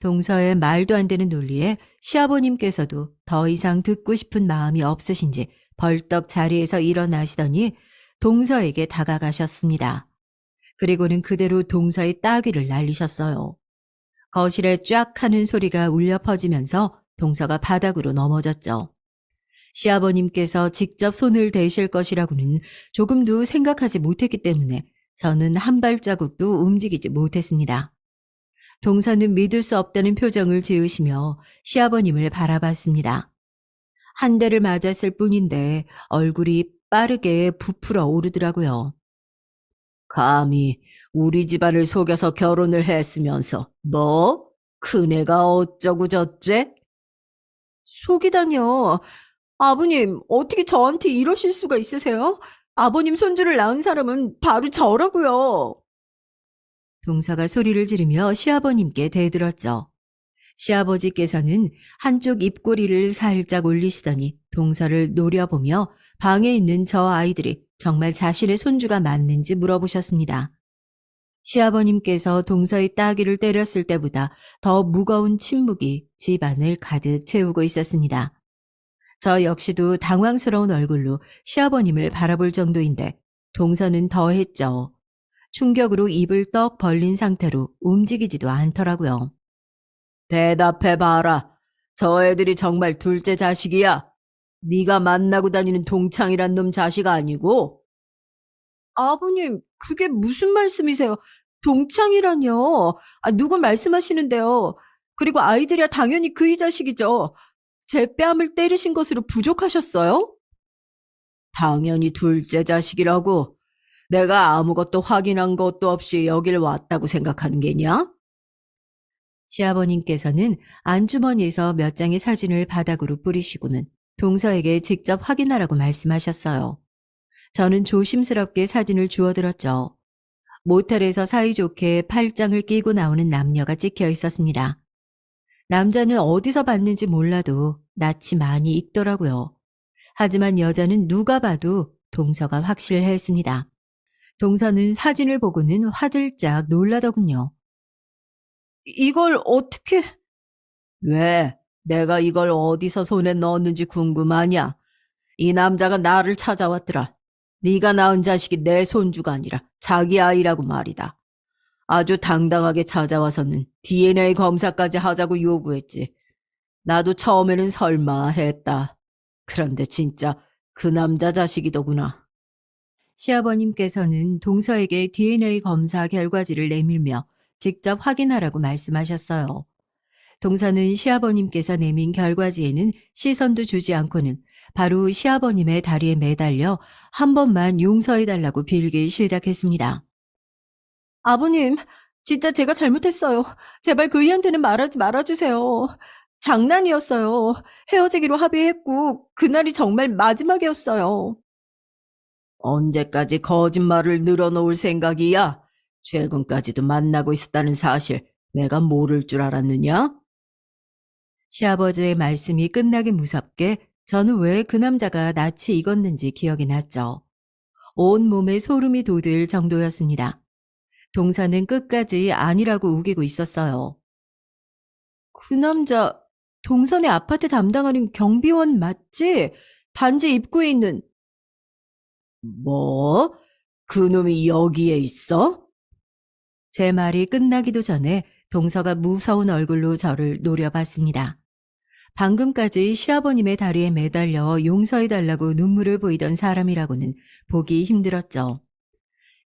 동서의 말도 안 되는 논리에 시아버님께서도 더 이상 듣고 싶은 마음이 없으신지 벌떡 자리에서 일어나시더니 동서에게 다가가셨습니다. 그리고는 그대로 동서의 따귀를 날리셨어요. 거실에 쫙 하는 소리가 울려 퍼지면서 동서가 바닥으로 넘어졌죠. 시아버님께서 직접 손을 대실 것이라고는 조금도 생각하지 못했기 때문에 저는 한 발자국도 움직이지 못했습니다. 동서는 믿을 수 없다는 표정을 지으시며 시아버님을 바라봤습니다. 한 대를 맞았을 뿐인데 얼굴이 빠르게 부풀어 오르더라고요. 감히 우리 집안을 속여서 결혼을 했으면서 뭐? 큰애가 어쩌고 저째? 속이다뇨. 아버님, 어떻게 저한테 이러실 수가 있으세요? 아버님 손주를 낳은 사람은 바로 저라고요. 동서가 소리를 지르며 시아버님께 대들었죠. 시아버지께서는 한쪽 입꼬리를 살짝 올리시더니 동서를 노려보며 방에 있는 저 아이들이 정말 자신의 손주가 맞는지 물어보셨습니다. 시아버님께서 동서의 따귀를 때렸을 때보다 더 무거운 침묵이 집안을 가득 채우고 있었습니다. 저 역시도 당황스러운 얼굴로 시아버님을 바라볼 정도인데 동서는 더했죠. 충격으로 입을 떡 벌린 상태로 움직이지도 않더라고요. 대답해봐라. 저 애들이 정말 둘째 자식이야. 네가 만나고 다니는 동창이란 놈 자식 아니고? 아버님, 그게 무슨 말씀이세요? 동창이라뇨. 누구 말씀하시는데요. 그리고 아이들이야 당연히 그이 자식이죠. 제 뺨을 때리신 것으로 부족하셨어요? 당연히 둘째 자식이라고. 내가 아무것도 확인한 것도 없이 여길 왔다고 생각하는 게냐? 시아버님께서는 안주머니에서 몇 장의 사진을 바닥으로 뿌리시고는 동서에게 직접 확인하라고 말씀하셨어요. 저는 조심스럽게 사진을 주워들었죠. 모텔에서 사이좋게 팔짱을 끼고 나오는 남녀가 찍혀 있었습니다. 남자는 어디서 봤는지 몰라도 낯이 많이 익더라고요. 하지만 여자는 누가 봐도 동서가 확실했습니다. 동서는 사진을 보고는 화들짝 놀라더군요. 이걸 어떻게... 왜? 내가 이걸 어디서 손에 넣었는지 궁금하냐? 이 남자가 나를 찾아왔더라. 네가 낳은 자식이 내 손주가 아니라 자기 아이라고 말이다. 아주 당당하게 찾아와서는 DNA 검사까지 하자고 요구했지. 나도 처음에는 설마 했다. 그런데 진짜 그 남자 자식이더구나. 시아버님께서는 동서에게 DNA 검사 결과지를 내밀며 직접 확인하라고 말씀하셨어요. 동서는 시아버님께서 내민 결과지에는 시선도 주지 않고는 바로 시아버님의 다리에 매달려 한 번만 용서해달라고 빌기 시작했습니다. 아버님, 진짜 제가 잘못했어요. 제발 그이한테는 말하지 말아주세요. 장난이었어요. 헤어지기로 합의했고 그날이 정말 마지막이었어요. 언제까지 거짓말을 늘어놓을 생각이야? 최근까지도 만나고 있었다는 사실 내가 모를 줄 알았느냐? 시아버지의 말씀이 끝나기 무섭게 저는 왜 그 남자가 낯이 익었는지 기억이 났죠. 온 몸에 소름이 돋을 정도였습니다. 동사는 끝까지 아니라고 우기고 있었어요. 그 남자 동선의 아파트 담당하는 경비원 맞지? 단지 입구에 있는... 뭐? 그놈이 여기에 있어? 제 말이 끝나기도 전에 동서가 무서운 얼굴로 저를 노려봤습니다. 방금까지 시아버님의 다리에 매달려 용서해달라고 눈물을 보이던 사람이라고는 보기 힘들었죠.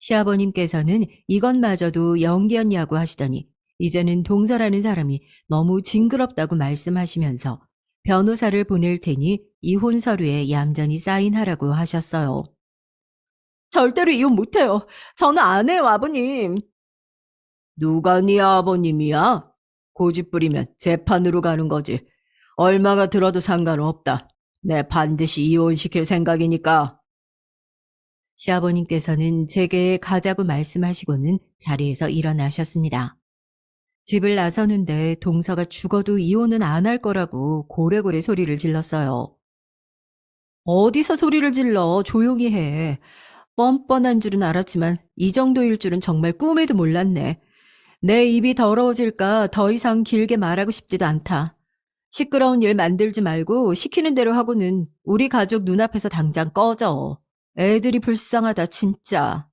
시아버님께서는 이것마저도 연기였냐고 하시더니 이제는 동서라는 사람이 너무 징그럽다고 말씀하시면서 변호사를 보낼 테니 이혼 서류에 얌전히 사인하라고 하셨어요. 절대로 이혼 못해요. 저는 안 해요, 아버님. 누가 네 아버님이야? 고집 부리면 재판으로 가는 거지. 얼마가 들어도 상관없다. 내 반드시 이혼시킬 생각이니까. 시아버님께서는 제게 가자고 말씀하시고는 자리에서 일어나셨습니다. 집을 나서는데 동서가 죽어도 이혼은 안 할 거라고 고래고래 소리를 질렀어요. 어디서 소리를 질러? 조용히 해. 뻔뻔한 줄은 알았지만 이 정도일 줄은 정말 꿈에도 몰랐네. 내 입이 더러워질까 더 이상 길게 말하고 싶지도 않다. 시끄러운 일 만들지 말고 시키는 대로 하고는 우리 가족 눈앞에서 당장 꺼져. 애들이 불쌍하다 진짜.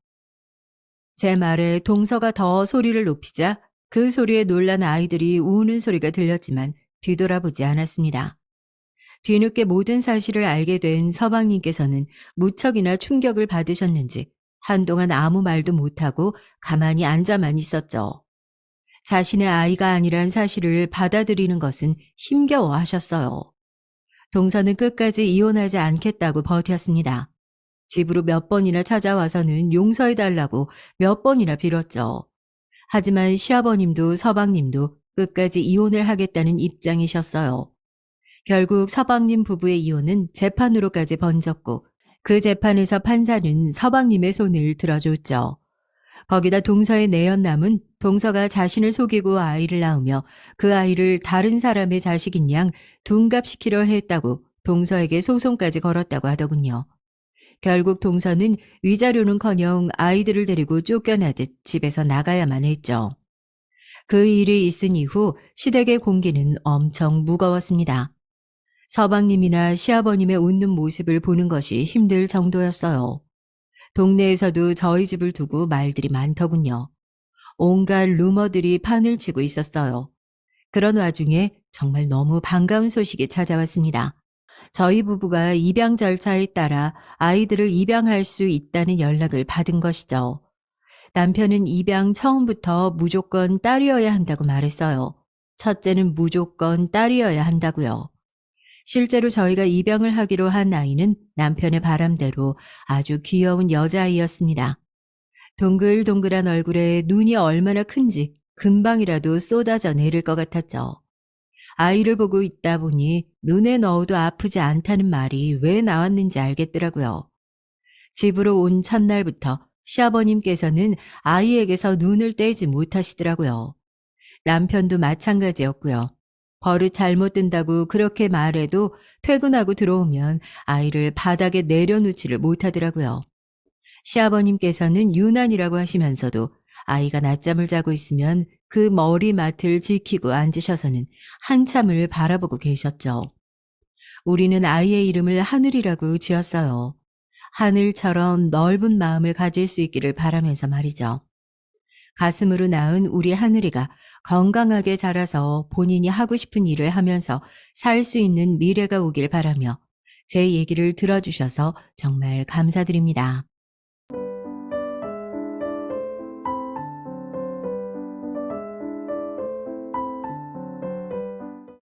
제 말에 동서가 더 소리를 높이자 그 소리에 놀란 아이들이 우는 소리가 들렸지만 뒤돌아보지 않았습니다. 뒤늦게 모든 사실을 알게 된 서방님께서는 무척이나 충격을 받으셨는지 한동안 아무 말도 못하고 가만히 앉아만 있었죠. 자신의 아이가 아니란 사실을 받아들이는 것은 힘겨워 하셨어요. 동서는 끝까지 이혼하지 않겠다고 버텼습니다. 집으로 몇 번이나 찾아와서는 용서해달라고 몇 번이나 빌었죠. 하지만 시아버님도 서방님도 끝까지 이혼을 하겠다는 입장이셨어요. 결국 서방님 부부의 이혼은 재판으로까지 번졌고 그 재판에서 판사는 서방님의 손을 들어줬죠. 거기다 동서의 내연남은 동서가 자신을 속이고 아이를 낳으며 그 아이를 다른 사람의 자식인 양 둔갑시키려 했다고 동서에게 소송까지 걸었다고 하더군요. 결국 동서는 위자료는커녕 아이들을 데리고 쫓겨나듯 집에서 나가야만 했죠. 그 일이 있은 이후 시댁의 공기는 엄청 무거웠습니다. 서방님이나 시아버님의 웃는 모습을 보는 것이 힘들 정도였어요. 동네에서도 저희 집을 두고 말들이 많더군요. 온갖 루머들이 판을 치고 있었어요. 그런 와중에 정말 너무 반가운 소식이 찾아왔습니다. 저희 부부가 입양 절차에 따라 아이들을 입양할 수 있다는 연락을 받은 것이죠. 남편은 입양 처음부터 무조건 딸이어야 한다고 말했어요. 첫째는 무조건 딸이어야 한다고요. 실제로 저희가 입양을 하기로 한 아이는 남편의 바람대로 아주 귀여운 여자아이였습니다. 동글동글한 얼굴에 눈이 얼마나 큰지 금방이라도 쏟아져 내릴 것 같았죠. 아이를 보고 있다 보니 눈에 넣어도 아프지 않다는 말이 왜 나왔는지 알겠더라고요. 집으로 온 첫날부터 시아버님께서는 아이에게서 눈을 떼지 못하시더라고요. 남편도 마찬가지였고요. 버릇 잘못 든다고 그렇게 말해도 퇴근하고 들어오면 아이를 바닥에 내려놓지를 못하더라고요. 시아버님께서는 유난이라고 하시면서도 아이가 낮잠을 자고 있으면 그 머리맡을 지키고 앉으셔서는 한참을 바라보고 계셨죠. 우리는 아이의 이름을 하늘이라고 지었어요. 하늘처럼 넓은 마음을 가질 수 있기를 바라면서 말이죠. 가슴으로 낳은 우리 하늘이가 건강하게 자라서 본인이 하고 싶은 일을 하면서 살 수 있는 미래가 오길 바라며 제 얘기를 들어주셔서 정말 감사드립니다.